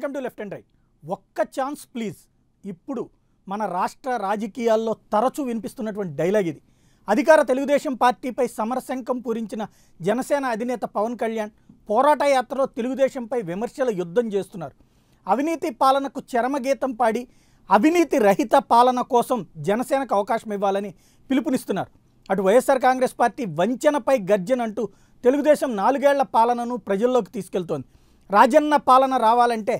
Welcome to left and right. ఒక్క chance please. ఇప్పుడు మన రాష్ట్ర రాజకీయాల్లో తరచూ వినిపిస్తున్నటువంటి డైలాగ్ ఇది. అధికార తెలుగుదేశం పార్టీపై సమరశంఖం పూరించిన జనసేన అధినేత పవన్ కళ్యాణ్ పోరాట యాత్రలో తెలుగుదేశంపై విమర్శల యుద్ధం చేస్తున్నారు. అవినీతి పాలనకు చరమగీతం పాడి అవినీతి రహిత పాలన కోసం జనసేనకు అవకాశం ఇవ్వాలని పిలుపునిస్తున్నారు. అటు వైఎస్ఆర్ కాంగ్రెస్ పార్టీ వంచనపై గర్జన అంటూ తెలుగుదేశం 4 ఏళ్ల పాలనను ప్రజల్లోకి తీసుకెళ్తోంది. రాజన్న పాలన రావాలంటే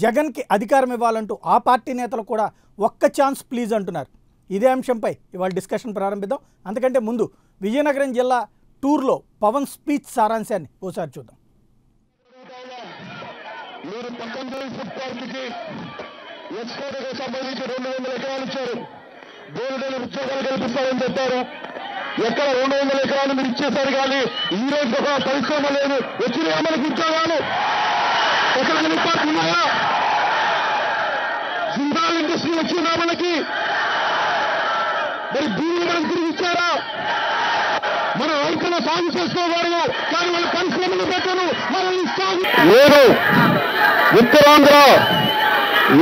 జగన్కి అధికారం ఇవ్వాలంటూ ఆ పార్టీ నేతలు కూడా ఒక్క ఛాన్స్ ప్లీజ్ అంటున్నారు. ఇదే అంశంపై ఇవాళ డిస్కషన్ ప్రారంభిద్దాం. అంతకంటే ముందు విజయనగరం జిల్లా టూర్లో పవన్ స్పీచ్ సారాంశాన్ని ఓసారి చూద్దాం. మీరు పక్కన పార్టీకి ఎక్స్పోర్ట్కి సంబంధించి 200 ఎకరాలు ఇచ్చారు. గోల్డెన్ ఉద్యోగాలు కల్పిస్తారని చెప్పారు. ఎక్కడ 200 ఎకరాలు మీరు ఇచ్చేసారు, కానీ ఈ రోజు ఒక పరిశ్రమ లేదు. వచ్చిన మనకు ఉద్యోగాలు ఎక్కడ ఉన్నాయా? జిందాల్ ఇండస్ట్రీ వచ్చిందా మనకి? మరి భూమి మనకు తిరిగి ఇచ్చారా? మన రైతులు సాగు చేసుకోవాలి, కానీ వాళ్ళ పరిశ్రమలు పెట్టరు. మనల్ని సాగు లేదు. ఉత్తరాంధ్ర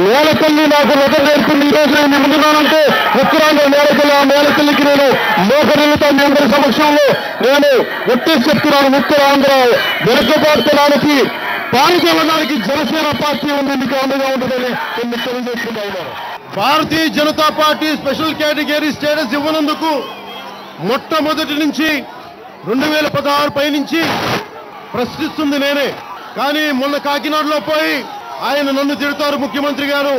నేలతల్లి నాకు మొదలు నేర్పింది. ఈ రోజు నేను ముందున్నానంటే ఉత్తరాంధ్ర నేలతల్లి, ఆ నేలతల్లికి నేను మోకరిల్లుతా మీ అందరి సమక్షంలో నేను ఒట్టేసి చెప్తున్నాను. ఉత్తరాంధ్ర వెనుకబాటుతనానికి పాల్గొనడానికి జనసేన పార్టీ ఉంది, మీకు అండగా ఉంటుందని నేను తెలియజేసుకుంటా ఉన్నాను. Bharatiya Janata Party special category status ఇవ్వనందుకు మొట్టమొదటి నుంచి 2016 పై నుంచి ప్రశ్నిస్తుంది నేనే. కానీ మొన్న కాకినాడలో పోయి ఆయన నన్ను తిడతారు, ముఖ్యమంత్రి గారు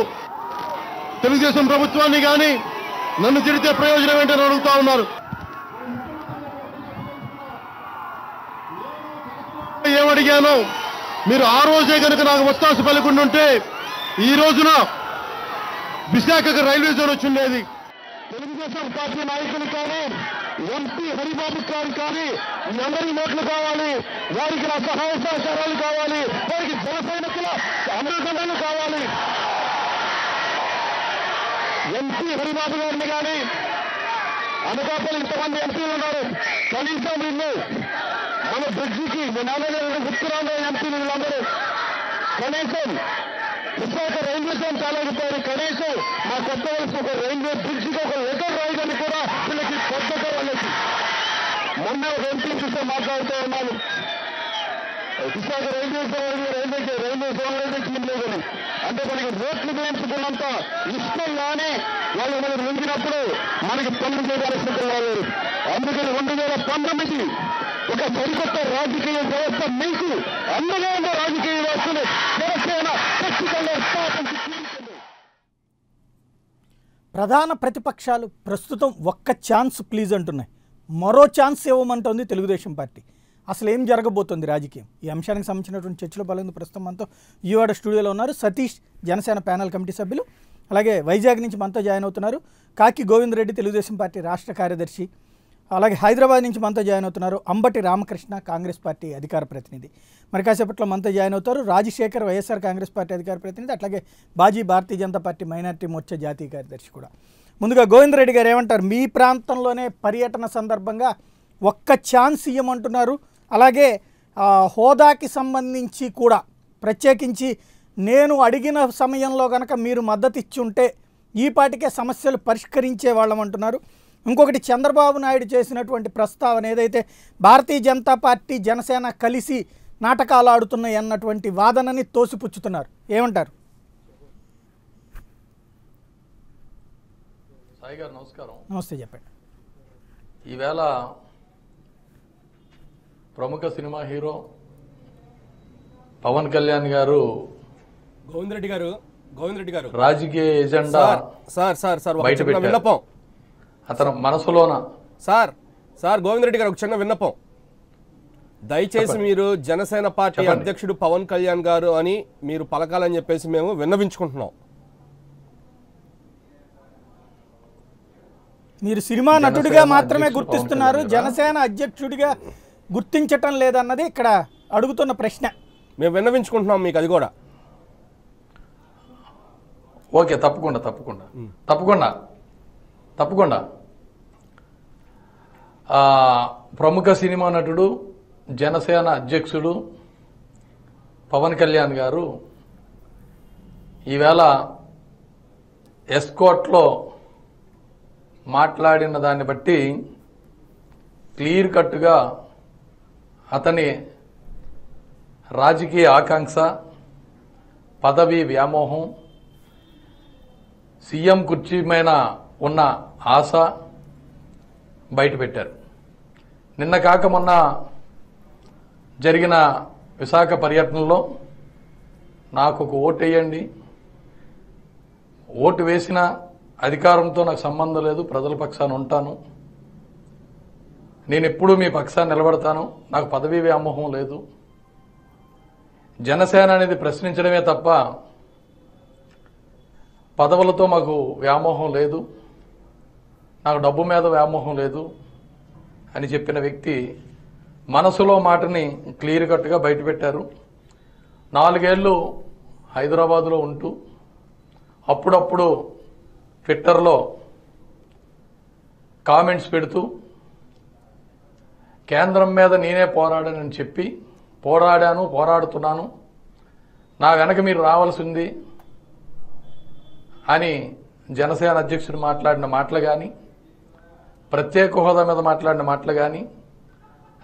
తెలుగుదేశం ప్రభుత్వాన్ని, కానీ నన్ను తిడితే ప్రయోజనం ఏంటని అడుగుతా ఉన్నారు. ఏమడిగాను, మీరు ఆ రోజే కనుక నాకు ఒత్తాసు పలుకుంటుంటే ఈ రోజున విశాఖకు రైల్వే జోన్ వచ్చిండేది. తెలుగుదేశం పార్టీ నాయకులు కానీ ఎంపీ హరిబాబు గారు కానీ అందరి నోట్లు కావాలి, వారికి నా సహాయ సహకారాలు కావాలి, వారికి జన సైనికుల అండదండలు కావాలి. ఎంపీ హరిబాబు గారిని కానీ అనకాపల్లి ఇంతమంది ఎంపీలు ఉన్నారు, కనీసం వీళ్ళు మన బ్రిడ్జికి ఉత్తరాంధ్ర ఎంపీలు వీళ్ళందరూ కనీసం విశాఖ రైల్వే జోన్ చాలకపోయారు. కనీసం మా కొత్త వలస ఒక రైల్వే బ్రిడ్జికి ఒక లెటర్ రాయడానికి కూడా వీళ్ళకి కొత్తగా వాళ్ళకి. మొన్న ఒక ఎంపీ చూస్తే మాట్లాడుతూ ఉన్నాను, విశాఖ రైల్వే జోన్ టీం లేదని. అంటే మనకి రోడ్లు వేయించుకున్నంత ఇష్టంగానే వాళ్ళు మనకు నింపినప్పుడు మనకి పనులు చేయడానికి రాలేదు. అందుకని 2019 ఒక సరికొత్త రాజకీయ వ్యవస్థ మీకు అందగా ఉన్న రాజకీయ వ్యవస్థను జనసేన ఖచ్చితంగా స్థాపించింది. ప్రధాన ప్రతిపక్షాలు ప్రస్తుతం ఒక్క ఛాన్స్ ప్లీజ్ అంటున్నాయి. మరో ఛాన్స్ ఇవ్వమంటోంది తెలుగుదేశం పార్టీ. అసలు ఏం జరగబోతోంది రాజకీయం? ఈ అంశానికి సంబంధించినటువంటి చర్చలో పాల్గొంది ప్రస్తుతం మనతో విజయవాడ స్టూడియోలో ఉన్నారు సతీష్, జనసేన ప్యానల్ కమిటీ సభ్యులు. అలాగే వైజాగ్ నుంచి మనతో జాయిన్ అవుతున్నారు కాకి గోవింద్ రెడ్డి, తెలుగుదేశం పార్టీ రాష్ట్ర కార్యదర్శి. అలాగే హైదరాబాద్ నుంచి మనతో జాయిన్ అవుతున్నారు అంబటి రామకృష్ణ, కాంగ్రెస్ పార్టీ అధికార ప్రతినిధి. మరి కాసేపట్లో మనతో జాయిన్ అవుతారు రాజశేఖర్, వైఎస్ఆర్ కాంగ్రెస్ పార్టీ అధికార ప్రతినిధి. అట్లాగే బాజీ, భారతీయ జనతా పార్టీ మైనార్టీ మోర్చా జాతీయ కార్యదర్శి కూడా. ముందుగా గోవింద్ రెడ్డి గారు ఏమంటారు? మీ ప్రాంతంలోనే పర్యటన సందర్భంగా ఒక్క ఛాన్స్ ఇవ్వమంటున్నారు. అలాగే హోదాకి సంబంధించి కూడా ప్రత్యేకించి నేను అడిగిన సమయంలో కనుక మీరు మద్దతు ఇచ్చి ఉంటే ఈ పాటికే సమస్యలు పరిష్కరించే వాళ్ళం అంటున్నారు. ఇంకొకటి, చంద్రబాబు నాయుడు చేసినటువంటి ప్రస్తావన ఏదైతే భారతీయ జనతా పార్టీ జనసేన కలిసి నాటకాలు ఆడుతున్నాయి అన్నటువంటి వాదనని తోసిపుచ్చుతున్నారు. ఏమంటారు? సాయి గారు నమస్కారం. నమస్తే, చెప్పండి. ఈవేళ ప్రముఖ సినిమా హీరో పవన్ కళ్యాణ్ గారు, గోవింద్ రెడ్డి గారు రాజకీయ ఎజెండా బయట పెట్టారు. విన్నపం అతను మనసులోన సార్ గోవింద్ రెడ్డి గారు ఒక చిన్న విన్నపం. దయచేసి మీరు జనసేన పార్టీ అధ్యక్షుడు పవన్ కళ్యాణ్ గారు అని మీరు పలకాలని చెప్పేసి మేము విన్నవించుకుంటున్నాం. మీరు సినిమా నటుడిగా మాత్రమే గుర్తిస్తున్నారు, జనసేన అధ్యక్షుడిగా గుర్తించటం లేదన్నది ఇక్కడ అడుగుతున్న ప్రశ్న. మేము విన్నవించుకుంటున్నాం మీకు. అది కూడా ఓకే, తప్పకుండా ప్రముఖ సినిమా నటుడు, జనసేన అధ్యక్షుడు పవన్ కళ్యాణ్ గారు ఈవేళ ఎస్కోట్లో మాట్లాడిన దాన్ని బట్టి క్లియర్ కట్గా అతని రాజకీయ ఆకాంక్ష, పదవి వ్యామోహం, సీఎం కుర్చీ మీద ఉన్న ఆశ బయటపెట్టారు. నిన్న కాక మొన్న జరిగిన విశాఖ పర్యటనలో నాకు ఒక ఓటు వేయండి, ఓటు వేసిన అధికారంతో నాకు సంబంధం లేదు, ప్రజల పక్షాన ఉంటాను, నేను ఎప్పుడూ మీ పక్షాన్ని నిలబడతాను, నాకు పదవీ వ్యామోహం లేదు, జనసేన అనేది ప్రశ్నించడమే తప్ప పదవులతో మాకు వ్యామోహం లేదు, నాకు డబ్బు మీద వ్యామోహం లేదు అని చెప్పిన వ్యక్తి మనసులో మాటని క్లియర్ కట్గా బయటపెట్టారు. 4 ఏళ్లు హైదరాబాదులో ఉంటూ అప్పుడప్పుడు ట్విట్టర్లో కామెంట్స్ పెడుతూ కేంద్రం మీద నేనే పోరాడానని చెప్పి పోరాడుతున్నాను, నా వెనక మీరు రావాల్సింది అని జనసేన అధ్యక్షుడు మాట్లాడిన మాటలు కానీ, ప్రత్యేక హోదా మీద మాట్లాడిన మాటలు కానీ,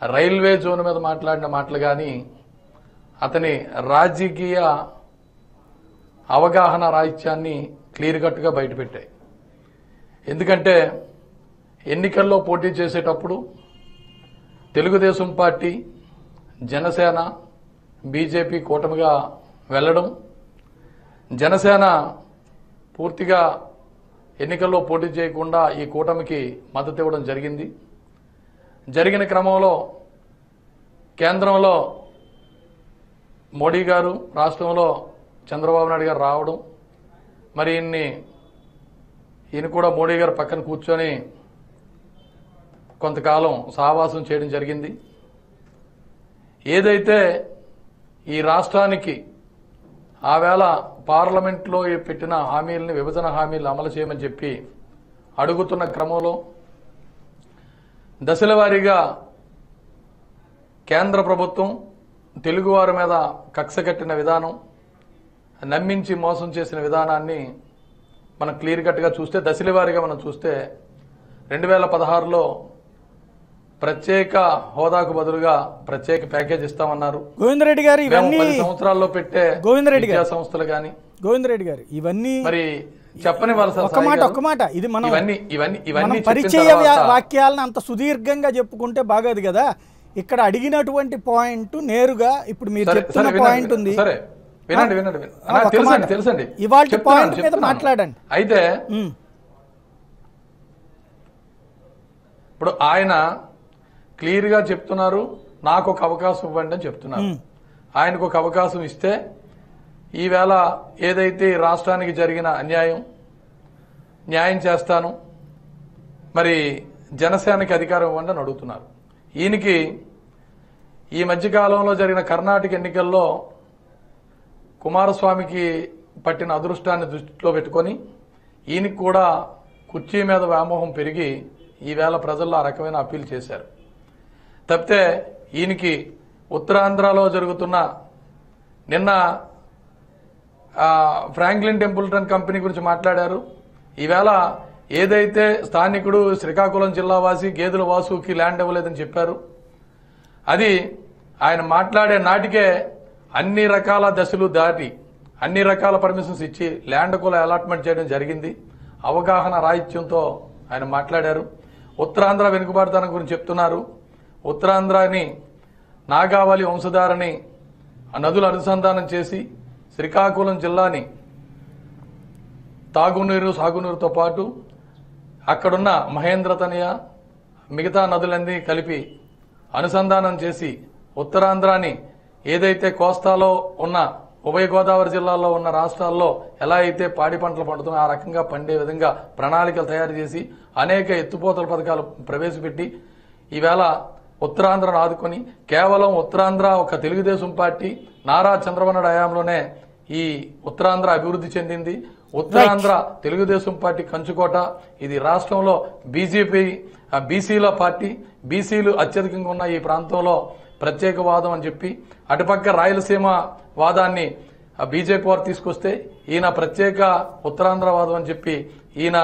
రైల్వే జోన్ మీద మాట్లాడిన మాటలు కానీ అతని రాజకీయ అవగాహన రాహిత్యాన్ని క్లియర్ కట్గా బయటపెట్టాయి. ఎందుకంటే ఎన్నికల్లో పోటీ చేసేటప్పుడు తెలుగుదేశం పార్టీ, జనసేన, బీజేపీ కూటమిగా వెళ్లడం, జనసేన పూర్తిగా ఎన్నికల్లో పోటీ చేయకుండా ఈ కూటమికి మద్దతు ఇవ్వడం జరిగింది. జరిగిన క్రమంలో కేంద్రంలో మోడీ గారు, రాష్ట్రంలో చంద్రబాబు నాయుడు గారు రావడం, మరి ఈయన కూడా మోడీ గారు పక్కన కూర్చొని కొంతకాలం సహవాసం చేయడం జరిగింది. ఏదైతే ఈ రాష్ట్రానికి ఆవేళ పార్లమెంట్లో పెట్టిన హామీలని, విభజన హామీలు అమలు చేయమని చెప్పి అడుగుతున్న క్రమంలో దశల వారీగా కేంద్ర ప్రభుత్వం తెలుగువారి మీద కక్ష కట్టిన విధానం, నమ్మించి మోసం చేసిన విధానాన్ని మనం క్లియర్ కట్గా చూస్తే, దశల వారీగా మనం చూస్తే 2016లో ప్రత్యేక హోదాకు బదులుగా ప్రత్యేక ప్యాకేజ్ ఇస్తామన్నారు. గోవిందరెడ్డి గారు ఇవన్నీ 10 సంవత్సరాల్లో పెట్టే విద్యా సంస్థలు కానీ, గోవిందరెడ్డి గారు ఇవన్నీ మరి చెప్పని ఒక్క మాట ఇది మనం పరిచయ వాక్యాలను అంత సుదీర్ఘంగా చెప్పుకుంటే బాగోదు కదా. ఇక్కడ అడిగినటువంటి పాయింట్ నేరుగా ఇప్పుడు మీరు చెప్తున్న పాయింట్ ఉంది. తెలుసండి, ఇవాళ పాయింట్ మీద మాట్లాడండి. అయితే ఇప్పుడు ఆయన క్లియర్ గా చెప్తున్నారు, నాకు ఒక అవకాశం ఇవ్వండి అని చెప్తున్నారు. ఆయనకు ఒక అవకాశం ఇస్తే ఈవేళ ఏదైతే రాష్ట్రానికి జరిగిన న్యాయం చేస్తాను, మరి జనసేనకి అధికారం ఇవ్వండి అని అడుగుతున్నారు. ఈయనకి ఈ మధ్యకాలంలో జరిగిన కర్ణాటక ఎన్నికల్లో కుమారస్వామికి పట్టిన అదృష్టాన్ని దృష్టిలో పెట్టుకొని ఈయనకి కూడా కుర్చీ మీద వ్యామోహం పెరిగి ఈవేళ ప్రజల్లో ఆ రకమైన అప్పీల్ చేశారు. తప్పితే ఈయనకి ఉత్తరాంధ్రలో జరుగుతున్న నిన్న ఫ్రాంక్లిన్ టెంపుల్టన్ కంపెనీ గురించి మాట్లాడారు. ఈవేళ ఏదైతే స్థానికుడు శ్రీకాకుళం జిల్లా వాసి గేదెల వాసుకి ల్యాండ్ ఇవ్వలేదని చెప్పారు, అది ఆయన మాట్లాడే నాటికే అన్ని రకాల దశలు దాటి అన్ని రకాల పర్మిషన్స్ ఇచ్చి ల్యాండ్ కూడా అలాట్మెంట్ చేయడం జరిగింది. అవగాహన రాహిత్యంతో ఆయన మాట్లాడారు. ఉత్తరాంధ్ర వెనుకబాటుతనం గురించి చెప్తున్నారు. ఉత్తరాంధ్రని నాగావళి వంశధారని నదులు అనుసంధానం చేసి శ్రీకాకుళం జిల్లాని తాగునీరు, సాగునీరుతో పాటు అక్కడున్న మహేంద్రతనయ మిగతా నదులన్నీ కలిపి అనుసంధానం చేసి ఉత్తరాంధ్రాని ఏదైతే కోస్తాలో ఉన్న ఉభయ గోదావరి జిల్లాల్లో ఉన్న రాష్ట్రాల్లో ఎలా అయితే పాడి పంటలు పండుతున్నాయో ఆ రకంగా పండే విధంగా ప్రణాళికలు తయారు చేసి అనేక ఎత్తుపోతల పథకాలు ప్రవేశపెట్టి ఈవేళ ఉత్తరాంధ్రను ఆదుకొని కేవలం ఉత్తరాంధ్ర ఒక తెలుగుదేశం పార్టీ నారా చంద్రబాబు నాయుడు హయాంలోనే ఈ ఉత్తరాంధ్ర అభివృద్ధి చెందింది. ఉత్తరాంధ్ర తెలుగుదేశం పార్టీ కంచుకోట. ఇది రాష్ట్రంలో బీజేపీ బీసీల పార్టీ, బీసీలు అత్యధికంగా ఉన్న ఈ ప్రాంతంలో ప్రత్యేకవాదం అని చెప్పి అటుపక్క రాయలసీమ వాదాన్ని బీజేపీ వారు తీసుకొస్తే ఈయన ప్రత్యేక ఉత్తరాంధ్రవాదం అని చెప్పి ఈయన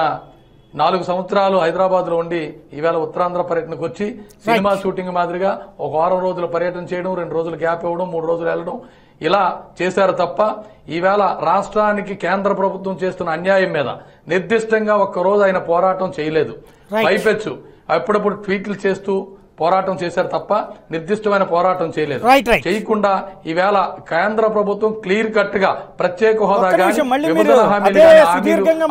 4 సంవత్సరాలు హైదరాబాద్ లో ఉండి ఈవేళ ఉత్తరాంధ్ర పర్యటనకు వచ్చి సినిమా షూటింగ్ మాదిరిగా ఒక వారం రోజుల పర్యటన చేయడం, 2 రోజులు గ్యాప్ ఇవ్వడం, 3 రోజులు వెళ్ళడం ఇలా చేశారు తప్ప ఈవేళ రాష్ట్రానికి కేంద్ర ప్రభుత్వం చేస్తున్న అన్యాయం మీద నిర్దిష్టంగా ఒక్కరోజు ఆయన పోరాటం చేయలేదు. పైపెచ్చు అప్పుడప్పుడు ట్వీట్లు చేస్తూ పోరాటం చేశారు తప్ప నిర్దిష్టమైన పోరాటం చేయలేదు. చేయకుండా ఈవేళ కేంద్ర ప్రభుత్వం క్లియర్ కట్ గా ప్రత్యేక హోదా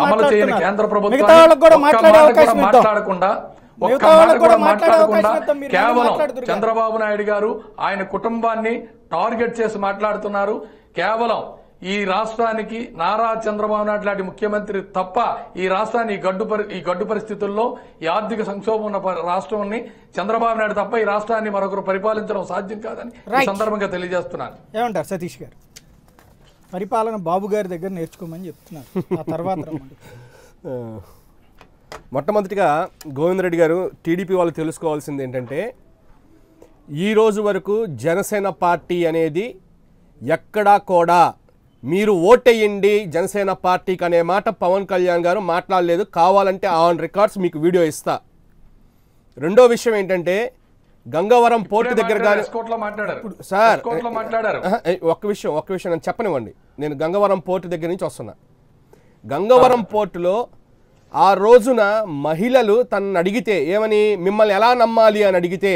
అమలు చేయని కేంద్ర ప్రభుత్వం మాట్లాడకుండా కేవలం చంద్రబాబు నాయుడు గారు ఆయన కుటుంబాన్ని టార్గెట్ చేసి మాట్లాడుతున్నారు. కేవలం ఈ రాష్ట్రానికి నారా చంద్రబాబు నాయుడు లాంటి ముఖ్యమంత్రి తప్ప ఈ రాష్ట్రాన్ని ఈ గడ్డు పరిస్థితుల్లో ఈ ఆర్థిక సంక్షోభం ఉన్న రాష్ట్రాన్ని చంద్రబాబు నాయుడు తప్ప ఈ రాష్ట్రాన్ని మరొకరు పరిపాలించడం సాధ్యం కాదని ఈ సందర్భంగా తెలియజేస్తున్నాను. ఏమంటారు సతీష్ గారు? పరిపాలన బాబు గారి దగ్గర నేర్చుకోమని చెప్తున్నారు. ఆ తర్వాత మొట్టమొదటిగా గోవిందరెడ్డి గారు, టీడీపీ వాళ్ళు తెలుసుకోవాల్సింది ఏంటంటే ఈ రోజు వరకు జనసేన పార్టీ అనేది ఎక్కడా కూడా మీరు ఓటేయండి జనసేన పార్టీకి అనే మాట పవన్ కళ్యాణ్ గారు మాట్లాడలేదు. కావాలంటే ఆన్ రికార్డ్స్ మీకు వీడియో ఇస్తా. రెండో విషయం ఏంటంటే గంగవరం పోర్టు దగ్గర కానీ సార్ ఒక్క విషయం నేను చెప్పనివ్వండి. నేను గంగవరం పోర్టు దగ్గర నుంచి వస్తున్నా. గంగవరం పోర్టులో ఆ రోజున మహిళలు తనను అడిగితే ఏమని, మిమ్మల్ని ఎలా నమ్మాలి అని అడిగితే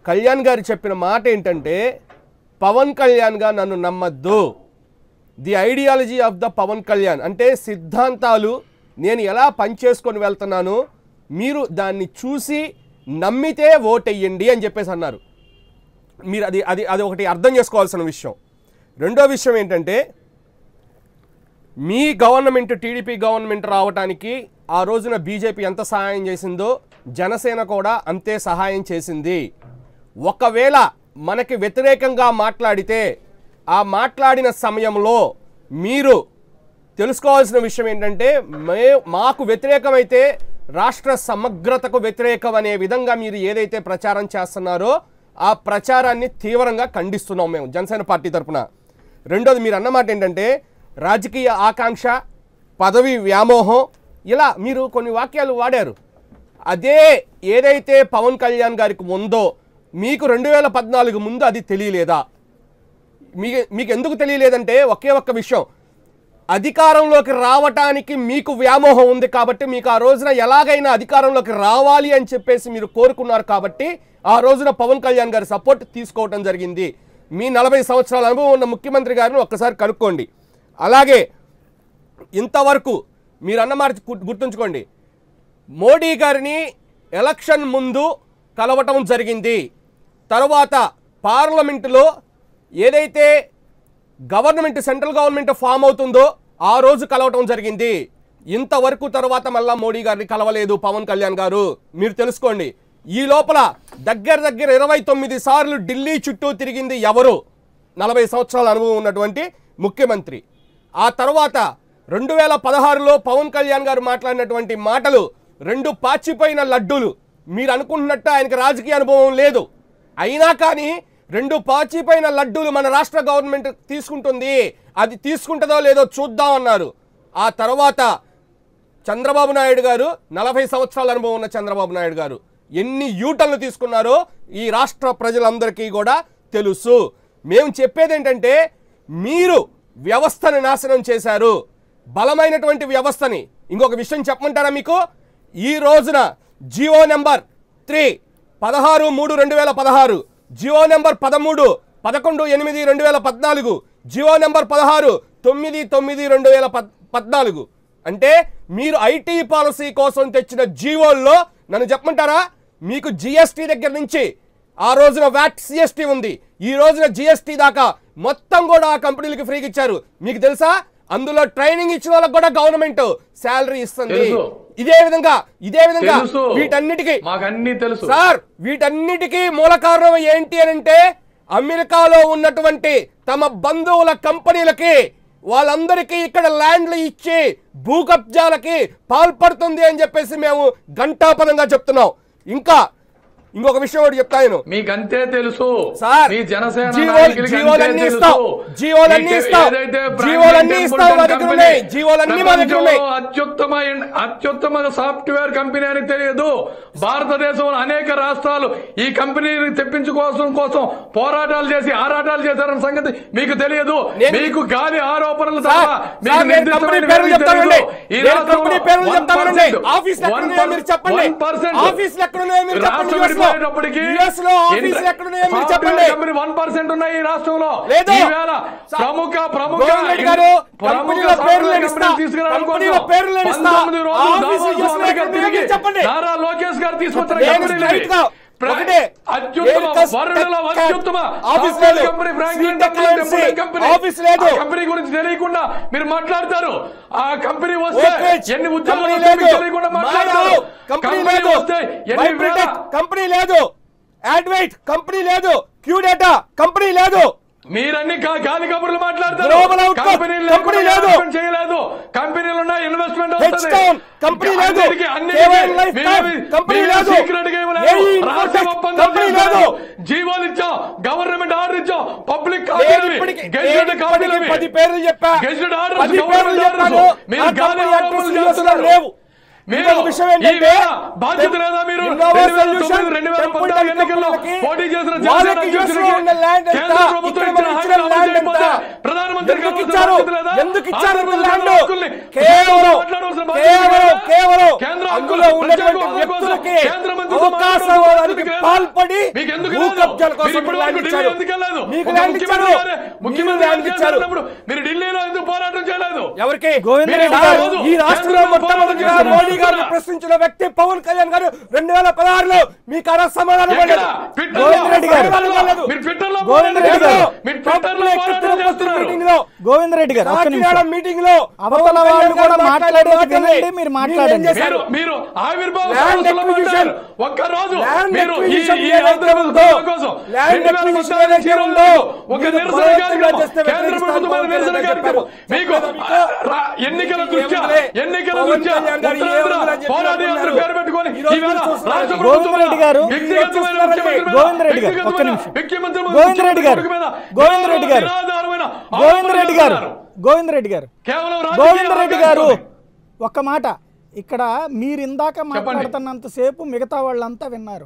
కళ్యాణ్ గారు చెప్పిన మాట ఏంటంటే పవన్ కళ్యాణ్ గా నన్ను నమ్మద్దు. The ideology of the Pavan Kalyan అంటే సిద్ధాంతాలు నేను ఎలా పనిచేసుకొని వెళ్తున్నాను, మీరు దాన్ని చూసి నమ్మితే ఓటెయ్యండి అని చెప్పేసి అన్నారు. మీరు అది ఒకటి అర్థం చేసుకోవాల్సిన విషయం. రెండో విషయం ఏంటంటే మీ గవర్నమెంట్ టీడీపీ గవర్నమెంట్ రావడానికి ఆ రోజున బీజేపీ ఎంత సహాయం చేసిందో జనసేన కూడా అంతే సహాయం చేసింది. ఒకవేళ మనకి వ్యతిరేకంగా మాట్లాడితే ఆ మాట్లాడిన సమయంలో మీరు తెలుసుకోవాల్సిన విషయం ఏంటంటే మాకు వ్యతిరేకమైతే రాష్ట్ర సమగ్రతకు వ్యతిరేకం అనే విధంగా మీరు ఏదైతే ప్రచారం చేస్తున్నారో ఆ ప్రచారాన్ని తీవ్రంగా ఖండిస్తున్నాం మేము జనసేన పార్టీ తరఫున. రెండోది మీరు అన్నమాట ఏంటంటే రాజకీయ ఆకాంక్ష, పదవి వ్యామోహం, ఇలా మీరు కొన్ని వాక్యాలు వాడారు. అదే ఏదైతే పవన్ కళ్యాణ్ గారికి ఉందో మీకు 2014 ముందు అది తెలియలేదా? మీకు ఎందుకు తెలియలేదంటే ఒకే ఒక్క విషయం, అధికారంలోకి రావటానికి మీకు వ్యామోహం ఉంది కాబట్టి మీకు ఆ రోజున ఎలాగైనా అధికారంలోకి రావాలి అని చెప్పేసి మీరు కోరుకున్నారు కాబట్టి ఆ రోజున పవన్ కళ్యాణ్ గారి సపోర్ట్ తీసుకోవటం జరిగింది. మీ 40 సంవత్సరాల అనుభవం ఉన్న ముఖ్యమంత్రి గారిని ఒక్కసారి కనుక్కోండి. అలాగే ఇంతవరకు మీరు అన్నమాట గుర్తుంచుకోండి, మోడీ గారిని ఎలక్షన్ ముందు కలవటం జరిగింది. తర్వాత పార్లమెంటులో ఏదైతే గవర్నమెంట్ సెంట్రల్ గవర్నమెంట్ ఫామ్ అవుతుందో ఆ రోజు కలవటం జరిగింది. ఇంతవరకు తర్వాత మళ్ళా మోడీ గారిని కలవలేదు పవన్ కళ్యాణ్ గారు. మీరు తెలుసుకోండి. ఈ లోపల దగ్గర 29 సార్లు ఢిల్లీ చుట్టూ తిరిగింది ఎవరు? 40 సంవత్సరాల అనుభవం ఉన్నటువంటి ముఖ్యమంత్రి. ఆ తర్వాత 2016లో పవన్ కళ్యాణ్ గారు మాట్లాడినటువంటి మాటలు 2 పాచిపోయిన లడ్డూలు. మీరు అనుకుంటున్నట్టు ఆయనకి రాజకీయ అనుభవం లేదు, అయినా కానీ 2 పాచిపోయిన లడ్డూలు మన రాష్ట్ర గవర్నమెంట్ తీసుకుంటుంది, అది తీసుకుంటుందో లేదో చూద్దాం అన్నారు. ఆ తర్వాత చంద్రబాబు నాయుడు గారు 40 సంవత్సరాల అనుభవం ఉన్న చంద్రబాబు నాయుడు గారు ఎన్ని యూటర్న్లు తీసుకున్నారో ఈ రాష్ట్ర ప్రజలందరికీ కూడా తెలుసు. మేము చెప్పేది ఏంటంటే మీరు వ్యవస్థను నాశనం చేశారు, బలమైనటువంటి వ్యవస్థని. ఇంకొక విషయం చెప్పమంటారా మీకు? ఈ రోజున Jio number 3 16/3/2016, Jio number 13 11/8/2014, Jio number 16 9/9/2014. అంటే మీరు ఐటీ పాలసీ కోసం తెచ్చిన జియోల్లో నన్ను చెప్పమంటారా? మీకు జిఎస్టీ దగ్గర నుంచి ఆ రోజున వ్యాట్ సిఎస్టీ ఉంది, ఈ రోజున జిఎస్టీ దాకా మొత్తం కూడా ఆ కంపెనీలకి ఫ్రీగా ఇచ్చారు. మీకు తెలుసా? అందులో ట్రైనింగ్ ఇచ్చిన వాళ్ళకి కూడా గవర్నమెంట్ శాలరీ ఇస్తుంది. ఇదే విధంగా వీటన్నిటికీ సార్ వీటన్నిటికీ మూల కారణం ఏంటి అని అంటే అమెరికాలో ఉన్నటువంటి తమ బంధువుల కంపెనీలకి వాళ్ళందరికీ ఇక్కడ ల్యాండ్లు ఇచ్చి భూకబ్జాలకి పాల్పడుతుంది అని చెప్పేసి మేము ఘంటాపదంగా చెప్తున్నాం. ఇంకొక విషయం ఒకటి చెప్తాను మీకంతే తెలుసు సార్. మీ జనసేన జీవోలన్నీ ఇస్తాం, జీవోలన్నీ ఇస్తాం, జీవోలన్నీ ఇస్తాం, మా దగ్గర ఉన్నాయి, జీవోలన్నీ మా దగ్గర ఉన్నాయి. అత్యుత్తమ సాఫ్ట్వేర్ కంపెనీ అని తెలియదు. భారతదేశంలో అనేక రాష్ట్రాలు ఈ కంపెనీని తెప్పించుకోవడం కోసం పోరాటాలు చేసి ఆరాటాలు చేశారన్న సంగతి మీకు తెలియదు. మీకు గాలి ఆరోపణలు తప్ప మీకు నిర్దిష్టమైన పేర్లు చెప్తానండి. ఈ కంపెనీ పేర్లు చెప్తానండి. ఆఫీస్ మీరు చెప్పండి, ఆఫీస్ ఎక్కడున్నాయో మీరు చెప్పండి. విడిపోయేటప్పటికి 1% ఉన్నాయి ఈ రాష్ట్రంలో. ఈవేళ ప్రముఖ నారా లోకేష్ గారు తీసుకొచ్చిన కంపెనీ గురించి తెలియకుండా మీరు మాట్లాడతారు. ఆ కంపెనీ వస్తే ఎన్ని ఉద్యోగాలు తెలియకుండా మాట్లాడతారు. కంపెనీ లేదు, అడ్వైట్ కంపెనీ లేదు, క్యూ డేటా కంపెనీ లేదు. మీరన్ని గాలి కబుర్లు మాట్లాడతారు. కంపెనీ లేదు, చేయలేదు. కంపెనీలు ఉన్నాయి, ఇన్వెస్ట్మెంట్ కంపెనీ లేదు, కంపెనీ లేదు, కంపెనీ లేదు. జీవోలు ఇచ్చాం, గవర్నమెంట్ ఆర్డర్ ఇచ్చాం, పబ్లిక్ 10 పేర్లు చెప్పా, గెజిటెడ్ ఆర్డర్ లేవు. విషయం ఏంటంటే బాధ్యత లేదా మీరు 2014 ఎన్నికల్లో పోటీ చేసిన ప్రధానమంత్రి ఎందుకు ఇచ్చారు? కేవలం అందులో ఉన్నటువంటి వ్యక్తులకి అవకాశానికి పాల్పడి మీరు ఢిల్లీలో ఎందుకు పోరాటం చేయలేదు? ఎవరికి? ఈ రాష్ట్రంలో మొట్టమొదటిగా మోడీ గారిని ప్రశ్నించిన వ్యక్తి పవన్ కళ్యాణ్ గారు 2016లో మీకు అలా సమాధానం గోవిందరెడ్డి గారు మీటింగ్ లో అవతల వాళ్ళు కూడా మాట్లాడేది మీరు మాట్లాడండి. మీరు ఆవిర్భావ ఎన్నికల దృష్ట్యా గోవిందరెడ్డి గారు ఒక్క నిమిషం. గోవిందరెడ్డి గారు ఒక్క మాట. ఇక్కడ మీరు ఇందాక మాట్లాడుతున్నంతసేపు మిగతా వాళ్ళంతా విన్నారు.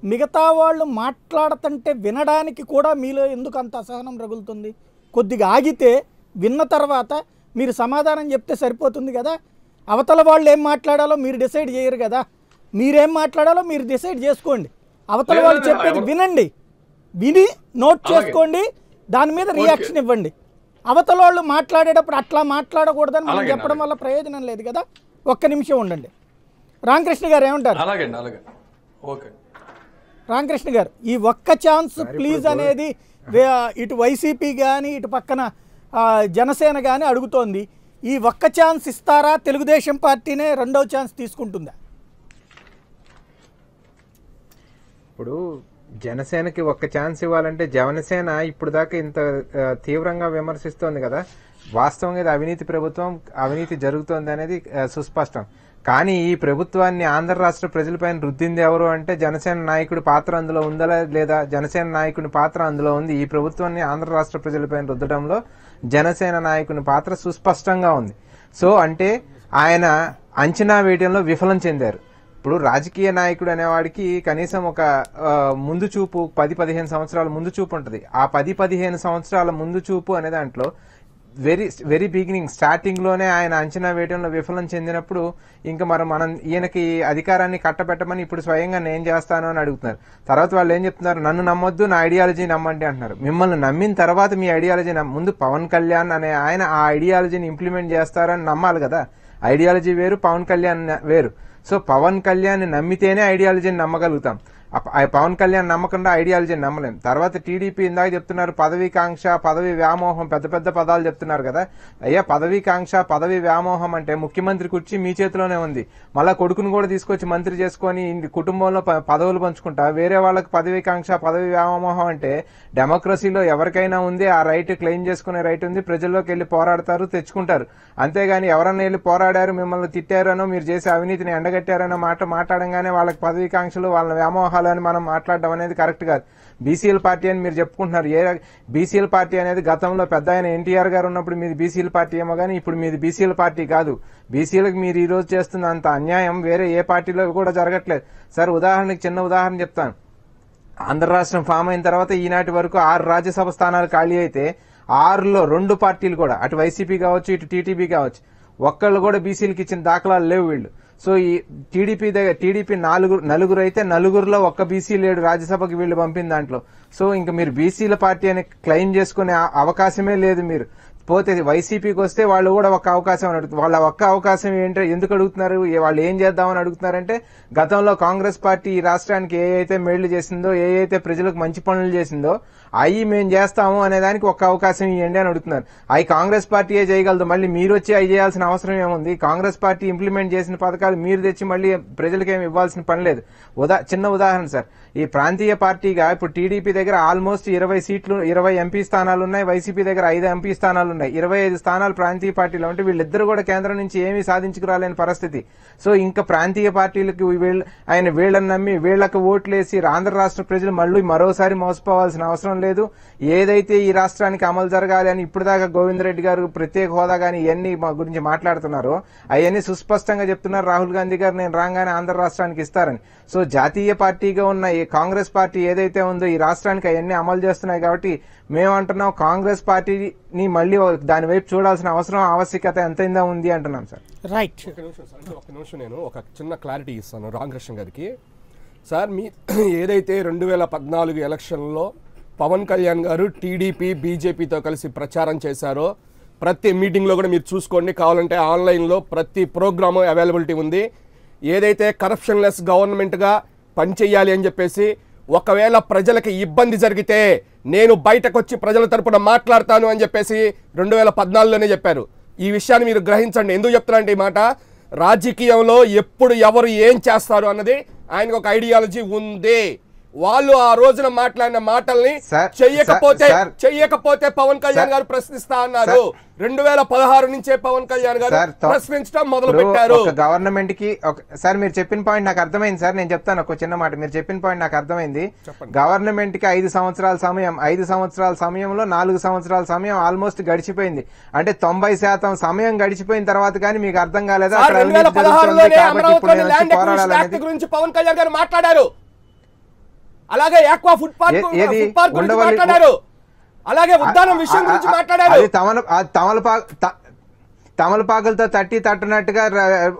మిగతా వాళ్ళు మాట్లాడుతుంటే వినడానికి కూడా మీలో ఎందుకు అంత అసహనం రగులుతుంది? కొద్దిగా ఆగితే విన్న తర్వాత మీరు సమాధానం చెప్తే సరిపోతుంది కదా. అవతల వాళ్ళు ఏం మాట్లాడాలో మీరు డిసైడ్ చేయరు కదా. మీరేం మాట్లాడాలో మీరు డిసైడ్ చేసుకోండి. అవతల వాళ్ళు చెప్పేది వినండి, విని నోట్ చేసుకోండి, దాని మీద రియాక్షన్ ఇవ్వండి. అవతల వాళ్ళు మాట్లాడేటప్పుడు అట్లా మాట్లాడకూడదని మనం చెప్పడం వల్ల ప్రయోజనం లేదు కదా. ఒక్క నిమిషం ఉండండి. రామకృష్ణ గారు ఏమంటారు? రామకృష్ణ గారు, ఈ ఒక్క ఛాన్స్ ప్లీజ్ అనేది ఇటు వైసీపీ కానీ ఇటు పక్కన జనసేన కానీ అడుగుతోంది. ఈ ఒక్క ఛాన్స్ ఇస్తారా? తెలుగుదేశం పార్టీనే రెండో ఛాన్స్ తీసుకుంటుందా? ఇప్పుడు జనసేనకి ఒక్క ఛాన్స్ ఇవ్వాలంటే జనసేన ఇప్పుడు దాకా ఇంత తీవ్రంగా విమర్శిస్తోంది కదా. వాస్తవంగా ఇది అవినీతి ప్రభుత్వం, అవినీతి జరుగుతోంది అనేది సుస్పష్టం. కానీ ఈ ప్రభుత్వాన్ని ఆంధ్ర రాష్ట్ర ప్రజలపైన రుద్దింది ఎవరు అంటే జనసేన నాయకుడి పాత్ర అందులో ఉందా లేదా? జనసేన నాయకుడి పాత్ర అందులో ఉంది. ఈ ప్రభుత్వాన్ని ఆంధ్ర రాష్ట్ర ప్రజలపైన రుద్దడంలో జనసేన నాయకుని పాత్ర సుస్పష్టంగా ఉంది. సో అంటే ఆయన అంచనా వేయడంలో విఫలం చెందారు. ఇప్పుడు రాజకీయ నాయకుడు అనేవాడికి కనీసం ఒక ముందు చూపు 10-15 సంవత్సరాల ముందు చూపు ఉంటుంది. ఆ 10-15 సంవత్సరాల ముందు చూపు అనే దాంట్లో వెరీ బిగినింగ్ స్టార్టింగ్ లోనే ఆయన అంచనా వేయడంలో విఫలం చెందినప్పుడు ఇంకా మనం ఈయనకి అధికారాన్ని కట్టబెట్టమని ఇప్పుడు స్వయంగా నేను చేస్తాను అని అడుగుతున్నారు. తర్వాత వాళ్ళు ఏం చెప్తున్నారు? నన్ను నమ్మొద్దు, నా ఐడియాలజీ నమ్మండి అంటున్నారు. మిమ్మల్ని నమ్మిన తర్వాత మీ ఐడియాలజీ ముందు పవన్ కళ్యాణ్ అనే ఆయన ఆ ఐడియాలజీని ఇంప్లిమెంట్ చేస్తారని నమ్మాలి కదా. ఐడియాలజీ వేరు, పవన్ కళ్యాణ్ వేరు. సో పవన్ కళ్యాణ్ నమ్మితేనే ఐడియాలజీని నమ్మగలుగుతాం. పవన్ కళ్యాణ్ నమ్మకుండా ఐడియాలజీని నమ్మలేం. తర్వాత టీడీపీ ఇందాక చెప్తున్నారు పదవీకాంక్ష, పదవి వ్యామోహం, పెద్ద పెద్ద పదాలు చెప్తున్నారు కదా. అయ్యా పదవీకాంక్ష, పదవి వ్యామోహం అంటే ముఖ్యమంత్రి కుర్చీ మీ చేతిలోనే ఉంది. మళ్ళా కొడుకును కూడా తీసుకొచ్చి మంత్రి చేసుకుని కుటుంబంలో పదవులు పంచుకుంటా వేరే వాళ్ళకి పదవీకాంక్ష, పదవి వ్యామోహం అంటే డెమోక్రసీలో ఎవరికైనా ఉంది. ఆ రైట్ క్లెయిమ్ చేసుకునే రైట్ ఉంది. ప్రజల్లోకి వెళ్లి పోరాడతారు, తెచ్చుకుంటారు. అంతేగాని ఎవరన్నా వెళ్ళి పోరాడారు, మిమ్మల్ని తిట్టారనో మీరు చేసే అవినీతిని ఎండగట్టారనో మాట్లాడంగానే వాళ్ళకి పదవీకాంక్షలు, వాళ్ళ వ్యామోహాలు వ్యూహాలు అని మనం మాట్లాడడం అనేది కరెక్ట్ కాదు. బీసీల పార్టీ అని మీరు చెప్పుకుంటున్నారు. బీసీల పార్టీ అనేది గతంలో పెద్ద ఆయన ఎన్టీఆర్ గారు ఉన్నప్పుడు మీది బీసీల పార్టీ ఏమో కానీ ఇప్పుడు మీది బీసీల పార్టీ కాదు. బీసీలకు మీరు ఈ రోజు చేస్తున్న అంత అన్యాయం వేరే ఏ పార్టీలో కూడా జరగట్లేదు సార్. ఉదాహరణకి చిన్న ఉదాహరణ చెప్తాను. ఆంధ్ర రాష్ట్రం ఫామ్ అయిన తర్వాత ఈనాటి వరకు 6 రాజ్యసభ స్థానాలు ఖాళీ అయితే 6లో 2 పార్టీలు కూడా అటు వైసీపీ కావచ్చు ఇటు టీడీపీ కావచ్చు ఒక్కళ్ళు కూడా బీసీలకు ఇచ్చిన దాఖలాలు లేవు వీళ్ళు. సో ఈ టీడీపీ నలుగురు అయితే నలుగురులో ఒక్క బీసీ లేడు రాజ్యసభకి వీళ్ళు పంపిన దాంట్లో. సో ఇంకా మీరు బీసీల పార్టీ అని క్లెయిమ్ చేసుకునే అవకాశమే లేదు. మీరు పోతే వైసీపీకి వస్తే వాళ్ళు కూడా ఒక్క అవకాశం అని అడుగుతారు. వాళ్ళ ఒక్క అవకాశం ఏంటో ఎందుకు అడుగుతున్నారు, వాళ్ళు ఏం చేద్దామని అడుగుతున్నారంటే గతంలో కాంగ్రెస్ పార్టీ ఈ రాష్ట్రానికి ఏ అయితే మేళ్లు చేసిందో ఏ అయితే ప్రజలకు మంచి పనులు చేసిందో అవి మేము చేస్తాము అనే దానికి ఒక్క అవకాశం ఇవ్వండి అని అడుగుతున్నారు. అవి కాంగ్రెస్ పార్టీయే చేయగలదు. మళ్ళీ మీరు వచ్చి అవి చేయాల్సిన అవసరం ఏముంది? కాంగ్రెస్ పార్టీ ఇంప్లిమెంట్ చేసిన పథకాలు మీరు తెచ్చి మళ్ళీ ప్రజలకేమి ఇవ్వాల్సిన పని లేదు. చిన్న ఉదాహరణ సార్, ఈ ప్రాంతీయ పార్టీగా ఇప్పుడు టీడీపీ దగ్గర ఆల్మోస్ట్ 20 ఎంపీ స్థానాలు ఉన్నాయి, వైసీపీ దగ్గర 5 ఎంపీ స్థానాలు ఉన్నాయి. 25 స్థానాలు ప్రాంతీయ పార్టీలో ఉంటే వీళ్ళిద్దరు కూడా కేంద్రం నుంచి ఏమీ సాధించుకురాలేని పరిస్థితి. సో ఇంకా ప్రాంతీయ పార్టీలకు ఆయన వీళ్ళని నమ్మి వీళ్లకు ఓట్లేసి ఆంధ్ర రాష్ట్ర ప్రజలు మళ్ళీ మరోసారి మోసపోవాల్సిన అవసరం లేదు. ఏదైతే ఈ రాష్ట్రానికి అమలు జరగాలి అని ఇప్పుడు దాకా గోవిందరెడ్డి గారు ప్రత్యేక హోదా గానీ ఇవన్నీ మా గురించి మాట్లాడుతున్నారో అవన్నీ సుస్పష్టంగా చెప్తున్నారు. రాహుల్ గాంధీ గారు నేను రాగానే ఆంధ్ర రాష్ట్రానికి ఇస్తారని. సో జాతీయ పార్టీగా ఉన్న ఈ కాంగ్రెస్ పార్టీ ఏదైతే ఉందో ఈ రాష్ట్రానికి అవన్నీ అమలు చేస్తున్నాయి. కాబట్టి మేమంటున్నాం కాంగ్రెస్ పార్టీని మళ్ళీ దాని వైపు చూడాల్సిన అవసరం ఆవశ్యకత ఎంతైందా ఉంది అంటున్నాం సార్. రైట్. ఒక నిమిషం నేను ఒక చిన్న క్లారిటీ ఇస్తాను రామకృష్ణ గారికి. సార్ మీ ఏదైతే 2014 ఎలక్షన్లో పవన్ కళ్యాణ్ గారు టీడీపీ బీజేపీతో కలిసి ప్రచారం చేశారో ప్రతి మీటింగ్లో కూడా మీరు చూసుకోండి, కావాలంటే ఆన్లైన్లో ప్రతి ప్రోగ్రాము అవైలబిలిటీ ఉంది. ఏదైతే కరప్షన్ లెస్ గవర్నమెంట్గా పనిచేయాలి అని చెప్పేసి ఒకవేళ ప్రజలకి ఇబ్బంది జరిగితే నేను బయటకు వచ్చి ప్రజల తరపున మాట్లాడతాను అని చెప్పేసి 2014లోనే చెప్పారు. ఈ విషయాన్ని మీరు గ్రహించండి. ఎందుకు చెప్తున్నారంటే ఈ మాట, రాజకీయంలో ఎప్పుడు ఎవరు ఏం చేస్తారు అన్నది ఆయనకు ఒక ఐడియాలజీ ఉంది. వాళ్ళు ఆ రోజున మాట్లాడిన మాటల్ని చెయ్యకపోతే పవన్ కళ్యాణ్ గారు ప్రశ్నిస్తా అన్నారు. 2016 నుంచే పవన్ కళ్యాణ్ గారు ప్రశ్నించడం మొదలు పెట్టారు. గవర్నమెంట్ కి సార్ మీరు చెప్పిన పాయింట్ నాకు అర్థమైంది సార్. నేను చెప్తాను ఒక చిన్న మాట. మీరు చెప్పిన పాయింట్ నాకు అర్థమైంది. గవర్నమెంట్ కి 5 సంవత్సరాల సమయం, 5 సంవత్సరాల సమయంలో 4 సంవత్సరాల సమయం ఆల్మోస్ట్ గడిచిపోయింది. అంటే 90% సమయం గడిచిపోయిన తర్వాత కానీ మీకు అర్థం కాలేదా గురించి పవన్ కళ్యాణ్ గారు మాట్లాడారు. అలాగే ఆక్వా ఫుడ్ పార్క్ గురించి మాట్లాడారు. అలాగే ఉద్యానం విషయం గురించి మాట్లాడారు. తమలపాకులతో తట్టునట్టుగా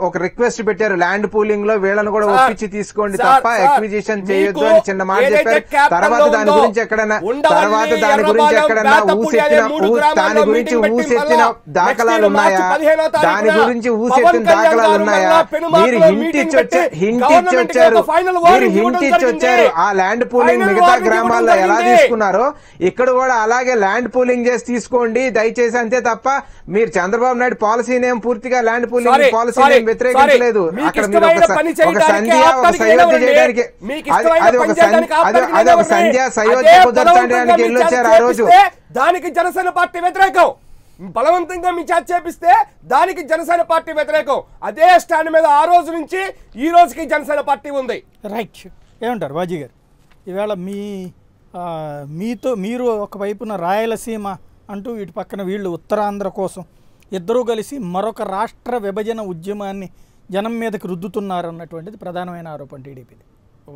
ఒక రిక్వెస్ట్ పెట్టారు. ల్యాండ్ పూలింగ్ లో వీళ్ళని కూడా ఒప్పించి తీసుకోండి తప్ప ఎక్విజిషన్ చేయొద్దు అని చిన్న మాట చెప్పారు. తర్వాత దాని గురించి ఎక్కడన్నా ఊసెత్తిన దాఖలాలు ఉన్నాయా? దాని గురించి ఊసెత్తిన దాఖలాలు ఉన్నాయా? మీరు హింట్ ఇచ్చి వచ్చారు. ఆ ల్యాండ్ పూలింగ్ మిగతా గ్రామాల్లో ఎలా తీసుకున్నారో ఇక్కడ కూడా అలాగే ల్యాండ్ పూలింగ్ చేసి తీసుకోండి దయచేసి, అంతే తప్ప మీరు చంద్రబాబు నాయుడు పాలసీ నేమ్ పూర్తిగా ల్యాండ్ పూలింగ్ పాలసీ నేమ్ వ్యతిరేకించలేదు. అక్కడ మీరు ఒక సంధ్య ఒక సయోధ్య చేయడానికి అది ఒక సంధ్య సయోధ్య కుదర్చడానికి వెళ్ళొచ్చారు ఆ రోజు. దానికి జనసేన పార్టీ వ్యతిరేకం. బలవంతంగా మీ చేత చేపిస్తే దానికి జనసేన పార్టీ వ్యతిరేకం. అదే స్టాండ్ మీద ఆ రోజు నుంచి ఈ రోజుకి జనసేన పార్టీ ఉంది. రైట్. ఏమంటారు బాజీ గారు? ఈవేళ మీరు ఒకవైపున రాయలసీమ అంటూ ఇటు పక్కన వీళ్ళు ఉత్తరాంధ్ర కోసం ఇద్దరూ కలిసి మరొక రాష్ట్ర విభజన ఉద్యమాన్ని జనం మీదకి రుద్దుతున్నారన్నటువంటిది ప్రధానమైన ఆరోపణ టీడీపీది.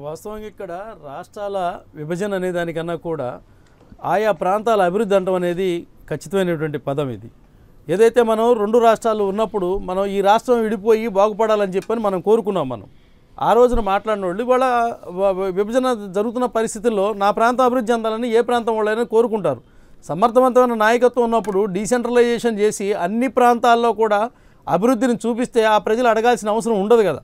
వాస్తవంగా ఇక్కడ రాష్ట్రాల విభజన అనే దానికన్నా కూడా ఆయా ప్రాంతాల అభివృద్ధి అంటం అనేది ఖచ్చితమైనటువంటి పదం. ఇది ఏదైతే మనం 2 రాష్ట్రాలు ఉన్నప్పుడు మనం ఈ రాష్ట్రం విడిపోయి బాగుపడాలని చెప్పని మనం కోరుకున్నాం. మనం ఆ రోజున మాట్లాడిన వాళ్ళు ఇవాళ విభజన జరుగుతున్న పరిస్థితుల్లో నా ప్రాంతం అభివృద్ధి చెందాలని ఏ ప్రాంతం వాళ్ళైనా కోరుకుంటారు. సమర్థవంతమైన నాయకత్వం ఉన్నప్పుడు డీసెంట్రలైజేషన్ చేసి అన్ని ప్రాంతాల్లో కూడా అభివృద్ధిని చూపిస్తే ఆ ప్రజలు అడగాల్సిన అవసరం ఉండదు కదా.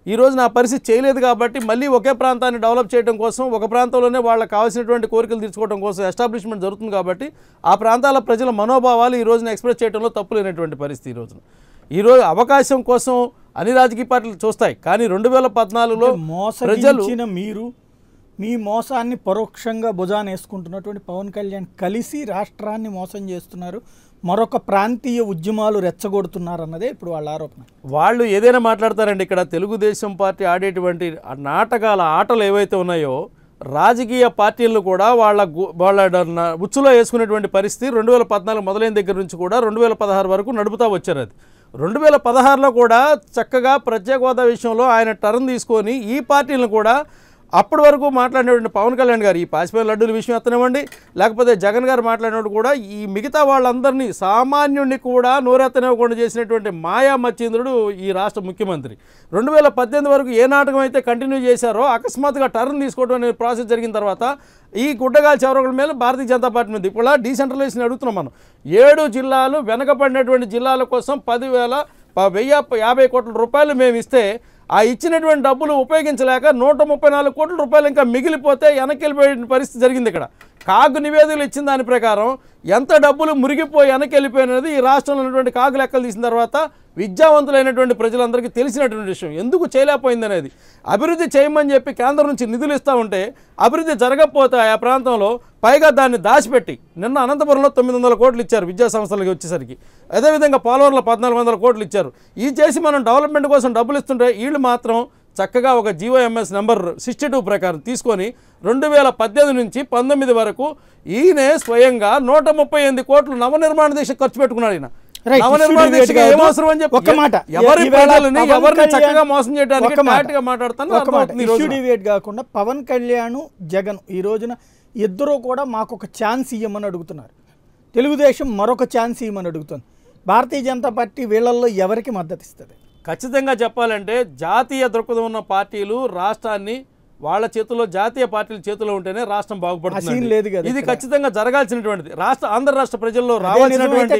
ఈరోజు నా పరిస్థితి చేయలేదు కాబట్టి మళ్ళీ ఒకే ప్రాంతాన్ని డెవలప్ చేయడం కోసం ఒక ప్రాంతంలోనే వాళ్ళకి కావాల్సినటువంటి కోరికలు తీర్చుకోవడం కోసం ఎస్టాబ్లిష్మెంట్ జరుగుతుంది కాబట్టి ఆ ప్రాంతాల ప్రజల మనోభావాలు ఈ రోజున ఎక్స్ప్రెస్ చేయడంలో తప్పు లేనటువంటి పరిస్థితి. ఈరోజు అవకాశం కోసం అన్ని రాజకీయ పార్టీలు చూస్తాయి, కానీ 2014లో ప్రజలు మీరు మీ మోసాన్ని పరోక్షంగా భుజాన్ని వేసుకుంటున్నటువంటి పవన్ కళ్యాణ్ కలిసి రాష్ట్రాన్ని మోసం చేస్తున్నారు, మరొక ప్రాంతీయ ఉద్యమాలు రెచ్చగొడుతున్నారన్నదే ఇప్పుడు వాళ్ళ ఆరోపణ. వాళ్ళు ఏదైనా మాట్లాడతారండి. ఇక్కడ తెలుగుదేశం పార్టీ ఆడేటువంటి నాటకాల ఆటలు ఏవైతే ఉన్నాయో రాజకీయ పార్టీలను కూడా వాళ్ళ ఉచ్చులో వేసుకునేటువంటి పరిస్థితి 2014 మొదలైన దగ్గర నుంచి కూడా 2016 వరకు నడుపుతూ వచ్చారు. అది 2016లో కూడా చక్కగా ప్రత్యేక హోదా విషయంలో ఆయన టర్న్ తీసుకొని ఈ పార్టీలను కూడా అప్పటి వరకు మాట్లాడినటువంటి పవన్ కళ్యాణ్ గారు ఈ పాసిపోయిన లడ్డూల విషయం ఎత్తనివ్వండి, లేకపోతే జగన్ గారు మాట్లాడినప్పుడు కూడా ఈ మిగతా వాళ్ళందరినీ సామాన్యుడిని కూడా నోరెత్తనివ్వకుండా చేసినటువంటి మాయా మచ్చింద్రుడు ఈ రాష్ట్ర ముఖ్యమంత్రి. 2018 వరకు ఏ నాటకం అయితే కంటిన్యూ చేశారో అకస్మాత్తుగా టర్న్ తీసుకోవడం అనే ప్రాసెస్ జరిగిన తర్వాత ఈ గుడ్డగాలి చవరకుల మీద భారతీయ జనతా పార్టీ మీద ఇప్పుడు డీసెంట్రలైజేషన్ అడుగుతున్నాం మనం. 7 జిల్లాలు వెనకబడినటువంటి జిల్లాల కోసం 10,150 కోట్ల రూపాయలు మేము ఇస్తే ఆ ఇచ్చినటువంటి డబ్బులు ఉపయోగించలేక 134 కోట్ల రూపాయలు ఇంకా మిగిలిపోతే వెనక్కి వెళ్ళిపోయే పరిస్థితి జరిగింది. ఇక్కడ కాగు నివేదికలు ఇచ్చిన దాని ప్రకారం ఎంత డబ్బులు మురిగిపోయి వెనక్కి వెళ్ళిపోయినది ఈ రాష్ట్రంలో ఉన్నటువంటి కాగు లెక్కలు తీసిన తర్వాత విద్యావంతులైనటువంటి ప్రజలందరికీ తెలిసినటువంటి విషయం. ఎందుకు చేయలేకపోయింది అనేది అభివృద్ధి చేయమని చెప్పి కేంద్రం నుంచి నిధులు ఇస్తూ ఉంటే అభివృద్ధి జరగకపోతే ఆ ప్రాంతంలో పైగా దాన్ని దాచిపెట్టి నిన్న అనంతపురంలో 900 కోట్లు ఇచ్చారు విద్యా సంస్థలకి వచ్చేసరికి. అదేవిధంగా పోలవరంలో 1400 కోట్లు ఇచ్చారు. ఇది చేసి మనం డెవలప్మెంట్ కోసం డబ్బులు ఇస్తుంటే వీళ్ళు మాత్రం చక్కగా ఒక GOMS నెంబర్ 62 ప్రకారం తీసుకొని 2018 నుంచి 19 వరకు ఈయనే స్వయంగా 138 కోట్లు నవనిర్మాణ దీక్ష ఖర్చు పెట్టుకున్నాడు. ఈయన నవనిర్మాణ దీక్షగా ఏమవసరం అని చెప్పి ఎవరి ప్రజలని ఎవరిని చక్కగా మోసం చేయడానికి గా మాట్లాడతాను. కాకుండా పవన్ కళ్యాణ్ జగన్ ఈ రోజున ఇద్దరూ కూడా మాకు ఒక ఛాన్స్ ఇవ్వమని అడుగుతున్నారు. తెలుగుదేశం మరొక ఛాన్స్ ఇవ్వమని అడుగుతుంది. భారతీయ జనతా పార్టీ వీళ్ళల్లో ఎవరికి మద్దతు ఇస్తుంది? ఖచ్చితంగా చెప్పాలంటే జాతీయ దృక్పథం ఉన్న పార్టీలు రాష్ట్రాన్ని వాళ్ళ చేతుల్లో జాతీయ పార్టీల చేతిలో ఉంటేనే రాష్ట్రం బాగుపడుతుంది. ఇది ఖచ్చితంగా జరగాల్సినటువంటిది. ఆంధ్ర రాష్ట్ర ప్రజల్లో రావాల్సినటువంటి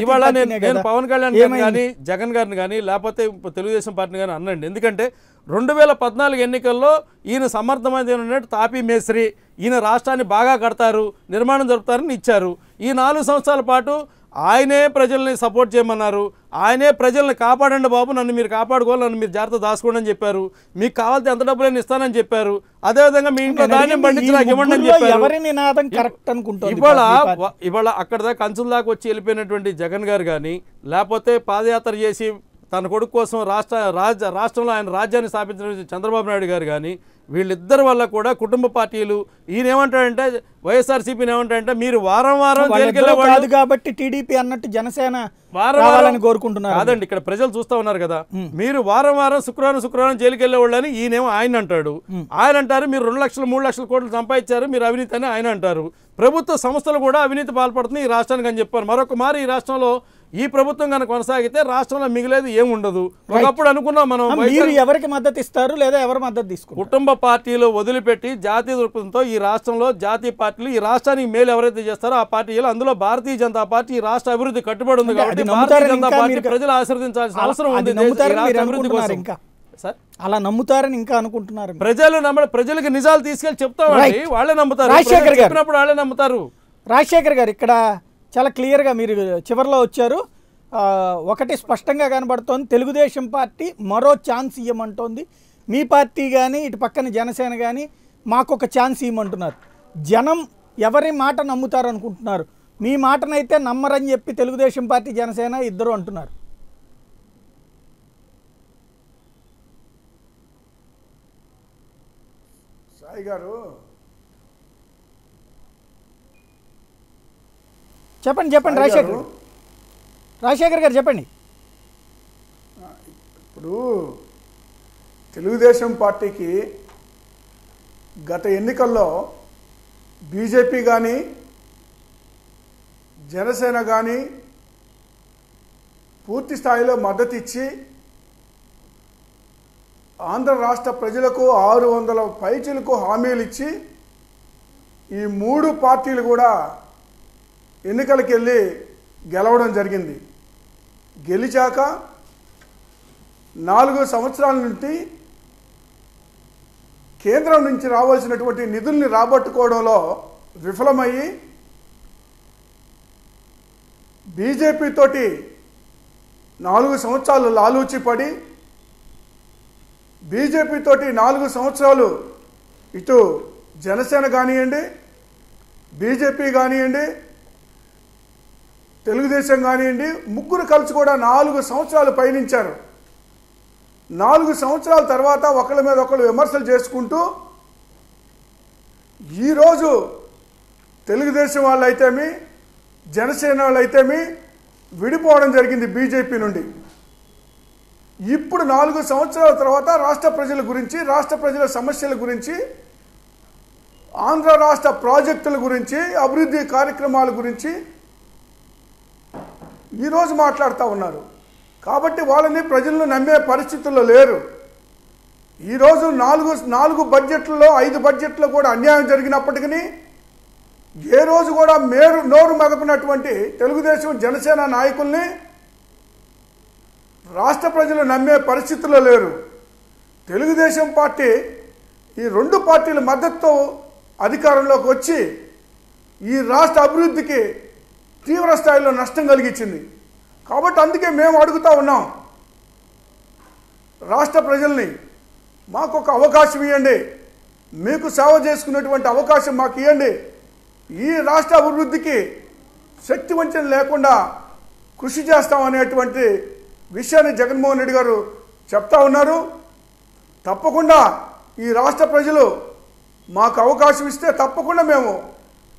ఇవాళ నేను పవన్ కళ్యాణ్ గారిని కానీ జగన్ గారిని కానీ లేకపోతే తెలుగుదేశం పార్టీని కానీ అనండి. ఎందుకంటే 2014 ఎన్నికల్లో ఈయన సమర్థమైన తాపీ మేస్త్రి, ఈయన రాష్ట్రాన్ని బాగా కడతారు, నిర్మాణం జరుపుతారని ఇచ్చారు. ఈ 4 సంవత్సరాల పాటు ఆయనే ప్రజల్ని సపోర్ట్ చేయమన్నారు. ఆయనే ప్రజల్ని కాపాడండి బాబు, నన్ను మీరు కాపాడుకోవాలి, నన్ను మీరు జాగ్రత్త దాచుకోండి అని చెప్పారు. మీకు కావాల్సిన ఎంత డబ్బులైనా ఇస్తానని చెప్పారు. అదేవిధంగా మీ ఇంట్లో ధాన్యం పండించి నాకు ఇవ్వండి అని చెప్పారు. ఇవాళ అక్కడ దాకా కంచుల దాకా వచ్చి వెళ్ళిపోయినటువంటి జగన్ గారు కానీ లేకపోతే పాదయాత్ర చేసి తన కొడుకు కోసం రాష్ట్రంలో ఆయన రాజ్యాన్ని స్థాపించిన చంద్రబాబు నాయుడు గారు కానీ వీళ్ళిద్దరి వల్ల కూడా కుటుంబ పార్టీలు ఈయన ఏమంటాడంటే వైఎస్ఆర్సీపీని ఏమంటాడంటే మీరు వారం కాదు కాబట్టి టీడీపీ అన్నట్టు జనసేన వారం కోరుకుంటున్నారు. కాదండి, ఇక్కడ ప్రజలు చూస్తా ఉన్నారు కదా, మీరు వారం శుక్రవారం జైలుకి వెళ్ళే వాళ్ళని ఈయనేమో ఆయన అంటాడు. ఆయన అంటారు మీరు 2 లక్షలు 3 లక్షల కోట్లు సంపాదించారు, మీరు అవినీతి అని ఆయన అంటారు. ప్రభుత్వ సంస్థలు కూడా అవినీతి పాల్పడుతుంది ఈ రాష్ట్రానికి అని చెప్పారు. మరొక మారు ఈ రాష్ట్రంలో ఈ ప్రభుత్వం కనుక కొనసాగితే రాష్ట్రంలో మిగిలేదు ఏముండదు. ఒకప్పుడు అనుకున్నాం మనం ఎవరికి మద్దతు ఇస్తారు లేదా ఎవరు మద్దతు తీసుకుంటారు. కుటుంబ పార్టీలు వదిలిపెట్టి జాతీయ దృక్పథంతో ఈ రాష్ట్రంలో జాతీయ పార్టీలు ఈ రాష్ట్రానికి మేలు ఎవరైతే చేస్తారో ఆ పార్టీలు, అందులో భారతీయ జనతా పార్టీ ఈ రాష్ట్ర అభివృద్ధి కట్టుబడి ఉంది కాబట్టి భారతీయ జనతా పార్టీ ప్రజలు ఆశీర్వదించాల్సిన అవసరం ఉంది. అలా నమ్ముతారని ఇంకా అనుకుంటున్నారు ప్రజలకు నిజాలు తీసుకెళ్లి చెప్తామండి, వాళ్ళే నమ్ముతారు. చెప్పినప్పుడు వాళ్ళే నమ్ముతారు. రాజశేఖర్ గారు ఇక్కడ చాలా క్లియర్గా మీరు చివరిలో వచ్చారు. ఒకటి స్పష్టంగా కనబడుతోంది, తెలుగుదేశం పార్టీ మరో ఛాన్స్ ఇవ్వమంటోంది. మీ పార్టీ కానీ ఇటు పక్కన జనసేన కానీ మాకు ఒక ఛాన్స్ ఇవ్వమంటున్నారు. జనం ఎవరి మాట నమ్ముతారు అనుకుంటున్నారు? మీ మాటనైతే నమ్మరని చెప్పి తెలుగుదేశం పార్టీ జనసేన ఇద్దరు అంటున్నారు. సాయి గారు చెప్పండి రాజశేఖర్ గారు చెప్పండి. ఇప్పుడు తెలుగుదేశం పార్టీకి గత ఎన్నికల్లో బీజేపీ కానీ జనసేన కానీ పూర్తి స్థాయిలో మద్దతు ఇచ్చి ఆంధ్ర రాష్ట్ర ప్రజలకు 600 పైచీలకు హామీలు ఇచ్చి ఈ 3 పార్టీలు కూడా ఎన్నికలకు వెళ్ళి గెలవడం జరిగింది. గెలిచాక 4 సంవత్సరాల నుండి కేంద్రం నుంచి రావాల్సినటువంటి నిధుల్ని రాబట్టుకోవడంలో విఫలమయ్యి బీజేపీ తోటి 4 సంవత్సరాలు లాలూచి పడి బీజేపీ తోటి 4 సంవత్సరాలు ఇటు జనసేన కానివ్వండి బీజేపీ కానివ్వండి తెలుగుదేశం కానివ్వండి, ముగ్గురు కలిసి కూడా 4 సంవత్సరాలు పయనించారు. 4 సంవత్సరాల తర్వాత ఒకళ్ళ మీద ఒకళ్ళు విమర్శలు చేసుకుంటూ ఈరోజు తెలుగుదేశం వాళ్ళు అయితేమి, జనసేన వాళ్ళు అయితేమి విడిపోవడం జరిగింది బీజేపీ నుండి. ఇప్పుడు 4 సంవత్సరాల తర్వాత రాష్ట్ర ప్రజల గురించి, రాష్ట్ర ప్రజల సమస్యల గురించి, ఆంధ్ర రాష్ట్ర ప్రాజెక్టుల గురించి, అభివృద్ధి కార్యక్రమాల గురించి ఈరోజు మాట్లాడుతూ ఉన్నారు. కాబట్టి వాళ్ళని ప్రజలను నమ్మే పరిస్థితుల్లో లేరు. ఈరోజు 4 బడ్జెట్లలో 5 బడ్జెట్లో కూడా అన్యాయం జరిగినప్పటికీ ఏ రోజు కూడా నోరు మెదపినటువంటి తెలుగుదేశం జనసేన నాయకుల్ని రాష్ట్ర ప్రజలు నమ్మే పరిస్థితుల్లో లేరు. తెలుగుదేశం పార్టీ ఈ 2 పార్టీల మద్దతుతో అధికారంలోకి వచ్చి ఈ రాష్ట్ర అభివృద్ధికి తీవ్ర స్థాయిలో నష్టం కలిగించింది. కాబట్టి అందుకే మేము అడుగుతూ ఉన్నాం, రాష్ట్ర ప్రజల్ని మాకు ఒక అవకాశం ఇవ్వండి, మీకు సేవ చేసుకునేటువంటి అవకాశం మాకు ఇవ్వండి. ఈ రాష్ట్ర అభివృద్ధికి శక్తి వంచన లేకుండా కృషి చేస్తామనేటువంటి విషయాన్ని జగన్మోహన్ రెడ్డి గారు చెప్తా ఉన్నారు. తప్పకుండా ఈ రాష్ట్ర ప్రజలు మాకు అవకాశం ఇస్తే తప్పకుండా మేము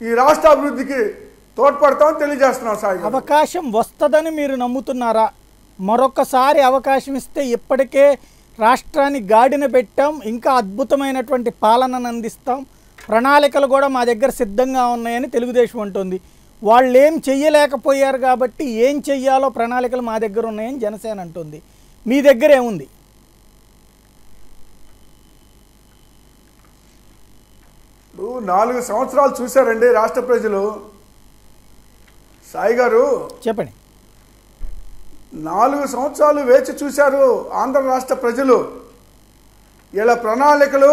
ఈ రాష్ట్ర అభివృద్ధికి తోడ్పడతామని తెలియజేస్తున్నాం. సాయి గారు, అవకాశం వస్తుందని మీరు నమ్ముతున్నారా? మరొకసారి అవకాశం ఇస్తే ఇప్పటికే రాష్ట్రాన్ని గాడిన పెట్టాం, ఇంకా అద్భుతమైనటువంటి పాలనను అందిస్తాం, ప్రణాళికలు కూడా మా దగ్గర సిద్ధంగా ఉన్నాయని తెలుగుదేశం అంటుంది. వాళ్ళు ఏం చెయ్యలేకపోయారు కాబట్టి ఏం చెయ్యాలో ప్రణాళికలు మా దగ్గర ఉన్నాయని జనసేన అంటుంది. మీ దగ్గర ఏముంది? ఇప్పుడు 4 సంవత్సరాలు చూశారండి రాష్ట్ర ప్రజలు. సాయి గారు, చెప్పండి. 4 సంవత్సరాలు వేచి చూశారు ఆంధ్ర రాష్ట్ర ప్రజలు. వీళ్ళ ప్రణాళికలు,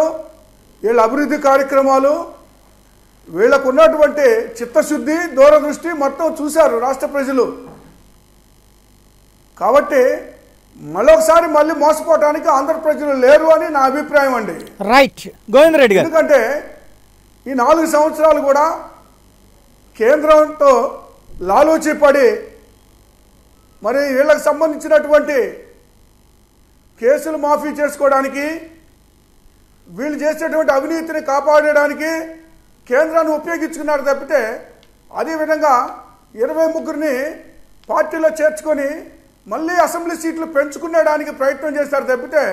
వీళ్ళ అభివృద్ధి కార్యక్రమాలు, వీళ్ళకు ఉన్నటువంటి చిత్తశుద్ధి, దూరదృష్టి మొత్తం చూశారు రాష్ట్ర ప్రజలు. కాబట్టి మళ్ళీ మోసపోవటానికి ఆంధ్ర ప్రజలు లేరు అని నా అభిప్రాయం అండి. రైట్ గోవింద్ రెడ్డి గారు. ఎందుకంటే ఈ 4 సంవత్సరాలు కూడా కేంద్రంతో లాలూచి పడి మరి వీళ్ళకి సంబంధించినటువంటి కేసులు మాఫీ చేసుకోవడానికి, వీళ్ళు చేసేటువంటి అవినీతిని కాపాడడానికి కేంద్రాన్ని ఉపయోగించుకున్నారు తప్పితే, అదేవిధంగా 23ని పార్టీలో చేర్చుకొని మళ్ళీ అసెంబ్లీ సీట్లు పెంచుకునేడానికి ప్రయత్నం చేశారు తప్పితే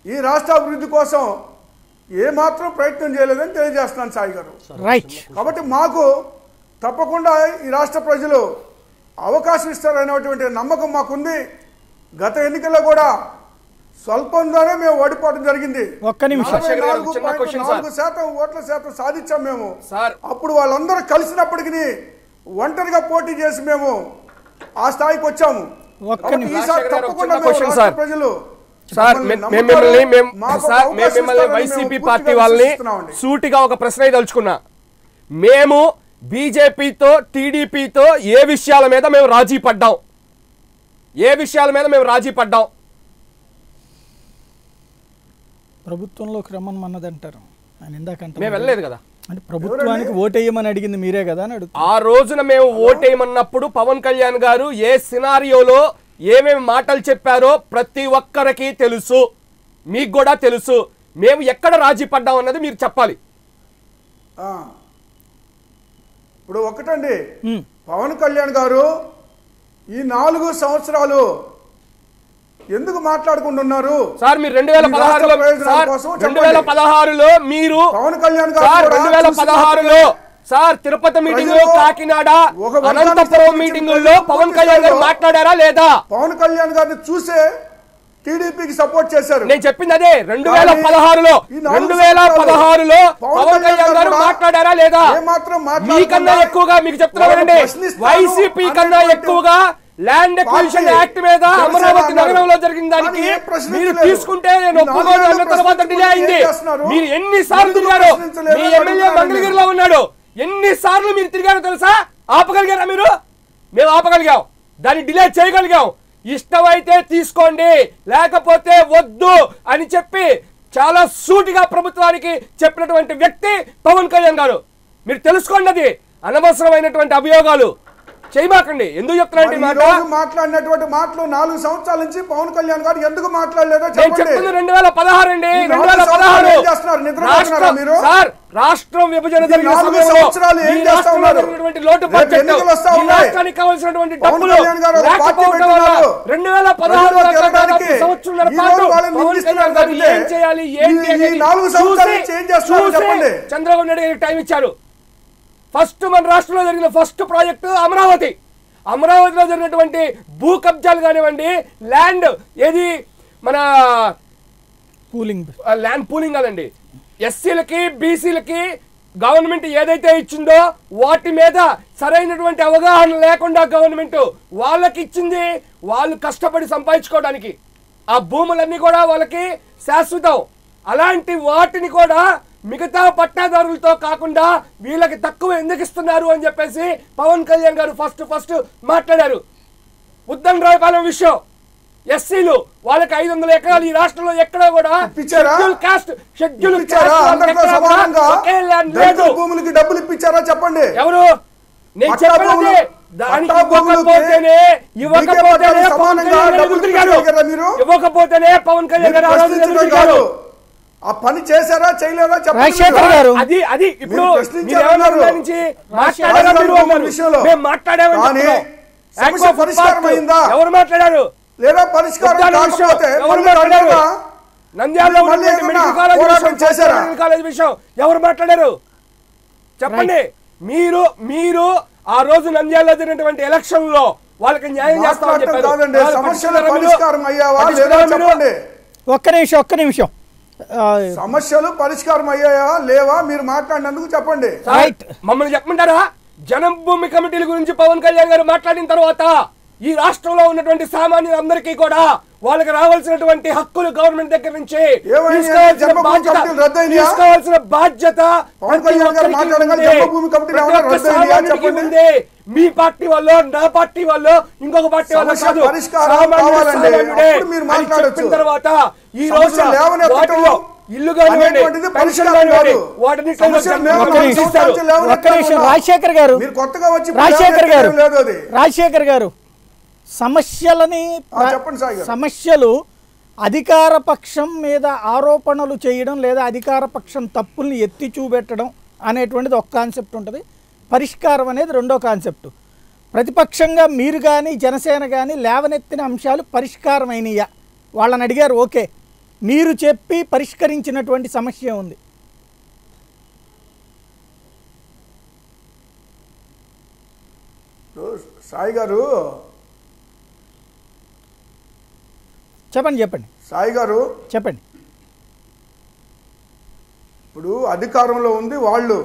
ఈ రాష్ట్ర అభివృద్ధి కోసం ఏమాత్రం ప్రయత్నం చేయలేదని తెలియజేస్తున్నాను సాయి గారు. రైట్. కాబట్టి మాకు తప్పకుండా ఈ రాష్ట్ర ప్రజలు అవకాశం ఇస్తారనేటువంటి నమ్మకం మాకుంది. గత ఎన్నికల్లో కూడా స్వల్పంగానే మేము ఓడిపోవడం జరిగింది. ఒక్క నిమిషం. 44% ఓట్ల శాతం సాధించాం మేము. అప్పుడు వాళ్ళందరూ కలిసినప్పటికీ ఒంటరిగా పోటీ చేసి మేము ఆ స్థాయికి వచ్చాము. ఈసారి తప్పకుండా రాష్ట్ర ప్రజలు మిమ్మల్ని వైసీపీ పార్టీ వాళ్ళని సూటిగా ఒక ప్రశ్న తలుచుకున్నా. మేము బీజేపీతో, టీడీపీతో ఏ విషయాల మీద మేము రాజీ పడ్డాం? ప్రభుత్వంలోకి రమ్మన్నది అంటారు. ఆయన ఇందాకంటే మేము వెళ్ళలేదు కదా. అంటే ప్రభుత్వానికి ఓటేయమని అడిగింది మీరే కదా అని అడుగుతారు. ఆ రోజున మేము ఓటేయమన్నప్పుడు పవన్ కళ్యాణ్ గారు ఏ సినారియోలో ఏమేమి మాటలు చెప్పారో ప్రతి ఒక్కరికి తెలుసు, మీకు కూడా తెలుసు. మేము ఎక్కడ రాజీ పడ్డాం అన్నది మీరు చెప్పాలి. ఇప్పుడు ఒకటండి, పవన్ కళ్యాణ్ గారు ఈ 4 సంవత్సరాలు ఎందుకు మాట్లాడుకుంటున్నారు సార్? మీరు 2016లో మీరు పవన్ కళ్యాణ్ గారు 2016లో సార్ తిరుపతి మీటింగ్ లో, కాకినాడ, అనంతపురం మీటింగుల్లో పవన్ కళ్యాణ్ గారు మాట్లాడారా లేదా? పవన్ కళ్యాణ్ గారిని చూసే టీడీపీకి సపోర్ట్ చేశారు. నేను చెప్పింది అదే. 2016లో పవన్ కళ్యాణ్ గారు మాట్లాడారా లేదా? మీకన్నా ఎక్కువగా మీకు చెప్తున్నారండి, వైసీపీ కన్నా ఎక్కువగా ల్యాండ్ ఎక్విజిషన్ యాక్ట్ మీద అమరావతి నగరంలో జరిగిన దానికి మీరు తీసుకుంటే నేను ఒప్పుకోను అన్న తర్వాత డిలే అయింది. మీరు ఎన్నిసార్లు తిరిగారు? మీ ఎమ్మెల్యే మంగళగిరిలో ఉన్నాడు. ఎన్నిసార్లు మీరు తిరిగారో తెలుసా? ఆపగలిగారా మీరు? మేము ఆపగలిగాం, దాన్ని డిలే చేయగలిగాం. ఇష్టమైతే తీసుకోండి, లేకపోతే వద్దు అని చెప్పి చాలా సూటిగా ప్రభుత్వానికి చెప్పినటువంటి వ్యక్తి పవన్ కళ్యాణ్ గారు. మీరు తెలుసుకోండి, అది అనవసరమైనటువంటి అభియోగాలు. చేయమాకండి. ఎందుకు చెప్తున్నారంటే మరి ఈ రోజు మాట్లాడినటువంటి మాటలు 4 సంవత్సరాల నుంచి పవన్ కళ్యాణ్ గారు ఎందుకు మాట్లాడలేదో నేను చెప్పండి. చెప్తుంది 2016 అండి. ఈ 4 సంవత్సరాలు ఏం చేస్తున్నారు? నిద్రపోతున్నారా మీరు? సార్, రాష్ట్రం విభజన జరిగిన 4 సమయంలో సంవత్సరాలు ఏం ఈ చేస్తా రాష్ట్రంలో ఉన్నారు? జరిగినటువంటి లోటు రేపు బడ్జెట్, ఎన్నికలు వస్తా ఈ ఉన్నాయి. రాష్ట్రానికి కావాల్సినటువంటి పవన్ డబ్బులు కళ్యాణ్ గారు ఒక పార్టీ లేకపోవడం వల్ల పెట్టున్నారు. 2016 తిరగడానికి సంవత్సరాల ఈ పాటు రోజు వాళ్ళని పవన్ నిందిస్తున్నారు కళ్యాణ్ గారు తప్పితే ఏం చేయాలి ఏంటి ఈ అనేది 4 సంవత్సరాల నుంచి ఏం చేస్తున్నారు చూసి చెప్పండి. చంద్రబాబు నాయుడు గారికి టైం ఇచ్చారు. ఫస్ట్ మన రాష్ట్రంలో జరిగిన ఫస్ట్ ప్రాజెక్టు అమరావతి. అమరావతిలో జరిగినటువంటి భూ కబ్జాలు కానివ్వండి, ల్యాండ్ ఏది మన ల్యాండ్ పూలింగ్ కాదండి, ఎస్సీలకి బీసీలకి గవర్నమెంట్ ఏదైతే ఇచ్చిందో వాటి మీద సరైనటువంటి అవగాహన లేకుండా గవర్నమెంట్ వాళ్ళకి ఇచ్చింది, వాళ్ళు కష్టపడి సంపాదించుకోవడానికి. ఆ భూములన్నీ కూడా వాళ్ళకి శాశ్వతం. అలాంటి వాటిని కూడా మిగతా పట్టాదారులతో కాకుండా వీళ్ళకి తక్కువ ఎందుకు ఇస్తున్నారు అని చెప్పేసి పవన్ కళ్యాణ్ గారు ఫస్ట్ మాట్లాడారు. ఉద్దన్ రాయపాలెం విషయం, ఎస్సీలు వాళ్ళకి 500 ఎకరాలు ఈ రాష్ట్రంలో ఎక్కడ కూడా భూములకి డబ్బులు ఇప్పించారా చెప్పండి. ఎవరు? నేను చెప్పండి. దానికి ఇవ్వకపోతేనే పవన్ కళ్యాణ్ గారు ఆ పని చేశారా చేయలేదా చెప్పండి. అది అది ఇప్పుడు పరిష్కారం అయిందా ఎవరు మాట్లాడారు? లేదా పరిష్కారం కాకపోతే నంద్యాలలో మెడికల్ కాలేజ్ విషయం ఎవరు మాట్లాడారు చెప్పండి. మీరు ఆ రోజు నంద్యాలలో జరిగినటువంటి ఎలక్షన్ లో వాళ్ళకి న్యాయం చేస్తామని చెప్పారు. ఒక్క నిమిషం సమస్యలు పరిష్కారం అయ్యాయా లేవా మీరు మాట్లాడినందుకు చెప్పండి. మమ్మల్ని చెప్పమంటారా? జనభూమి కమిటీల గురించి పవన్ కళ్యాణ్ గారు మాట్లాడిన తర్వాత ఈ రాష్ట్రంలో ఉన్నటువంటి సామాన్యులందరికీ కూడా వాళ్ళకి రావాల్సినటువంటి హక్కులు గవర్నమెంట్ దగ్గర నుంచి తీసుకోవాల్సిన బాధ్యత ఉంది. మీ పార్టీ వాళ్ళు, నా పార్టీ వాళ్ళు, ఇంకొక పార్టీ వాళ్ళు కాదు, చెప్పిన తర్వాత ఈ రోజు ఇల్లు కానివ్వండి, పెన్షన్ కానివ్వండి, వాటిని రాజశేఖర్ గారు సమస్యలు అధికార పక్షం మీద ఆరోపణలు చేయడం లేదా అధికార పక్షం తప్పుల్ని ఎత్తి చూపెట్టడం అనేటువంటిది ఒక కాన్సెప్ట్ ఉంటుంది. పరిష్కారం అనేది రెండో కాన్సెప్ట్. ప్రతిపక్షంగా మీరు కానీ జనసేన కానీ లేవనెత్తిన అంశాలు పరిష్కారమైనయా వాళ్ళని అడిగారు. ఓకే, మీరు చెప్పి పరిష్కరించినటువంటి సమస్య ఉంది. సాయి గారు చెప్పండి సాయి గారు చెప్పండి. ఇప్పుడు అధికారంలో ఉంది వాళ్ళు.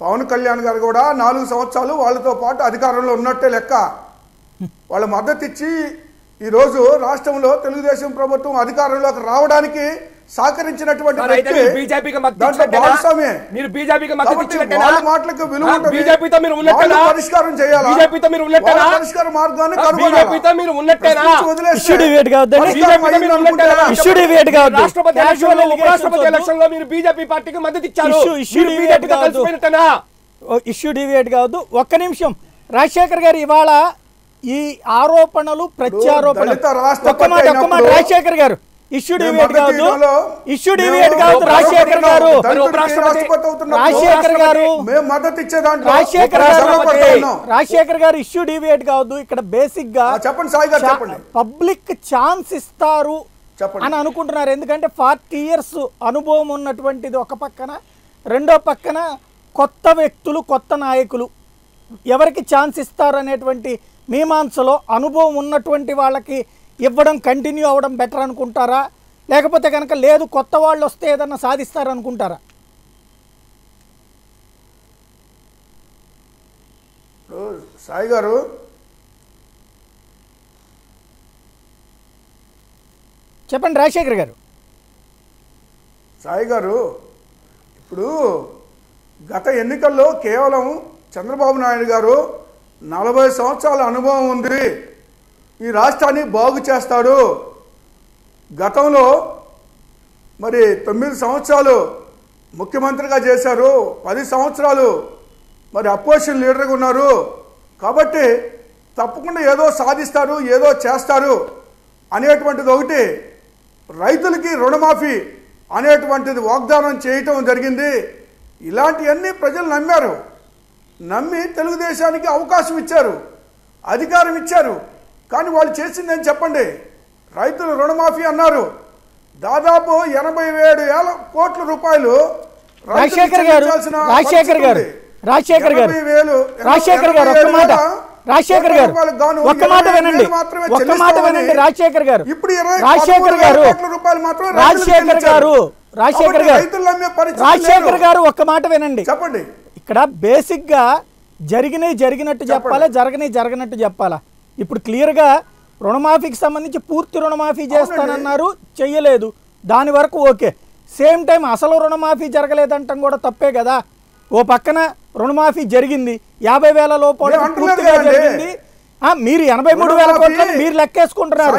పవన్ కళ్యాణ్ గారు కూడా 4 సంవత్సరాలు వాళ్ళతో పాటు అధికారంలో ఉన్నట్టే లెక్క. వాళ్ళ మద్దతు ఇచ్చి ఈరోజు రాష్ట్రంలో తెలుగుదేశం ప్రభుత్వం అధికారంలోకి రావడానికి సహకరించినటువంటి పరిష్కారం చేయాలి. పరిష్కార మార్గాన్ని ఇష్యూ డివేట్ కావద్దు. ఒక్క నిమిషం రాజశేఖర్ గారు, ఇవాళ ఈ ఆరోపణలు ప్రత్యారోపణలు రాజశేఖర్ గారు ఇష్యూ డివేట్ కావద్దు రాజశేఖర్ గారు ఇష్యూ డివేట్ కావద్దు. ఇక్కడ బేసిక్ గా పబ్లిక్ ఛాన్స్ ఇస్తారు అని అనుకుంటున్నారు. ఎందుకంటే 40 years అనుభవం ఉన్నటువంటిది ఒక పక్కన, రెండో పక్కన కొత్త వ్యక్తులు, కొత్త నాయకులు ఎవరికి ఛాన్స్ ఇస్తారు అనేటువంటి మీమాంసలో అనుభవం ఉన్నటువంటి వాళ్ళకి ఇవ్వడం కంటిన్యూ అవ్వడం బెటర్ అనుకుంటారా, లేకపోతే కనుక లేదు కొత్త వాళ్ళు వస్తే ఏదన్నా సాధిస్తారనుకుంటారా? సాయి గారు చెప్పండి. రాజశేఖర్ గారు సాయి గారు ఇప్పుడు గత ఎన్నికల్లో కేవలం చంద్రబాబు నాయుడు గారు 40 సంవత్సరాల అనుభవం ఉంది, ఈ రాష్ట్రాన్ని బాగు చేస్తాడు, గతంలో మరి 9 సంవత్సరాలు ముఖ్యమంత్రిగా చేశారు, 10 సంవత్సరాలు మరి అపోజిషన్ లీడర్గా ఉన్నారు, కాబట్టి తప్పకుండా ఏదో సాధిస్తారు, ఏదో చేస్తారు అనేటువంటిది ఒకటి. రైతులకి రుణమాఫీ అనేటువంటిది వాగ్దానం చేయటం జరిగింది. ఇలాంటివన్నీ ప్రజలు నమ్మారు. నమ్మి తెలుగుదేశానికి అవకాశం ఇచ్చారు, అధికారం ఇచ్చారు. కానీ వాళ్ళు చేసింది ఏం చెప్పండి? రైతులు రుణమాఫీ అన్నారు. దాదాపు 87,000 కోట్ల రూపాయలు రాజశేఖర్ గారు ఒక్క మాట వినండి. రాజశేఖర్ గారు ఒక్క మాట వినండి. చెప్పండి. ఇక్కడ బేసిక్ గా జరిగినట్టు చెప్పాలా, జరగనట్టు చెప్పాలా? ఇప్పుడు క్లియర్ గా రుణమాఫీకి సంబంధించి పూర్తి రుణమాఫీ చేస్తానన్నారు, చెయ్యలేదు. దాని వరకు ఓకే. సేమ్ టైం అసలు రుణమాఫీ జరగలేదంటాం కూడా తప్పే కదా. ఓ పక్కన రుణమాఫీ జరిగింది, 50,000 లోపు జరిగింది. మీరు 83,000 కోట్లని మీరు లెక్కేసుకుంటున్నారు.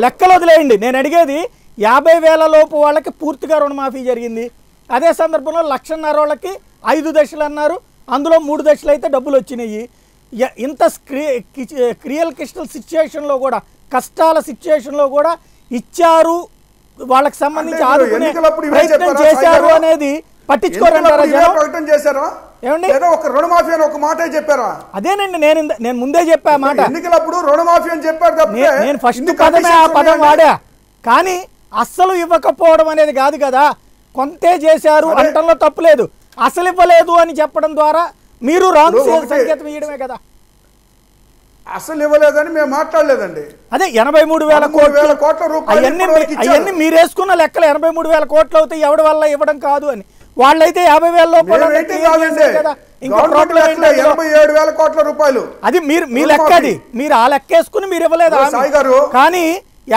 లెక్కలు వదిలేయండి. నేను అడిగేది 50,000 లోపు వాళ్ళకి పూర్తిగా రుణమాఫీ జరిగింది. అదే సందర్భంలో 1,50,000 వాళ్ళకి 5 దశలు అన్నారు, అందులో 3 దశలు అయితే డబ్బులు వచ్చినాయి. ఇంత క్రియల్ క్రిస్టల్ సిచ్యుయేషన్లో కూడా, కష్టాల సిచ్యుయేషన్లో కూడా ఇచ్చారు, వాళ్ళకి సంబంధించి ఆదుకునే ప్రయత్నం చేశారు అనేది పట్టించుకోరంటారా? అదేనండి నేను ముందే చెప్పా మాట. ఎన్నికలప్పుడు రుణమాఫీ అని చెప్పారు. నేను ఫస్ట్ పదమే ఆ పదం వాడా. కానీ అస్సలు ఇవ్వకపోవడం అనేది కాదు కదా. కొంతే చేశారు అంటంలో తప్పులేదు. అసలు ఇవ్వలేదు అని చెప్పడం ద్వారా మీరు రాంగ్ సంకేతం ఇవ్వడమే కదా. అసలు ఇవ్వలేదని మేము మాట్లాడలేదండి. అదే 83,000 కోట్ల రూపాయలు అవన్నీ మీరు వేసుకున్న లెక్కలు 83,000 కోట్లు అవుతాయి. ఎవడి వల్ల ఇవ్వడం కాదు అని. వాళ్ళైతే 50,000 లోపల 87,000 కోట్ల రూపాయలు. అది మీ లెక్క. అది మీరు ఆ లెక్క వేసుకుని మీరు ఇవ్వలేదు. కానీ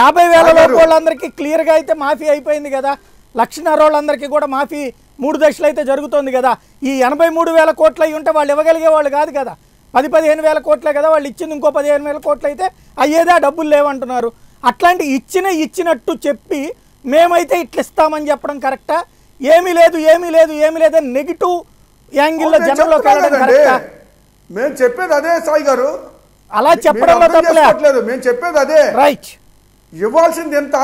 50,000 లోపు వాళ్ళందరికీ క్లియర్ గా అయితే మాఫీ అయిపోయింది కదా. 1,50,000 వాళ్ళందరికీ కూడా మాఫీ 3 దశలు అయితే జరుగుతోంది కదా. ఈ 83,000 కోట్లు అయి ఉంటే వాళ్ళు ఇవ్వగలిగే వాళ్ళు కాదు కదా. 10,000-15,000 కోట్లే కదా వాళ్ళు ఇచ్చింది. ఇంకో 15,000 కోట్లు అయితే అయ్యేదా డబ్బులు లేవంటున్నారు. అట్లాంటి ఇచ్చినట్టు చెప్పి మేమైతే ఇట్లా ఇస్తామని చెప్పడం కరెక్టా? ఏమీ లేదు అని నెగిటివ్ యాంగిల్లో జనంలోకి వెళ్ళడం కరెక్టా? మేము చెప్పేది అదే సాయి గారు. అలా చెప్పడంలో తప్పలేదు. మేము చెప్పేది అదే. రైట్. ఇవ్వాల్సింది ఎంత,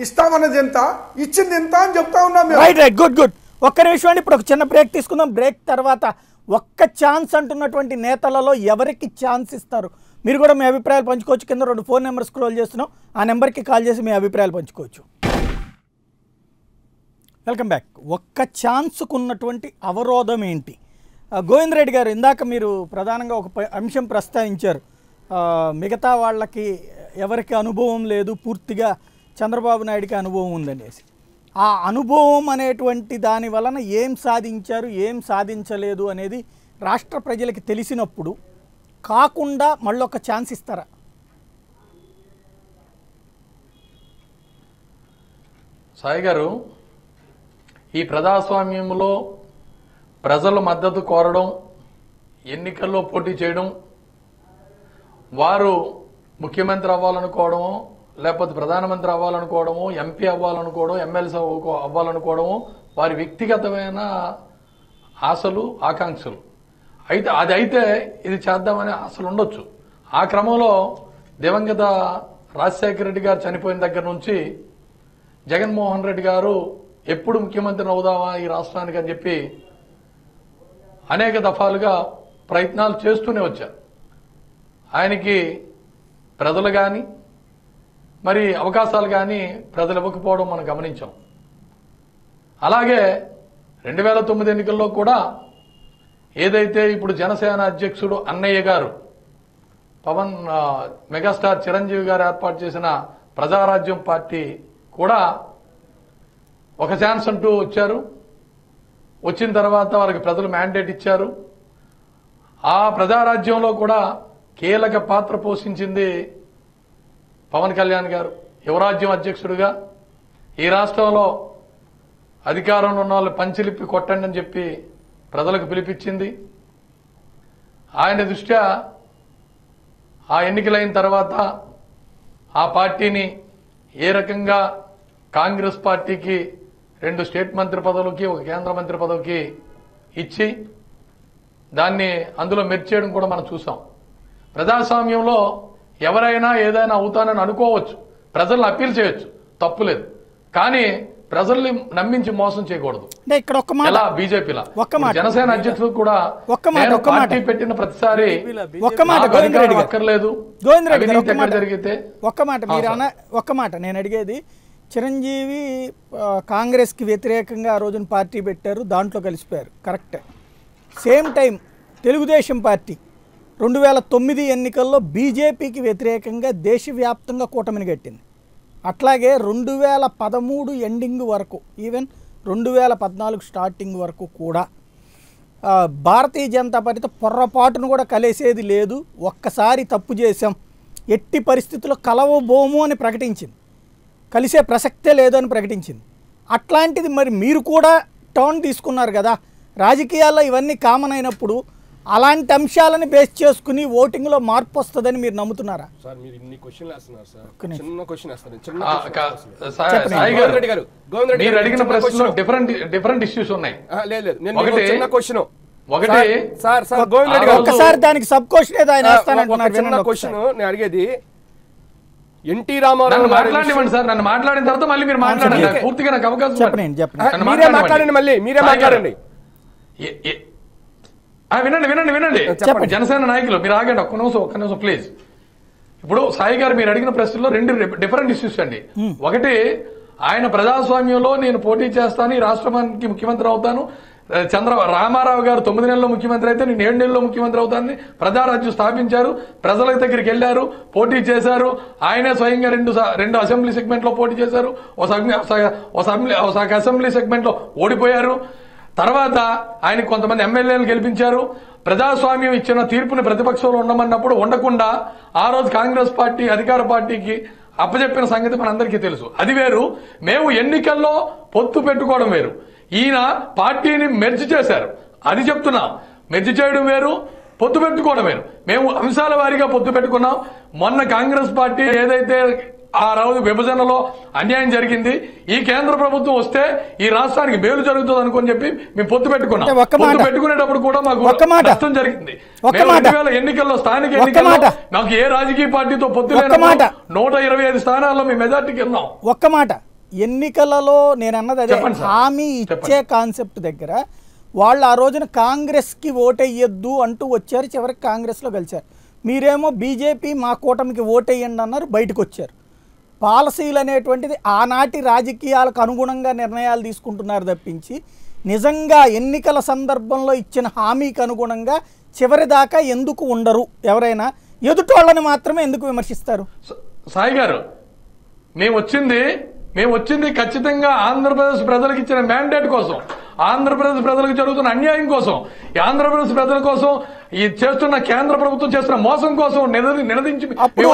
ఇస్తామన్నది ఎంత, ఇచ్చింది ఎంత అని చెప్తా ఉన్నాం. రైట్. గుడ్. ఒక్క నిమిషం అండి. ఇప్పుడు ఒక చిన్న బ్రేక్ తీసుకుందాం. బ్రేక్ తర్వాత ఒక్క ఛాన్స్ అంటున్నటువంటి నేతలలో ఎవరికి ఛాన్స్ ఇస్తారు? మీరు కూడా మీ అభిప్రాయాలు పంచుకోవచ్చు. కింద 2 ఫోన్ నెంబర్ స్క్రోల్ చేస్తున్నాం. ఆ నెంబర్కి కాల్ చేసి మీ అభిప్రాయాలు పంచుకోవచ్చు. Welcome back. ఒక్క ఛాన్స్కు ఉన్నటువంటి అవరోధం ఏంటి? గోవింద్ రెడ్డి గారు, ఇందాక మీరు ప్రధానంగా ఒక అంశం ప్రస్తావించారు. మిగతా వాళ్ళకి ఎవరికి అనుభవం లేదు, పూర్తిగా చంద్రబాబు నాయుడికి అనుభవం ఉందనేసి. ఆ అనుభవం అనేటువంటి దాని వలన ఏం సాధించారు, ఏం సాధించలేదు అనేది రాష్ట్ర ప్రజలకి తెలిసినప్పుడు కాకుండా మళ్ళొక ఛాన్స్ ఇస్తారా? సాయి గారు, ఈ ప్రజాస్వామ్యంలో ప్రజల మద్దతు కోరడం, ఎన్నికల్లో పోటీ చేయడం, వారు ముఖ్యమంత్రి అవ్వాలనుకోవడమో, లేకపోతే ప్రధానమంత్రి అవ్వాలనుకోవడము, ఎంపీ అవ్వాలనుకోవడం, ఎమ్మెల్సీ అవ్వాలనుకోవడము వారి వ్యక్తిగతమైన ఆశలు, ఆకాంక్షలు. అయితే ఇది చేద్దామని ఆశలు ఉండొచ్చు. ఆ క్రమంలో దివంగత రాజశేఖర రెడ్డి గారు చనిపోయిన దగ్గర నుంచి జగన్మోహన్ రెడ్డి గారు ఎప్పుడు ముఖ్యమంత్రిని అవుదామా ఈ రాష్ట్రానికి అని చెప్పి అనేక దఫాలుగా ప్రయత్నాలు చేస్తూనే వచ్చారు. ఆయనకి ప్రజలు కానీ మరి అవకాశాలు కానీ ప్రజలు ఇవ్వకపోవడం మనం గమనించాం. అలాగే 2009 ఎన్నికల్లో కూడా ఏదైతే ఇప్పుడు జనసేన అధ్యక్షుడు అన్నయ్య గారు మెగాస్టార్ చిరంజీవి గారు ఏర్పాటు చేసిన ప్రజారాజ్యం పార్టీ కూడా ఒక ఛాన్స్ అంటూ వచ్చారు. వచ్చిన తర్వాత వాళ్ళకి ప్రజలు మ్యాండేట్ ఇచ్చారు. ఆ ప్రజారాజ్యంలో కూడా కీలక పాత్ర పోషించింది పవన్ కళ్యాణ్ గారు. యువరాజ్యం అధ్యక్షుడిగా ఈ రాష్ట్రంలో అధికారంలో ఉన్న వాళ్ళు పంచిలిప్పి కొట్టండి అని చెప్పి ప్రజలకు పిలిపించింది. ఆయన దృష్ట్యా ఆ ఎన్నికలైన తర్వాత ఆ పార్టీని ఏ రకంగా కాంగ్రెస్ పార్టీకి 2 స్టేట్ మంత్రి పదవులకి, 1 కేంద్ర మంత్రి పదవికి ఇచ్చి దాన్ని అందులో మెర్చేయడం కూడా మనం చూసాం. ప్రజాస్వామ్యంలో ఎవరైనా ఏదైనా అవుతానని అనుకోవచ్చు, ప్రజలను అప్పీల్ చేయొచ్చు, తప్పులేదు. కానీ ప్రజల్ని నమ్మించి మోసం చేయకూడదు. అంటే ఇక్కడ ఒక్క మాట, ఎలా బీజేపీలా ఒక్క మాట, జనసేన అధ్యక్షులు కూడా నేను పార్టీ పెట్టిన ప్రతిసారి ఒక్క మాట గోవింద్ రెడ్డి గారు, అక్కర్లేదు, గోవింద్ రెడ్డి గారు అవినీతి ఎక్కడ జరిగితే ఒక్క మాట మీరు ఒక్క మాట నేను అడిగేది, చిరంజీవి కాంగ్రెస్కి వ్యతిరేకంగా ఆ రోజున పార్టీ పెట్టారు, దాంట్లో కలిసిపోయారు, కరెక్టే. సేమ్ టైం తెలుగుదేశం పార్టీ 2009 ఎన్నికల్లో బీజేపీకి వ్యతిరేకంగా దేశవ్యాప్తంగా కూటమిని కట్టింది. అట్లాగే 2013 ఎండింగ్ వరకు, ఈవెన్ 2014 స్టార్టింగ్ వరకు కూడా భారతీయ జనతా పార్టీతో పొర్రపాటును కూడా కలిసేది లేదు, ఒక్కసారి తప్పు చేశాం, ఎట్టి పరిస్థితుల్లో కలవబోము అని ప్రకటించింది, కలిసే ప్రసక్తే లేదు అని ప్రకటించింది. అట్లాంటిది మరి మీరు కూడా టర్న్ తీసుకున్నారు కదా, రాజకీయాల్లో ఇవన్నీ కామన్ అయినప్పుడు అలాంటి అంశాలను బేస్ చేసుకుని ఓటింగ్లో మార్పు వస్తుందని మీరు నమ్ముతున్నారా? సార్ మీరు ఇన్ని క్వశ్చన్లు వేస్తున్నారు సార్, ఒక్క చిన్న క్వశ్చన్ వేస్తారు. సాయి గారు, గోవింద్ రెడ్డి గారు, మీరు అడిగిన ప్రశ్నలో డిఫరెంట్ ఇష్యూస్ ఉన్నాయి. లేదు నేను చిన్న క్వశ్చన్ ఒకటి సార్ గోవింద్ రెడ్డి గారు ఒక్కసారి దానికి సబ్ క్వశ్చన్ ఏదో ఆయన వేస్తానంటున్నారు, చిన్న క్వశ్చన్ నేను అడిగేది, ఎన్టీ రామారావు మాట్లాడివ్వండి సార్, నన్ను మాట్లాడిన తర్వాత మళ్ళీ మీరు మాట్లాడండి, పూర్తిగా నాకు అవకాశం చెప్పండి. మీరే మాట్లాడండి, మళ్ళీ మీరే మాట్లాడండి. వినండి జనసేన నాయకులు, మీరు ఆగండి ఒక్క నిమిషం ప్లీజ్. ఇప్పుడు సాయి గారు మీరు అడిగిన ప్రశ్నలో 2 డిఫరెంట్ ఇష్యూస్ అండి. ఒకటి, ఆయన ప్రజాస్వామ్యంలో నేను పోటీ చేస్తాను, ఈ రాష్ట్రానికి ముఖ్యమంత్రి అవుతాను, రామారావు గారు 9 నెలల్లో ముఖ్యమంత్రి అయితే నేను 7 నెలల్లో ముఖ్యమంత్రి అవుతానని ప్రజారాజ్యం స్థాపించారు, ప్రజల దగ్గరికి వెళ్లారు, పోటీ చేశారు, ఆయనే స్వయంగా రెండు అసెంబ్లీ సెగ్మెంట్ లో పోటీ చేశారు, ఒక అసెంబ్లీ సెగ్మెంట్ లో ఓడిపోయారు. తర్వాత ఆయనకు కొంతమంది ఎమ్మెల్యేలు గెలిపించారు. ప్రజాస్వామ్యం ఇచ్చిన తీర్పుని ప్రతిపక్షంలో ఉండమన్నప్పుడు ఉండకుండా ఆ రోజు కాంగ్రెస్ పార్టీ అధికార పార్టీకి అప్పచెప్పిన సంగతి మనందరికీ తెలుసు. అది వేరు. మేము ఎన్నికల్లో పొత్తు పెట్టుకోవడం వేరు. ఈయన పార్టీని మెర్జ్ చేశారు, అది చెప్తున్నాం. మెర్జ్ చేయడం వేరు, పొత్తు పెట్టుకోవడం వేరు. మేము అంశాల వారీగా పొత్తు పెట్టుకున్నాం. మొన్న కాంగ్రెస్ పార్టీ ఏదైతే ఆ రోజు విభజనలో అన్యాయం జరిగింది, ఈ కేంద్ర ప్రభుత్వం వస్తే ఈ రాష్ట్రానికి మేలు జరుగుతుంది అనుకుని చెప్పి మేము పొత్తు పెట్టుకున్నాం. పొత్తు పెట్టుకునేటప్పుడు కూడా మాకు నష్టం జరిగింది. 2000 ఎన్నికల్లో స్థానిక ఎన్నికల్లో మాకు ఏ రాజకీయ పార్టీతో పొత్తు లేదు, 125 స్థానాల్లో మేము మెజార్టీకి వెళ్ళాం. ఒక్క మాట, ఎన్నికలలో నేను అన్నది అదే, హామీ ఇచ్చే కాన్సెప్ట్ దగ్గర వాళ్ళు ఆ రోజున కాంగ్రెస్కి ఓటెయ్యొద్దు అంటూ వచ్చారు, చివరికి కాంగ్రెస్లో కలిశారు. మీరేమో బీజేపీ మా కూటమికి ఓటెయ్యండి అన్నారు, బయటకు వచ్చారు. పాలసీలు అనేటువంటిది ఆనాటి రాజకీయాలకు అనుగుణంగా నిర్ణయాలు తీసుకుంటున్నారు తప్పించి నిజంగా ఎన్నికల సందర్భంలో ఇచ్చిన హామీకి అనుగుణంగా చివరి దాకా ఎందుకు ఉండరు? ఎవరైనా ఎదుటోళ్ళని మాత్రమే ఎందుకు విమర్శిస్తారు? సాయి గారు, మేము వచ్చింది ఖచ్చితంగా ఆంధ్రప్రదేశ్ ప్రజలకు ఇచ్చిన మ్యాండేట్ కోసం, ఆంధ్రప్రదేశ్ ప్రజలకు జరుగుతున్న అన్యాయం కోసం, ఈ ఆంధ్రప్రదేశ్ ప్రజల కోసం ఈ చేస్తున్న కేంద్ర ప్రభుత్వం చేస్తున్న మోసం కోసం నినదించి అప్పుడు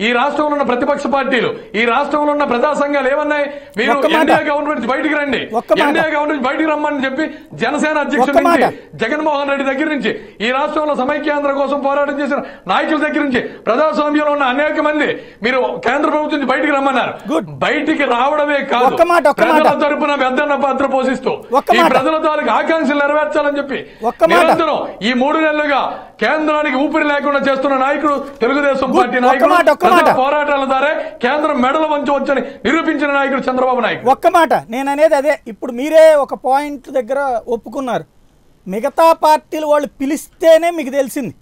ఈ రాష్ట్రంలో ఉన్న ప్రతిపక్ష పార్టీలు, ఈ రాష్ట్రంలో ఉన్న ప్రజా సంఘాలు ఏమన్నాయి? మీరు ఎన్డీఏ గవర్నమెంట్ బయటికి రండి, ఎన్డీఏ గవర్నమెంట్ బయటికి రమ్మని చెప్పి జనసేన అధ్యక్షుడి నుంచి జగన్మోహన్ రెడ్డి దగ్గర నుంచి ఈ రాష్ట్రంలో సమైక్యాంధ్ర కోసం పోరాటం చేసిన నాయకుల దగ్గర నుంచి ప్రజాస్వామ్యంలో ఉన్న అనేక మంది మీరు కేంద్ర ప్రభుత్వం నుంచి బయటికి రమ్మన్నారు. బయటికి రావడమే కాదు, ప్రజల తరపున పెద్దన్న పాత్ర పోషిస్తూ ఈ ప్రజల తాలూకు ఆకాంక్షలు నెరవేర్చాలని చెప్పి నిరంతరం ఈ 3 నెలలుగా కేంద్రానికి ఊపిరి లేకుండా చేస్తున్న నాయకుడు తెలుగుదేశం పార్టీ నాయకుడు, పోరాటాల ద్వారా కేంద్రం మెడల వంచి వచ్చని నిరూపించిన నాయకుడు చంద్రబాబు నాయుడు. ఒక్క మాట నేను అనేది అదే, ఇప్పుడు మీరే ఒక పాయింట్ దగ్గర ఒప్పుకున్నారు, మిగతా పార్టీలు వాళ్ళు పిలిస్తేనే మీకు తెలిసింది.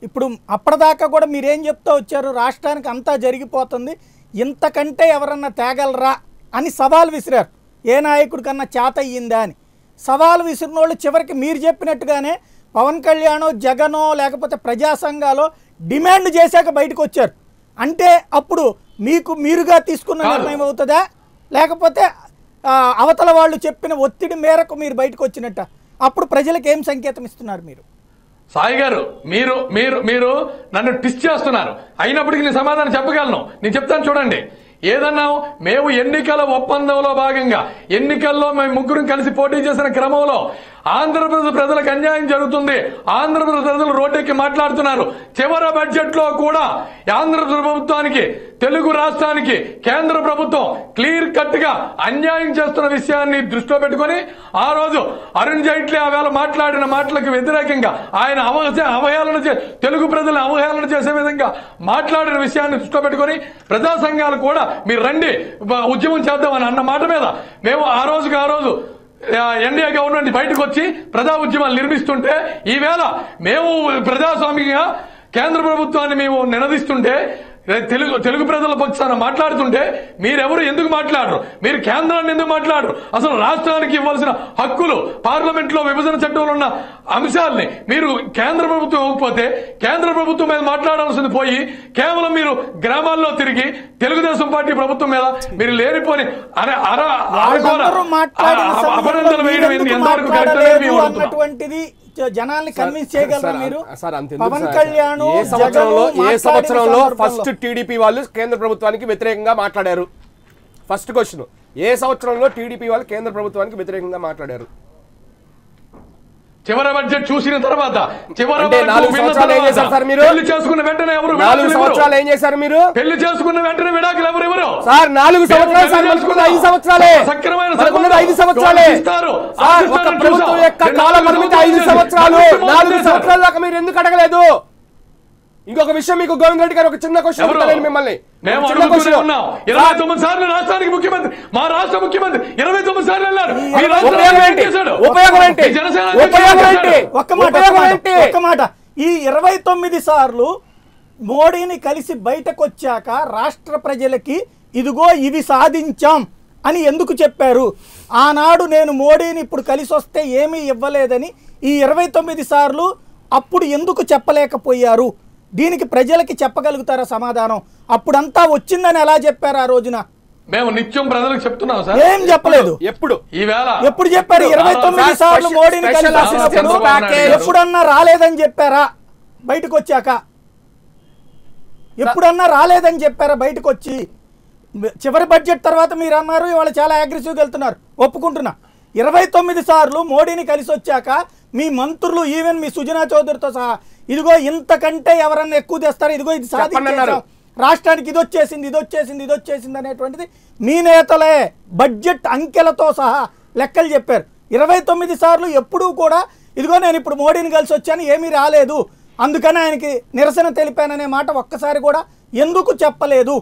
ఇప్పుడు అప్పటిదాకా కూడా మీరేం చెప్తూ వచ్చారు, రాష్ట్రానికి అంతా జరిగిపోతుంది, ఇంతకంటే ఎవరన్నా తేగలరా అని సవాల్ విసిరారు. ఏ నాయకుడి కన్నా చేత అయ్యిందా అని సవాల్ విసిరిన వాళ్ళు చివరికి మీరు చెప్పినట్టుగానే పవన్ కళ్యాణో జగనో లేకపోతే ప్రజా సంఘాలో డిమాండ్ చేశాక బయటకు వచ్చారు. అంటే అప్పుడు మీరుగా తీసుకున్న నిర్ణయం అవుతుందా, లేకపోతే అవతల వాళ్ళు చెప్పిన ఒత్తిడి మేరకు మీరు బయటకు వచ్చినట్ట? అప్పుడు ప్రజలకు ఏం సంకేతం ఇస్తున్నారు మీరు? సాయి గారు, మీరు నన్ను ట్విస్ట్ చేస్తున్నారు. అయినప్పటికీ నేను సమాధానం చెప్పగలను. నేను చెప్తాను చూడండి. ఏదన్నాం, మేము ఎన్నికల ఒప్పందంలో భాగంగా ఎన్నికల్లో మేము ముగ్గురం కలిసి పోటీ చేసిన క్రమంలో ఆంధ్రప్రదేశ్ ప్రజలకు అన్యాయం జరుగుతుంది. ఆంధ్రప్రదేశ్ ప్రజలు రోడ్డెక్కి మాట్లాడుతున్నారు. చివరి బడ్జెట్ లో కూడా ఆంధ్రప్రదేశ్ ప్రభుత్వానికి, తెలుగు రాష్ట్రానికి కేంద్ర ప్రభుత్వం క్లియర్ కట్ గా అన్యాయం చేస్తున్న విషయాన్ని దృష్టిలో పెట్టుకుని ఆ రోజు అరుణ్ జైట్లీ ఆ వేళ మాట్లాడిన మాటలకు వ్యతిరేకంగా ఆయన అవహేళన తెలుగు ప్రజలను అవహేళన చేసే విధంగా మాట్లాడిన విషయాన్ని దృష్టిలో పెట్టుకుని ప్రజా సంఘాలు కూడా మీరు రండి ఉద్యమం చేద్దామని అన్న మాట మీద మేము ఆ రోజు ఎన్డీఏ గవర్నమెంట్ బయటకు వచ్చి ప్రజా ఉద్యమాలు నిర్మిస్తుంటే ఈవేళ మేము ప్రజాస్వామ్యంగా కేంద్ర ప్రభుత్వాన్ని మేము నినదిస్తుంటే తెలుగు ప్రజల పక్షాన మాట్లాడుతుంటే మీరెవరు ఎందుకు మాట్లాడరు? మీరు కేంద్రాన్ని ఎందుకు మాట్లాడరు? అసలు రాష్ట్రానికి ఇవ్వాల్సిన హక్కులు పార్లమెంట్ లో విభజన చట్టంలో ఉన్న అంశాలని మీరు కేంద్ర ప్రభుత్వం ఇవ్వకపోతే కేంద్ర ప్రభుత్వం మీద మాట్లాడాల్సింది పోయి కేవలం మీరు గ్రామాల్లో తిరిగి తెలుగుదేశం పార్టీ ప్రభుత్వం మీద మీరు లేనిపోని అభినందనలు వేయడం ఎంతవరకు అన్నటువంటిది జనాల్ని కన్విన్స్ చేయగలరా మీరు? పవన్ కళ్యాణ్ ఏ సంవత్సరంలో ఫస్ట్ టీడీపీ వాళ్ళు కేంద్ర ప్రభుత్వానికి వ్యతిరేకంగా మాట్లాడారు? ఫస్ట్ క్వశ్చన్, ఏ సంవత్సరంలో టీడీపీ వాళ్ళు కేంద్ర ప్రభుత్వానికి వ్యతిరేకంగా మాట్లాడారు? చివరి బడ్జెట్ చూసిన తర్వాత పెళ్లి చేసుకున్న వెంటనే ఎవరు? 4 సంవత్సరాలు ఏం చేశారు మీరు? పెళ్లి చేసుకున్న వెంటనే విడాకులు ఎవరు? సార్ 4 సంవత్సరాలు, 5 సంవత్సరాలే. 5 సంవత్సరాలే ఒక ప్రభుత్వం యొక్క కాల పరిమితి 5 సంవత్సరాలు. 4 సంవత్సరాల దాకా మీరు ఎందుకు అడగలేదు? ఇంకొక విషయం మీకు గోవింద్ రెడ్డి గారు ఒక చిన్న క్వశ్చన్ మిమ్మల్ని. మేము అడుగుతూనే ఉన్నాం. 29 సార్లు రాష్ట్రానికి ముఖ్యమంత్రి, మా రాష్ట్ర ముఖ్యమంత్రి 29 సార్లు వెళ్ళారు. ఒక్క మాట, ఈ 29 సార్లు మోడీని కలిసి బయటకు వచ్చాక రాష్ట్ర ప్రజలకి ఇదిగో ఇవి సాధించాం అని ఎందుకు చెప్పారు? ఆనాడు నేను మోడీని ఇప్పుడు కలిసి వస్తే ఏమీ ఇవ్వలేదని ఈ 29 సార్లు అప్పుడు ఎందుకు చెప్పలేకపోయారు? దీనికి ప్రజలకి చెప్పగలుగుతారా సమాధానం? అప్పుడంతా వచ్చిందని ఎలా చెప్పారు ఆ రోజున? మేము నిత్యం ప్రజలకు చెప్తున్నాం సార్. ఏం చెప్పలేదు. ఎప్పుడు చెప్పారు? 29 సార్లు మోడీని కలిసి ఎప్పుడన్నా రాలేదని చెప్పారా బయటకు వచ్చాక? ఎప్పుడన్నా రాలేదని చెప్పారా బయటకు వచ్చి? చివరి బడ్జెట్ తర్వాత మీరు అన్నారు ఇవాళ చాలా అగ్రెసివ్గా వెళ్తున్నారు, ఒప్పుకుంటున్నా. 29 సార్లు మోడీని కలిసి వచ్చాక మీ మంత్రులు ఈవెన్ మీ సుజనా చౌదరితో సహా ఇదిగో ఇంతకంటే ఎవరన్నా ఎక్కువ తెస్తారు, ఇదిగో ఇది సాధించారు, రాష్ట్రానికి ఇది వచ్చేసింది అనేటువంటిది మీ నేతలే బడ్జెట్ అంకెలతో సహా లెక్కలు చెప్పారు. 29 సార్లు ఎప్పుడూ కూడా ఇదిగో నేను ఇప్పుడు మోడీని కలిసి వచ్చాను, ఏమీ రాలేదు, అందుకని ఆయనకి నిరసన తెలిపాననే మాట ఒక్కసారి కూడా ఎందుకు చెప్పలేదు?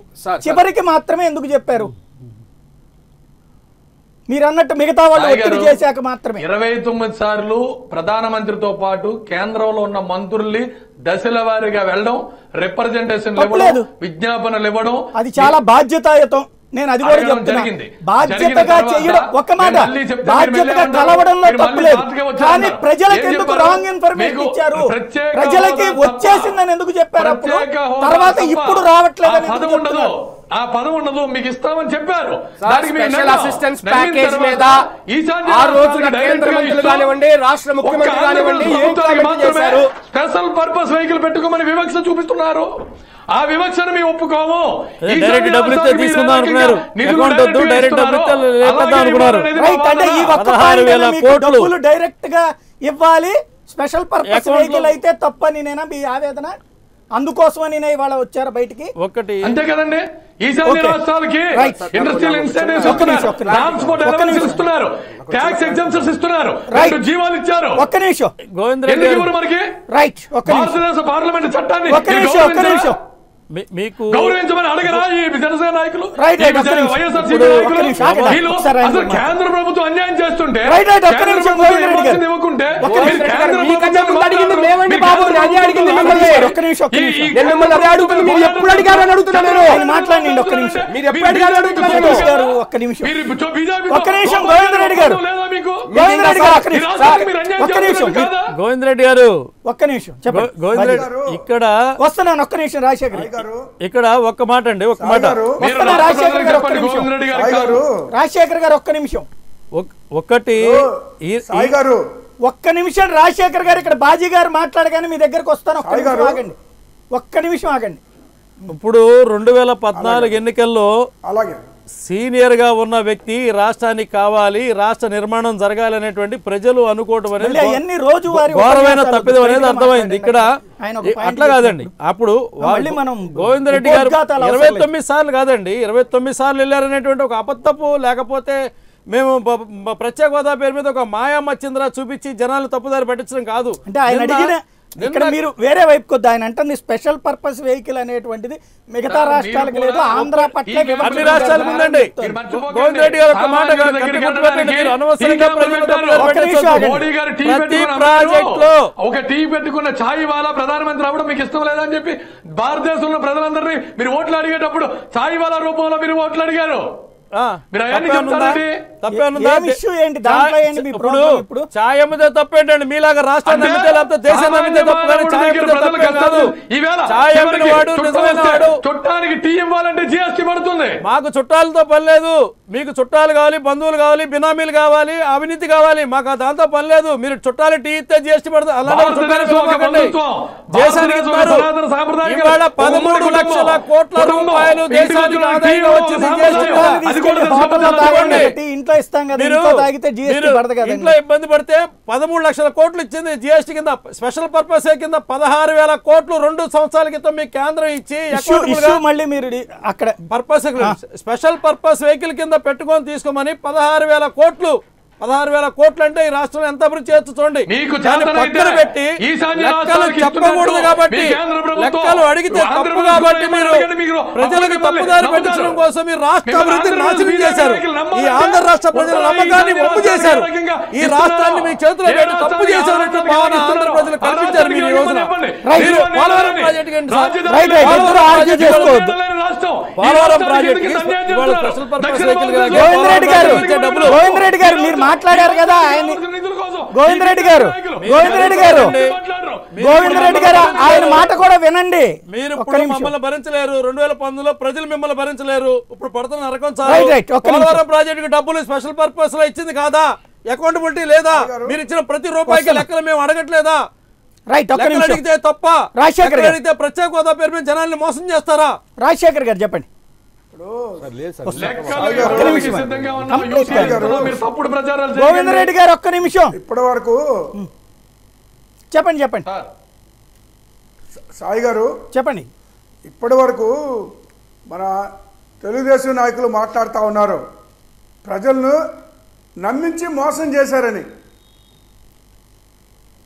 చివరికి మాత్రమే ఎందుకు చెప్పారు? మీరు అన్నట్టు మిగతా వాళ్ళు ఒత్తిడి చేశాక మాత్రమే. 29 సార్లు ప్రధానమంత్రితో పాటు కేంద్రంలో ఉన్న మంత్రుల్ని దశల వారీగా వెళ్ళడం, రిప్రజెంటేషన్ ఇవ్వడం, విజ్ఞాపనలు ఇవ్వడం, అది చాలా బాధ్యతాయుతం. నేను అది కూడా చెప్తున్నా, బాధ్యతగా చేయడం ఒక మాట, బాధ్యతగా కలవడంలో తప్పులేదు. కానీ ప్రజలకు ఎందుకు రాంగ్ ఇన్ఫర్మేషన్ ఇచ్చారు? ప్రజలకి వచ్చేసిందని ఎందుకు చెప్పారు? అప్పుడు తర్వాత ఇప్పుడు రావట్లేదని ఎందుకు చెప్తున్నారు? ఆ పదం ఉండదు, మీకు ఇస్తామని చెప్పారు. స్పెషల్ అసిస్టెన్స్ ప్యాకేజ్ మీద ఆ రోజున కేంద్ర మంత్రులు కానివ్వండి, రాష్ట్ర ముఖ్యమంత్రి కానివ్వండి, స్పెషల్ పర్పస్ వెహికల్ పెట్టుకోమని వివక్ష చూపిస్తున్నారు. ఆ వివక్షను మేము ఒప్పుకోము. డైరెక్ట్ గా ఇవ్వాలి, స్పెషల్ పర్పస్ వెహికల్ అయితే తప్పని నేనా మీ ఆవేదన? అందుకోసమని ఇవాళ వచ్చారు బయటికి. ఒకటి అంతే కదండి. ఈశాన్య రాష్ట్రాలకి ఇండస్ట్రియల్ ఇన్సెంటివ్స్ ఇస్తున్నారు, ట్యాక్స్ ఎగ్జంప్షన్స్ ఇస్తున్నారు, జీవాలు ఇచ్చారు. ఒక్క నిమిషం మనకి రైట్, భారతదేశ పార్లమెంట్ చట్టాన్ని మీకు గౌరవించమని అడగరా ఈ జనసేన నాయకులు, వైఎస్ఆర్సీపీ నాయకులు? అసలు కేంద్ర ప్రభుత్వం అన్యాయం చేస్తుంటే ఇవ్వకుంటే మాట్లాడండి. ఒక్క నిమిషం గోవింద్ రెడ్డి గారు, ఒక్క నిమిషం గోవింద్ రెడ్డి ఇక్కడ వస్తున్నాను. ఒక్క నిమిషం రాజశేఖర్, ఇక్కడ ఒక్క మాట అండి, ఒక్క మాట రాజశేఖర్ గారు ఒక్క నిమిషం. ఒకటి ఒక్క నిమిషం రాజశేఖర్ గారు, ఇక్కడ బాజీ గారు మాట్లాడగానే మీ దగ్గరకు వస్తాను. ఒక్క నిమిషం ఆగండి. ఇప్పుడు 2014 ఎన్నికల్లో సీనియర్గా ఉన్న వ్యక్తి రాష్ట్రానికి కావాలి, రాష్ట్ర నిర్మాణం జరగాలి అనేటువంటి ప్రజలు అనుకోవడం అనేది అవన్నీ రోజువారీ ఘోరమైన ఉపన్యాసాలు తప్పిదం అనేది అర్థమైంది. ఇక్కడ ఆయన ఒక point అట్లా కాదండి. అప్పుడు మళ్ళీ మనం గోవిందరెడ్డి గారు ఉపోద్ఘాతాలు 29 సార్లు కాదండి, 29 సార్లు వెళ్ళారనేటువంటి ఒక అబద్ధపు, లేకపోతే మేము ప్రత్యేక హోదా పేరు మీద ఒక మాయమ్మ చింద్ర చూపించి జనాలు తప్పుదారి పట్టించడం కాదు. అంటే ఆయన అడిగిన ఇక్కడ మీరు వేరే వైపు కొద్ది ఆయన అంటుంది స్పెషల్ పర్పస్ వెహికల్ అనేటువంటిది మిగతా రాష్ట్రాలకు లేదు, ఆంధ్ర పట్ల అన్ని రాష్ట్రాలకు ఉందండి. గోవిందరెడ్డి గారు ఒక మాట అనవసరంగా ప్రతి ప్రాజెక్ట్ లో ఒక టీ పెట్టుకున్న ఛాయ్ వాలా ప్రధానమంత్రి అవ్వడం మీకు ఇష్టం లేదని చెప్పి భారతదేశంలో ప్రజలందరినీ మీరు ఓట్లు అడిగేటప్పుడు ఛాయ్ వాలా రూపంలో మీరు ఓట్లు అడిగారు. ఇప్పుడు ఛాయ్ అమ్మితే తప్పేంటండి? మీలాగా రాష్ట్రాన్ని అమ్మితే లేకపోతే దేశాన్ని అమ్మితే తప్పు, కానీ ఛాయ్ అమ్మితే తప్పే కాదు. ఛాయ్ అమ్మిన వాడు నిజమైన వాడు. చుట్టానికి టీ ఇవ్వాలంటే జీఎస్టీ పడుతుంది. మాకు చుట్టాలతో పని లేదు. మీకు చుట్టాలు కావాలి, బంధువులు కావాలి, బినామీలు కావాలి, అవినీతి కావాలి, మాకు దాంతో పని లేదు. మీరు చుట్టాలు టీ ఇస్తే జీఎస్టీ పడుతుంది. అలాగే దేశానికి 13 లక్షల కోట్ల రూపాయలు దేశానికి ఆదాయంగా వచ్చింది. ఇంట్లో ఇస్తాం కదా, ఇంట్లో తాగితే జీఎస్టీ పడదు కదా. ఇంట్లో ఇబ్బంది పడితే 13 లక్షల కోట్లు ఇచ్చింది జీఎస్టీ కింద. స్పెషల్ పర్పస్ కింద 16,000 కోట్లు 2 సంవత్సరాల క్రితం మీకు కేంద్రం ఇచ్చి మళ్ళీ మీరు అక్కడ పర్పస్ స్పెషల్ పర్పస్ వెహికల్ కింద పెట్టుకొని తీసుకోమని 16,000 కోట్లు. 16,000 కోట్లు అంటే ఈ రాష్ట్రంలో ఎంత అభివృద్ధి చేయొచ్చు చూడండి. పక్కన పెట్టి లెక్కలు చెప్పకూడదు కాబట్టి, లెక్కలు అడిగితే తప్పు కాబట్టి మీరు ప్రజలకు తప్పుదారి పెట్టించడం కోసం ఈ రాష్ట్ర అభివృద్ధిని నాశనం చేశారు. ఈ ఆంధ్ర రాష్ట్ర ప్రజల నమ్మకాన్ని ఒప్పు చేశారు. ఈ రాష్ట్రాన్ని మీ చేతిలో పెట్టి తప్పు చేశారంటే భావన ఆంధ్ర ప్రజలు కల్పించారు. మీరు ఈ రోజున Polavaram project Polavaram project special purpose vehicle Govinda Reddy గారు మీరు మాట్లాడారు కదా, ఆయన గోవిందరెడ్డి గారు ఆయన మాట కూడా వినండి. మీరు మమ్మల్ని భరించలేరు. 2019లో ప్రజలు మిమ్మల్ని భరించలేరు. ఇప్పుడు పడుతున్న నరకం చాలు. పోలవరం ప్రాజెక్టుకి డబ్బులు స్పెషల్ పర్పస్ లో ఇచ్చింది కాదా? అకౌంటబిలిటీ లేదా? మీరు ఇచ్చిన ప్రతి రూపాయికి లెక్కలు మేము అడగట్లేదా? అడిగితే తప్ప, అడిగితే ప్రత్యేక హోదా పేరు మీద జనాల్ని మోసం చేస్తారా? రాజశేఖర్ గారు చెప్పండి. గోవిందరెడ్డి గారు ఒక్క నిమిషం. ఇప్పటి వరకు చెప్పండి సాయి గారు చెప్పండి. ఇప్పటి వరకు మన తెలుగుదేశం నాయకులు మాట్లాడుతూ ఉన్నారు, ప్రజలను నమ్మించి మోసం చేశారని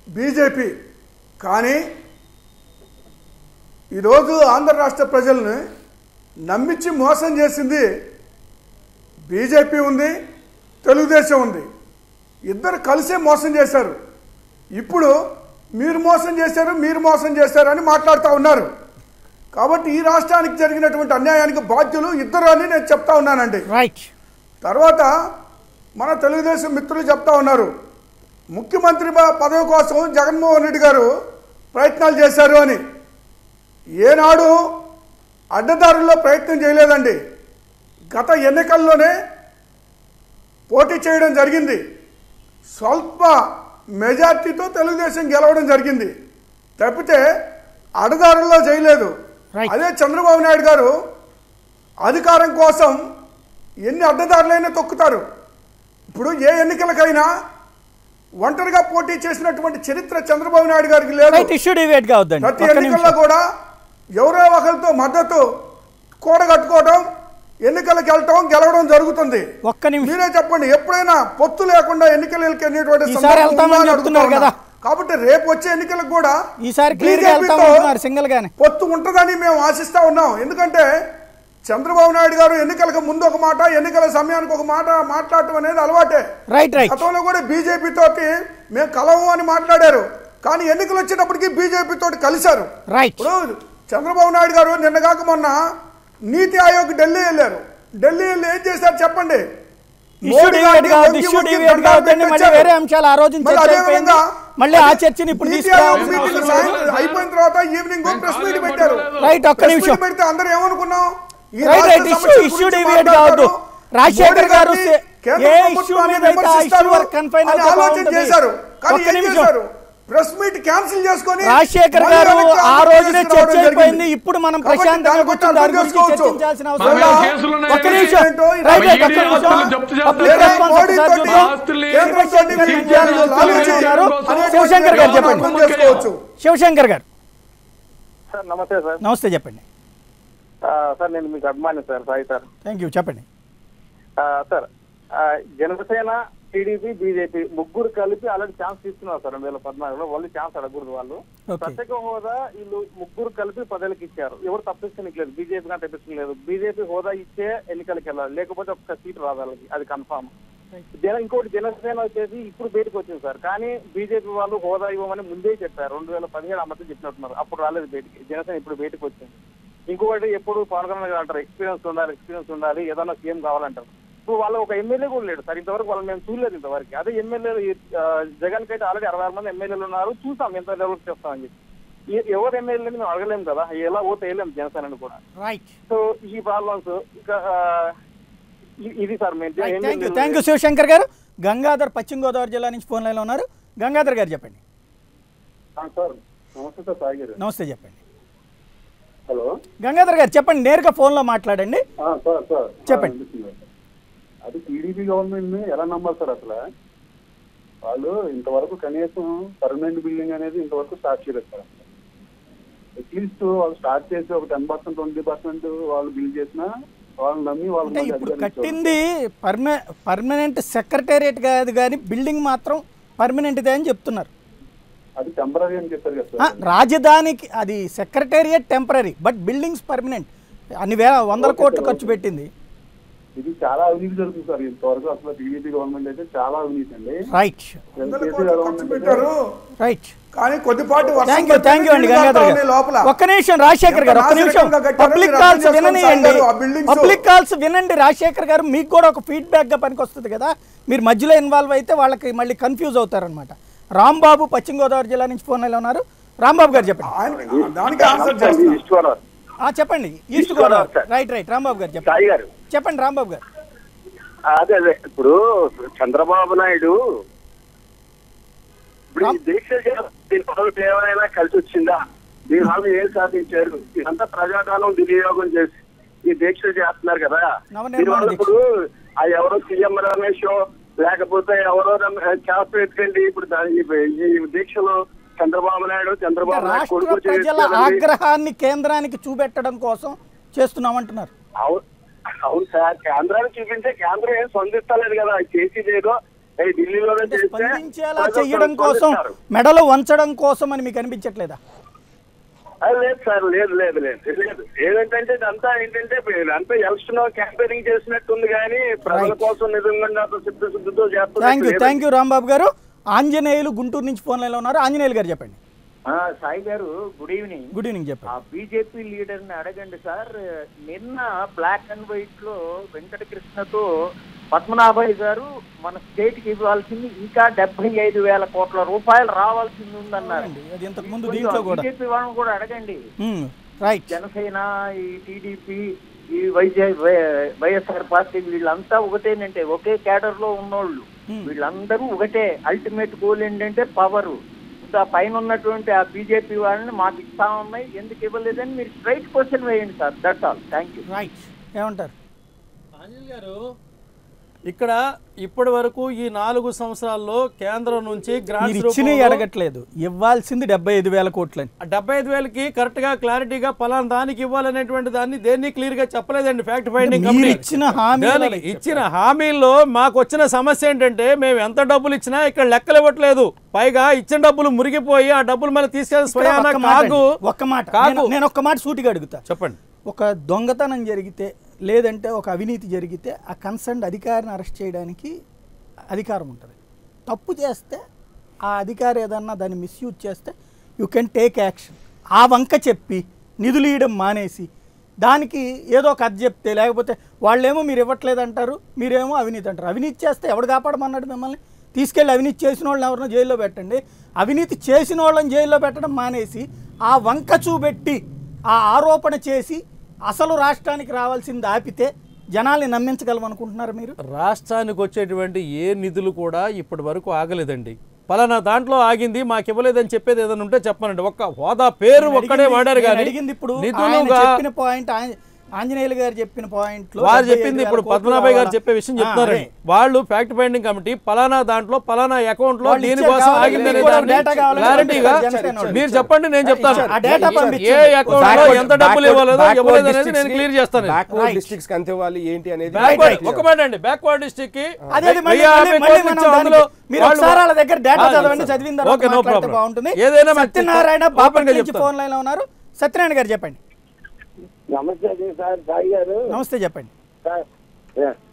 బీజేపీ. కానీ ఈరోజు ఆంధ్ర రాష్ట్ర ప్రజల్ని నమ్మించి మోసం చేసింది బీజేపీ ఉంది, తెలుగుదేశం ఉంది. ఇద్దరు కలిసే మోసం చేశారు. ఇప్పుడు మీరు మోసం చేశారు అని మాట్లాడుతూ ఉన్నారు. కాబట్టి ఈ రాష్ట్రానికి జరిగినటువంటి అన్యాయానికి బాధ్యులు ఇద్దరు అని నేను చెప్తా ఉన్నానండి. తర్వాత మన తెలుగుదేశం మిత్రులు చెప్తా ఉన్నారు, ముఖ్యమంత్రి పదవి కోసం జగన్మోహన్ రెడ్డి గారు ప్రయత్నాలు చేశారు అని. ఏనాడు అడ్డదారుల్లో ప్రయత్నం చేయలేదండి. గత ఎన్నికల్లోనే పోటీ చేయడం జరిగింది. స్వల్ప మెజార్టీతో తెలుగుదేశం గెలవడం జరిగింది తప్పితే అడ్డదారుల్లో చేయలేదు. అదే చంద్రబాబు నాయుడు గారు అధికారం కోసం ఎన్ని అడ్డదారులైనా తొక్కుతారు. ఇప్పుడు ఏ ఎన్నికలకైనా ఒంటరిగా పోటీ చేసినటువంటి చరిత్ర చంద్రబాబు నాయుడు గారికి లేదు. ప్రతి ఎన్నికల్లో కూడా ఎవరో ఒకరితో మద్దతు కూడగట్టుకోవడం, ఎన్నికలకు వెళ్ళటం, గెలవడం జరుగుతుంది. మీరే చెప్పండి, ఎప్పుడైనా పొత్తు లేకుండా ఎన్నికలు వెళ్ళేటువంటి కాబట్టి రేపు వచ్చే ఎన్నికలకు కూడా పొత్తు ఉంటుందని మేము ఆశిస్తా ఉన్నాం. ఎందుకంటే చంద్రబాబు నాయుడు గారు ఎన్నికలకు ముందు ఒక మాట, ఎన్నికల సమయానికి ఒక మాట మాట్లాడటం అనేది అలవాటే. గతంలో కూడా బీజేపీ తోటి మేము కలవు అని మాట్లాడారు, కానీ ఎన్నికలు వచ్చేటప్పటికి బీజేపీ తోటి కలిశారు. ఇప్పుడు చంద్రబాబు నాయుడు గారు నిన్నగాక మొన్న నీతి ఆయోగ్ ఢిల్లీ వెళ్ళారు. ఢిల్లీ వెళ్ళి ఏం చేశారు చెప్పండి? అయిపోయిన తర్వాత ఈవినింగ్ ప్రెస్ మీట్ పెట్టారు. పెడితే అందరూ ఏమనుకున్నాం, రాజశేఖర్ గారు ఆలోచన చేశారు. కానీ ఏం చేశారు? ప్రెస్ మీట్ క్యాన్సిల్ చేసుకొని రాజశేఖర్ మళ్ళీ గారు వెనక్కి ఆ ఆంధ్రప్రదేశ్ రోజునే రావడం చర్చ జరిగింది. అయిపోయింది. ఇప్పుడు మనం కాబట్టి ప్రశాంతంగా దాన్ని కూర్చొని అర్థం దాని గురించి చేసుకోవచ్చు. చర్చించాల్సిన మా అవసరం మీద లేదు. కేసులు ఉన్నాయి. ఒక్క నిమిషం. ఏంటో ఈ రైట్, రైట్, ఈడీ ఒక్క నిమిషం. ఆస్తులు జప్తు చేస్తారు. పబ్లిక్ రెస్పాన్స్ మోడీ ఒకసారి తోటి చూద్దాం. ఆస్తుల్ని కేంద్రంతోటి కేంద్ర విద్యార్థులు ప్రభుత్వం లాభించి ఉన్నారు. శివశంకర్ గారు చెప్పండి. అర్థం చేసుకోవచ్చు. శివశంకర్ గారు సార్ నమస్తే సార్. నమస్తే, చెప్పండి. సార్ నేను మీకు అభిమాని sir, Sai sir. Thank you, చెప్పండి. సార్ జనసేన, టీడీపీ, బీజేపీ ముగ్గురు కలిపి ఆల్రెడీ ఛాన్స్ తీసుకున్నారు సార్ 2014లో. వాళ్ళు ఛాన్స్ అడగకూడదు. వాళ్ళు Okay. ప్రత్యేక హోదా వీళ్ళు ముగ్గురు కలిపి 10 ఇచ్చారు. ఎవరు తప్పించలేదు, బీజేపీ కానీ తప్పించలేదు. బీజేపీ హోదా ఇచ్చే ఎన్నికలకు వెళ్ళాలి, లేకపోతే ఒక్క సీటు రాదు వాళ్ళకి, అది కన్ఫామ్. ఇంకోటి జనసేన వచ్చేసి ఇప్పుడు బయటకు వచ్చింది సార్, కానీ బీజేపీ వాళ్ళు హోదా ఇవ్వమని ముందే చెప్పారు. 2017 ఆ మధ్య చెప్పినట్టున్నారు, అప్పుడు రాలేదు బయటికి. జనసేన ఇప్పుడు బయటకు వచ్చింది. ఇంకొకటి ఎప్పుడు పవన్ కళ్యాణ్ గారు అంటారు ఎక్స్పీరియన్స్ ఉండాలి, ఏదైనా సీఎం కావాలంటారు. ఇప్పుడు వాళ్ళు ఒక ఎమ్మెల్యే కూడా లేడు సార్ ఇంతవరకు. వాళ్ళు మేము చూడలేదు ఇంతవరకు. అదే ఎమ్మెల్యేలు జగన్ కి అయితే ఆల్రెడీ 66 మంది ఎమ్మెల్యేలు ఉన్నారు, చూసాం ఎంత డెవలప్ చేస్తామని చెప్పి. ఎవరు ఎమ్మెల్యేని మేము అడగలేము కదా, ఎలా ఓటు వేయలేము జనసేనని కూడా. రైట్. సో ఈ ప్రాబ్లమ్స్ ఇంకా ఇది సార్ మేము థ్యాంక్ యూ శివశంకర్ గారు. గంగాధర్ పశ్చిమ గోదావరి జిల్లా నుంచి ఫోన్ లైన్లో ఉన్నారు. గంగాధర్ గారు చెప్పండి. సార్ నమస్తే సార్, సాయి గారు. నమస్తే, చెప్పండి. హలో గంగాధర్ గారు చెప్పండి, నేరుగా ఫోన్లో మాట్లాడండి. సార్ సార్ చెప్పండి. అది టీడీపీ గవర్నమెంట్ ని ఎలా నమ్మాలి సార్ అసలు? వాళ్ళు ఇంతవరకు కనీసం పర్మనెంట్ బిల్డింగ్ అనేది ఇంతవరకు స్టార్ట్ చేయలేదు సార్. అట్లీస్ట్ వాళ్ళు స్టార్ట్ చేసి ఒక 10%, 20% వాళ్ళు బిల్ చేసినా వాళ్ళు నమ్మి అంటే ఇప్పుడు వాళ్ళు కట్టింది పర్మనెంట్ సెక్రటేరియట్ కాదు, కానీ బిల్డింగ్ మాత్రం పర్మనెంట్దే అని చెప్తున్నారు. అది టెంపరీ అని చెప్పారు కదా సార్. రాజధానికి అది secretariat temporary, but buildings permanent. అన్ని వందల కోట్లు ఖర్చు పెట్టింది. ఇది చాలా అవినీతి జరుగుతుంది సార్ ఇంతవరకు. అసలు టీడీపీ గవర్నమెంట్ అయితే చాలా అవినీతి అండి. రైట్, ఖర్చు పెట్టారు. రైట్. కానీ కొద్దిపాటి వర్షం థ్యాంక్ యూ అండి గంగాధర్ గారు. లోపల ఒక్క నిమిషం రాజశేఖర్ గారు, ఒక్క నిమిషం. పబ్లిక్ కాల్స్ విననియండి, పబ్లిక్ కాల్స్ వినండి రాజశేఖర్ గారు. మీకు కూడా ఒక ఫీడ్బ్యాక్ గా పనికొస్తుంది కదా. మీరు మధ్యలో ఇన్వాల్వ్ అయితే వాళ్ళకి మళ్ళీ కన్ఫ్యూజ్ అవుతారనమాట. రాంబాబు పశ్చిమ గోదావరి జిల్లా నుంచి ఫోన్ లైన్లో ఉన్నారు. రాంబాబు గారు చెప్పండి. దానికి ఆన్సర్ చేస్తున్నారు. చెప్పండి. East Godavari. Right, right. Rambabu గారు చెప్పండి. సాయి గారు చెప్పండి రాంబాబు గారు. అదే ఇప్పుడు చంద్రబాబు నాయుడు ఇప్పుడు ఈ దీక్ష దీని ఏమైనా కలిసి వచ్చిందా? దీని వల్ల ఏం సాధించారు? ఇదంతా ప్రజాకాలం దుర్వినియోగం చేసి ఈ దీక్ష చేస్తున్నారు కదా. దీనివల్ల ఇప్పుడు ఆ ఎవరో సీఎం రమేష్ లేకపోతే ఎవరో చేప ఎత్తుకండి ఇప్పుడు ఈ దీక్షలో చంద్రబాబు నాయుడు రాష్ట్ర ప్రజల ఆగ్రహాన్ని కేంద్రానికి చూపెట్టడం కోసం చేస్తున్నామంటున్నారు. అవును సార్, కేంద్రాన్ని చూపించే కేంద్రం ఏం స్పందిస్తలేదు కదా. చేసేది ఏదో ఢిల్లీలోనే స్పందించేలా చేయడం కోసం, మెడలు వంచడం కోసం అని మీకు అనిపించట్లేదా? లేదు సార్, లేదు లేదు లేదు లేదు. ఏదంటే ఇదంతా ఏంటంటే ఇదంతా ఎలక్షన్ క్యాంపెయినింగ్ చేసినట్టుంది, కానీ ప్రజల కోసం నిజంగా సిద్ధశుద్ధితో చేస్తున్నారు. థ్యాంక్ యూ రాంబాబు గారు. ఆంజనేయులు గుంటూరు నుంచి ఫోన్ లైన్లో ఉన్నారు. ఆంజనేయులు గారు చెప్పండి. సాయి గారు గుడ్ ఈవినింగ్. గుడ్ ఈవినింగ్ చెప్పండి. ఆ బీజేపీ లీడర్ ని అడగండి సార్. నిన్న బ్లాక్ అండ్ వైట్ లో వెంకటకృష్ణతో పద్మనాభయ్య గారు మన స్టేట్ కి ఇవ్వాల్సింది ఇంకా 75,000 కోట్ల రూపాయలు రావాల్సింది ఉందన్నారు. అది ఇంతకు ముందు దీంట్లో కూడా బీజేపీ వాళ్ళని కూడా అడగండి. రైట్. జనసేన, ఈ టీడీపీ, ఈ వైఎస్ఆర్ పార్టీ వీళ్ళంతా ఒకటేనంటే, ఒకే క్యాడర్ లో ఉన్నోళ్ళు వీళ్ళందరూ ఒకటే. అల్టిమేట్ గోల్ ఏంటంటే పవర్. ఆ పైన ఉన్నటువంటి ఆ బీజేపీ వాళ్ళని మాకు ఇస్తా ఉన్నాయి, ఎందుకు ఇవ్వలేదని మీరు స్ట్రైట్ క్వశ్చన్ వేయండి sir. That's all. Thank you. Right. ఏమంటారు అనిల్ గారు? ఇక్కడ ఇప్పటి వరకు ఈ 4 సంవత్సరాల్లో కేంద్రం నుంచి గ్రాంట్స్ అడగట్లేదు, ఇవ్వాల్సింది 75,000 కోట్లని. 75,000కి కరెక్ట్ గా క్లారిటీగా పలానా దానికి ఇవ్వాలనేటువంటి దాన్ని దేన్ని క్లియర్ గా చెప్పలేదండి. ఫ్యాక్ట్ ఫైండింగ్ ఇచ్చిన హామీల్లో మాకు వచ్చిన సమస్య ఏంటంటే, మేము ఎంత డబ్బులు ఇచ్చినా ఇక్కడ లెక్కలు ఇవ్వట్లేదు. పైగా ఇచ్చిన డబ్బులు మురిగిపోయి ఆ డబ్బులు మనం తీసుకెళ్ళి స్వయాన కాదు. నేను ఒక్క మాట సూటిగా అడుగుతా. చెప్పండి. ఒక దొంగతనం జరిగితే, లేదంటే ఒక అవినీతి జరిగితే ఆ కన్సర్న్ అధికారిని అరెస్ట్ చేయడానికి అధికారం ఉంటుంది. తప్పు చేస్తే ఆ అధికారి ఏదన్నా దాన్ని మిస్యూజ్ చేస్తే యూ కెన్ టేక్ యాక్షన్. ఆ వంక చెప్పి నిధులు ఇవ్వడం మానేసి దానికి ఏదో ఒక అది చెప్తే, లేకపోతే వాళ్ళేమో మీరు ఇవ్వట్లేదు అంటారు, మీరేమో అవినీతి అంటారు. అవినీతి చేస్తే ఎవడు కాపాడమన్నాడు మిమ్మల్ని? తీసుకెళ్ళి అవినీతి చేసిన వాళ్ళని ఎవరినో జైల్లో పెట్టండి. అవినీతి చేసిన వాళ్ళని జైల్లో పెట్టడం మానేసి ఆ వంక చూపెట్టి ఆ ఆరోపణ చేసి అసలు రాష్ట్రానికి రావాల్సింది ఆపితే జనాల్ని నమ్మించగలమనుకుంటున్నారు మీరు? రాష్ట్రానికి వచ్చేటువంటి ఏ నిధులు కూడా ఇప్పటి వరకు ఆగలేదండి. పలానా దాంట్లో ఆగింది మాకు ఇవ్వలేదని చెప్పేది ఏదైనా ఉంటే చెప్పనండి. ఒక్క హోదా పేరు ఒక్కడే వాడారు కానీ అడిగింది ఇప్పుడు నిధులుగా చెప్పిన పాయింట్ ఆంజనేయులు గారు చెప్పిన పాయింట్ లో వారు చెప్పింది ఇప్పుడు పద్మనాభయ్య గారు చెప్పే విషయం చెప్తున్నారండి. వాళ్ళు ఫ్యాక్ట్ ఫైండింగ్ కమిటీ పలానా దాంట్లో పలానా అకౌంట్ లో దీనికోసం ఆగిందనే క్లారిటీగా మీరు చెప్పండి, నేను చెప్తాను. ఏ అకౌంట్ లో ఎంత డబ్బులు ఇవ్వలేదో ఇవ్వలేదనేది నేను క్లియర్ చేస్తాను. బ్యాక్వర్డ్ డిస్ట్రిక్ట్స్ ఎంత ఇవ్వాలి ఏంటి అనేది ఒక మాట అండి, బ్యాక్వర్డ్ డిస్ట్రిక్ట్ కి సత్యనారాయణ గారు చెప్పండి. నమస్తే సార్, సాయి గారు. నమస్తే, చెప్పండి సార్.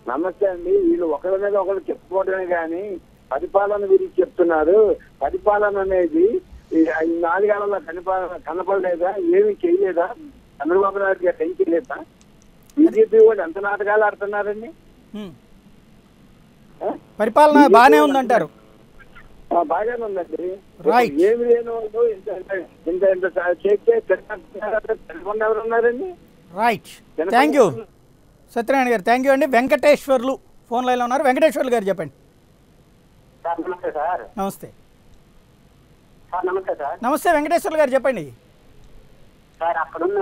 నమస్తే అండి. వీళ్ళు ఒకరి మీద ఒకరు చెప్పుకోవడమే కానీ పరిపాలన గురించి చెప్తున్నారు. పరిపాలన అనేది 4 ఏళ్లలో కనపడలేదా? ఏమి చేయలేదా? చంద్రబాబు నాయుడు గారు ఏం చేయలేదా? బీజేపీ వాళ్ళు ఎంత నాటకాలు ఆడుతున్నారండి? పరిపాలన బాగానే ఉందంటారు. బాగానే ఉందండి. ఏమి లేని వాళ్ళు ఇంత చేస్తే తెలుగుండా ఎవరు ఉన్నారండి? రైట్, థ్యాంక్ యూ సత్యనారాయణ గారు, థ్యాంక్ యూ అండి. వెంకటేశ్వర్లు ఫోన్ లైన్లో ఉన్నారు. వెంకటేశ్వర్లు గారు చెప్పండి. నమస్తే సార్. నమస్తే నమస్తే సార్. నమస్తే వెంకటేశ్వర్లు గారు చెప్పండి. సార్, అక్కడున్న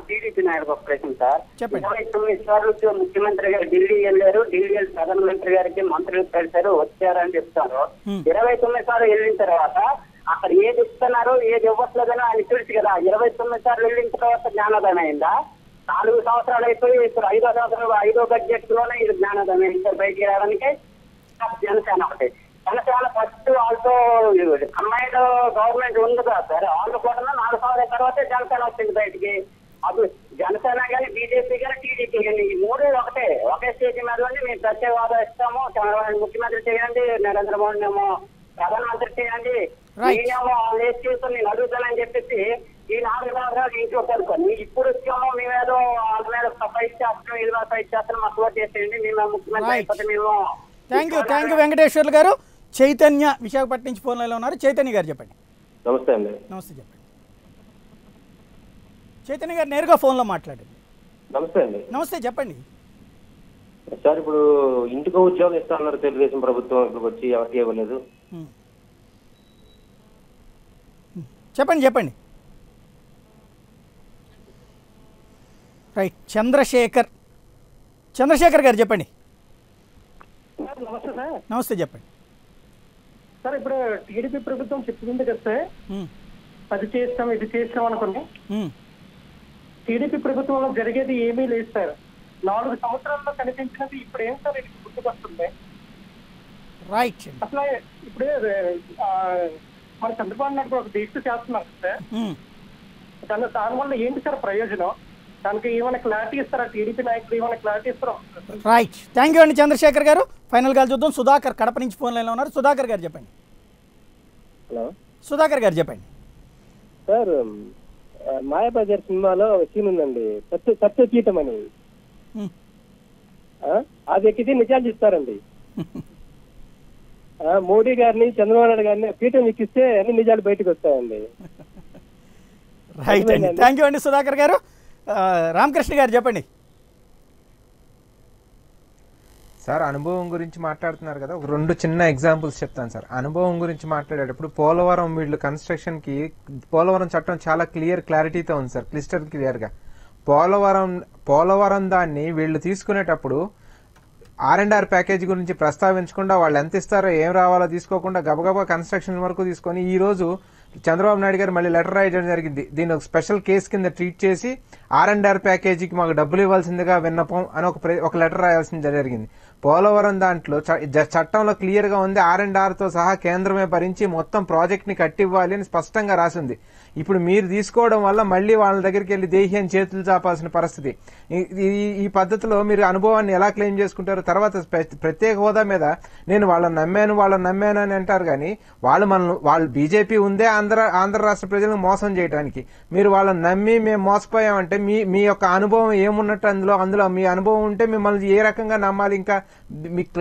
టీడీపీ నాయుడు ఒక ప్రశ్న సార్. చెప్పండి. 29 సార్లు ముఖ్యమంత్రి గారు ఢిల్లీ వెళ్ళారు, ఢిల్లీ ప్రధానమంత్రి గారికి మంత్రులు కలిశారు, వచ్చారని చెప్తారు. 29 సార్లు వెళ్ళిన తర్వాత అక్కడ ఏది ఇస్తున్నారో ఏది ఇవ్వట్లేదని ఆయన తెలుసు కదా. 29 సార్లు వెళ్ళిన తర్వాత జ్ఞానోదయం అయిందా? 4 సంవత్సరాలు అయిపోయి ఇప్పుడు 5వ సంవత్సరం 5వ బడ్జెట్ లోనే ఇది జ్ఞానోదయం అయింది బయటికి రావడానికి. జనసేన ఒకటి. జనసేన ఫస్ట్ వాళ్ళతో కంబైన్డ్ గవర్నమెంట్ ఉంది కదా సార్, వాళ్ళు కూడా 4 సంవత్సరాల తర్వాతే జనసేన వచ్చింది బయటికి. అప్పుడు జనసేన కానీ బీజేపీ కానీ టీడీపీ కానీ ఈ 3 ఒకే స్టేజ్ మీద ఉండి మేము ప్రత్యేక హోదా ఇస్తాము, చంద్రబాబు ముఖ్యమంత్రి చేయండి, నరేంద్ర మోడీ ఏమో ప్రధానమంత్రి చేయండి, నేనేమో నేర్చుకుంటూ నేను అడుగుతానని చెప్పేసి ఈ 4 సంవత్సరాలు ఇంట్లో కనుక్కోండి. ఇప్పుడు వచ్చామో మేమేదో వాళ్ళ మీద ఫైట్ చేస్తున్నాం, ఇది ఫైట్ చేస్తున్నాం, మాకు ఓట్ చేసేయండి, మేము ముఖ్యమంత్రి అయిపోతే మేము. థ్యాంక్ యూ వెంకటేశ్వర్లు గారు. చైతన్య విశాఖపట్నం నుంచి ఫోన్ లైన్లో ఉన్నారు. చైతన్య గారు చెప్పండి. నమస్తే అండి. నమస్తే, చెప్పండి చైతన్య గారు, నేరుగా ఫోన్లో మాట్లాడండి. నమస్తే అండి. నమస్తే, చెప్పండి సార్. ఇప్పుడు ఇంటికో ఉద్యోగం ఇస్తా ఉన్నారు తెలుగుదేశం ప్రభుత్వం, ఇప్పుడు వచ్చి ఎవరికి ఇవ్వలేదు. చెప్పండి. రైట్, చంద్రశేఖర్ గారు చెప్పండి. నమస్తే సార్. నమస్తే, చెప్పండి సార్. ఇప్పుడు టీడీపీ ప్రభుత్వం చెప్పింది కదా సార్, అది చేస్తాం ఇది చేస్తాం అనుకుని. టీడీపీ ప్రభుత్వంలో జరిగేది ఏమీ లేదు సార్. 4 సంవత్సరాల్లో కనిపించినది ఇప్పుడు ఏం సార్ ఇది గుర్తుకొస్తుంది. రైట్, అసలు ఇప్పుడు మన చంద్రబాబు నాయుడు ఒక దీక్ష చేస్తున్నారు సార్, దానివల్ల ఏంటి సార్ ప్రయోజనం? దానికి ఏమైనా క్లారిటీ ఇస్తారా? టీడీపీ నాయకులు ఏమైనా క్లారిటీ ఇస్తారా? రైట్, థ్యాంక్ యూ అండి చంద్రశేఖర్ గారు. ఫైనల్ గా చూద్దాం. సుధాకర్ కడప నుంచి ఫోన్ లైన్లో ఉన్నారు. సుధాకర్ గారు చెప్పండి. హలో, సుధాకర్ గారు చెప్పండి. సార్, మాయాబజార్ సినిమాలో సీన్ ఉందండి, సత్యకీతం అని. అది ఎక్కితే నిజాలు చెప్తారండి. మోడీ గారిని చంద్రబాబు నాయుడు గారిని పీఠం ఎక్కిస్తే అన్ని నిజాలు బయటకు వస్తాయండి. రైట్ అండి, థ్యాంక్ యూ అండి సుధాకర్ గారు. రామకృష్ణ గారు చెప్పండి. సార్, అనుభవం గురించి మాట్లాడుతున్నారు కదా, ఒక 2 చిన్న ఎగ్జాంపుల్స్ చెప్తాను సార్. అనుభవం గురించి మాట్లాడేటప్పుడు పోలవరం వీళ్ళు కన్స్ట్రక్షన్ కి పోలవరం చట్టం చాలా క్లారిటీతో ఉంది సార్, క్లియర్ గా. పోలవరం దాన్ని వీళ్ళు తీసుకునేటప్పుడు R&R ప్యాకేజీ గురించి ప్రస్తావించకుండా వాళ్ళు ఎంత ఇస్తారో ఏం రావాలో తీసుకోకుండా గబగబా కన్స్ట్రక్షన్ వరకు తీసుకొని ఈ రోజు చంద్రబాబు నాయుడు గారు మళ్ళీ లెటర్ రాయడం జరిగింది. దీన్ని ఒక స్పెషల్ కేసు కింద ట్రీట్ చేసి R&R ప్యాకేజీకి మాకు డబ్బులు ఇవ్వాల్సిందిగా విన్నపం అని ఒక లెటర్ రాయాల్సింది జరిగింది. పోలవరం దాంట్లో చట్టంలో క్లియర్ గా ఉంది, R&R తో సహా కేంద్రమే భరించి మొత్తం ప్రాజెక్ట్ ని కట్టివ్వాలి అని స్పష్టంగా రాసింది. ఇప్పుడు మీరు తీసుకోవడం వల్ల మళ్ళీ వాళ్ళ దగ్గరికి వెళ్లి దేహి అని చేతులు చాపాల్సిన పరిస్థితి. ఈ పద్ధతిలో మీరు అనుభవాన్ని ఎలా క్లెయిమ్ చేసుకుంటారు? తర్వాత ప్రత్యేక హోదా మీద నేను వాళ్ళని నమ్మాను అని అంటారు, కానీ వాళ్ళు బీజేపీ ఉందే ఆంధ్ర రాష్ట్ర ప్రజలను మోసం చేయడానికి. మీరు వాళ్ళని నమ్మి మేము మోసపోయామంటే మీ యొక్క అనుభవం ఏమున్నట్టు అందులో మీ అనుభవం ఉంటే మిమ్మల్ని ఏ రకంగా నమ్మాలి? ఇంకా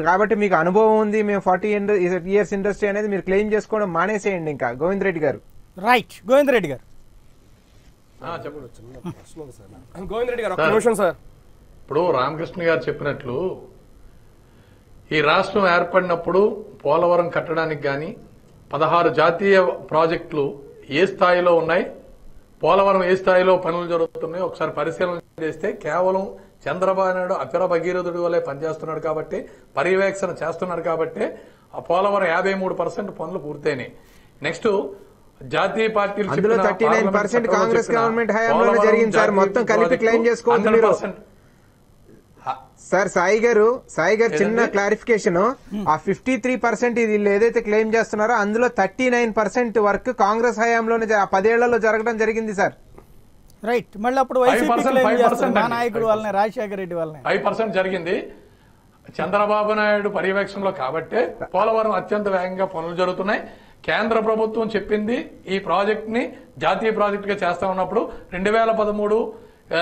కాబట్టి మీకు అనుభవం ఉంది, మేము 40 years ఇండస్ట్రీ అనేది మీరు క్లెయిమ్ చేసుకోవడం మానేసేయండి. ఇంకా గోవింద్ రెడ్డి గారు. రైట్, గోవింద్ రెడ్డి గారు. గోవింద్ రెడ్డి గారు, ఒక నిమిషం సార్. ఇప్పుడు రామకృష్ణ గారు చెప్పినట్లు ఈ రాష్ట్రం ఏర్పడినప్పుడు పోలవరం కట్టడానికి కానీ 16 జాతీయ ప్రాజెక్టులు ఏ స్థాయిలో ఉన్నాయి, పోలవరం ఏ స్థాయిలో పనులు జరుగుతున్నాయో ఒకసారి పరిశీలన చేస్తే కేవలం చంద్రబాబు నాయుడు అపర భగీరథుడి వల్లే పనిచేస్తున్నాడు కాబట్టి, పర్యవేక్షణ చేస్తున్నాడు కాబట్టి ఆ పోలవరం 53% పనులు పూర్తయినాయి. నెక్స్ట్ జాతీయ పార్టీలు అందులో 39% కాంగ్రెస్ గవర్నమెంట్ హయాంలోనే జరిగింది సార్. మొత్తం కలిపి క్లెయిమ్ చేసుకోవచ్చు మీరు. సార్ సాయి గారు చిన్న క్లారిఫికేషన్, ఆ 53% ఇది ఏదైతే క్లెయిమ్ చేస్తున్నారో అందులో 39% వర్క్ కాంగ్రెస్ హయాంలోనే 10 ఏళ్లలో జరగడం జరిగింది సార్. రైట్. మళ్ళీ అప్పుడు నాయకుడు వాళ్ళని, రాజశేఖర రెడ్డి వాళ్ళని 5% జరిగింది చంద్రబాబు నాయుడు పర్యవేక్షణలో కాబట్టే పోలవరం అత్యంత వేగంగా పనులు జరుగుతున్నాయి. కేంద్ర ప్రభుత్వం చెప్పింది ఈ ప్రాజెక్ట్ ని జాతీయ ప్రాజెక్ట్ గా చేస్తా ఉన్నప్పుడు 2013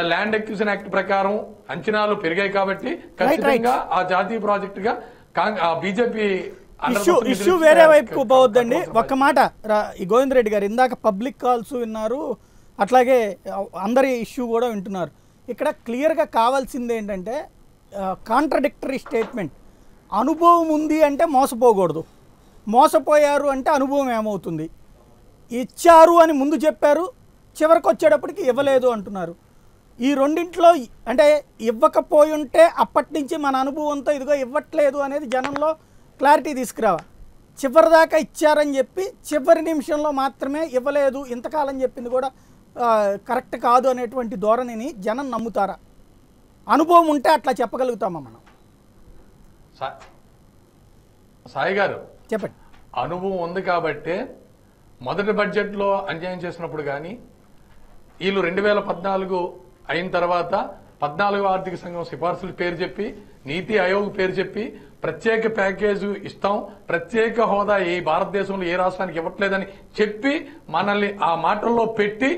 ల్యాండ్ ఎక్విజిషన్ యాక్ట్ ప్రకారం అంచనాలు పెరిగాయి కాబట్టి ఖచ్చితంగా ఆ జాతీయ ప్రాజెక్ట్ గా బీజేపీ ఇష్యూ వేరే వైపు పోవద్దండి. ఒక్క మాట, ఈ గోవింద్ రెడ్డి గారు ఇందాక పబ్లిక్ కాల్స్ విన్నారు, అట్లాగే అందరి ఇష్యూ కూడా వింటున్నారు. ఇక్కడ క్లియర్గా కావాల్సింది ఏంటంటే కాంట్రడిక్టరీ స్టేట్మెంట్. అనుభవం ఉంది అంటే మోసపోకూడదు, మోసపోయారు అంటే అనుభవం ఏమవుతుంది? ఇచ్చారు అని ముందు చెప్పారు, చివరికి వచ్చేటప్పటికి ఇవ్వలేదు అంటున్నారు. ఈ రెండింట్లో అంటే ఇవ్వకపోయి ఉంటే అప్పటి నుంచి మన అనుభవంతో ఇదిగో ఇవ్వట్లేదు అనేది జనంలో క్లారిటీ తీసుకురావాలి. చివరిదాకా ఇచ్చారని చెప్పి చివరి నిమిషంలో మాత్రమే ఇవ్వలేదు, ఇంతకాలం చెప్పింది కూడా కరెక్ట్ కాదు అనేటువంటి ధోరణిని జనం నమ్ముతారా? అనుభవం ఉంటే అట్లా చెప్పగలుగుతామా మనం? సాయి గారు చెప్పండి. అనుభవం ఉంది కాబట్టి మొదటి బడ్జెట్లో అన్యాయం చేసినప్పుడు కానీ వీళ్ళు 2014 అయిన తర్వాత 14వ ఆర్థిక సంఘం సిఫార్సుల పేరు చెప్పి, నీతి ఆయోగ్ పేరు చెప్పి ప్రత్యేక ప్యాకేజీ ఇస్తాం, ప్రత్యేక హోదా ఈ భారతదేశంలో ఏ రాష్ట్రానికి ఇవ్వట్లేదని చెప్పి మనల్ని ఆ మాటల్లో పెట్టి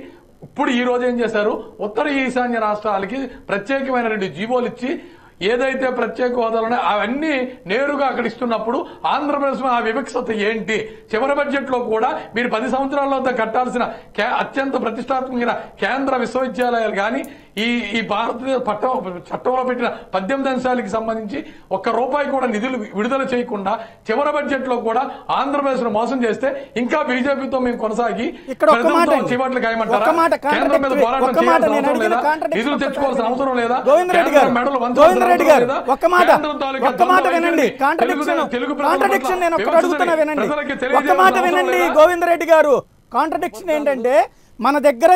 ఇప్పుడు ఈ రోజు ఏం చేశారు, ఉత్తర ఈశాన్య రాష్ట్రాలకి ప్రత్యేకమైన 2 జీవోలు ఇచ్చి ఏదైతే ప్రత్యేక హోదాలు ఉన్నాయో అవన్నీ నేరుగా అక్కడ ఇస్తున్నప్పుడు ఆంధ్రప్రదేశ్లో ఆ వివక్షత ఏంటి? చివరి బడ్జెట్ లో కూడా మీరు 10 సంవత్సరాల్లో కట్టాల్సిన అత్యంత ప్రతిష్టాత్మకమైన కేంద్ర విశ్వవిద్యాలయాలు కానీ ఈ భారతదేశ చట్టంలో పెట్టిన 18 అంశాలకి సంబంధించి ₹1 కూడా నిధులు విడుదల చేయకుండా చివరి బడ్జెట్ లో కూడా ఆంధ్రప్రదేశ్ ను మోసం చేస్తే ఇంకా బీజేపీతో మేము కొనసాగి చివట్లు గాయమంటారా? కేంద్రం మీద పోరాటం చేయాల్సిన అవసరం లేదా? నిధులు తెచ్చుకోవాల్సిన అవసరం లేదా? మెడలు గోవింద్ రెడ్డి గారు, కాంట్రడిక్షన్ ఏంటంటే మన దగ్గర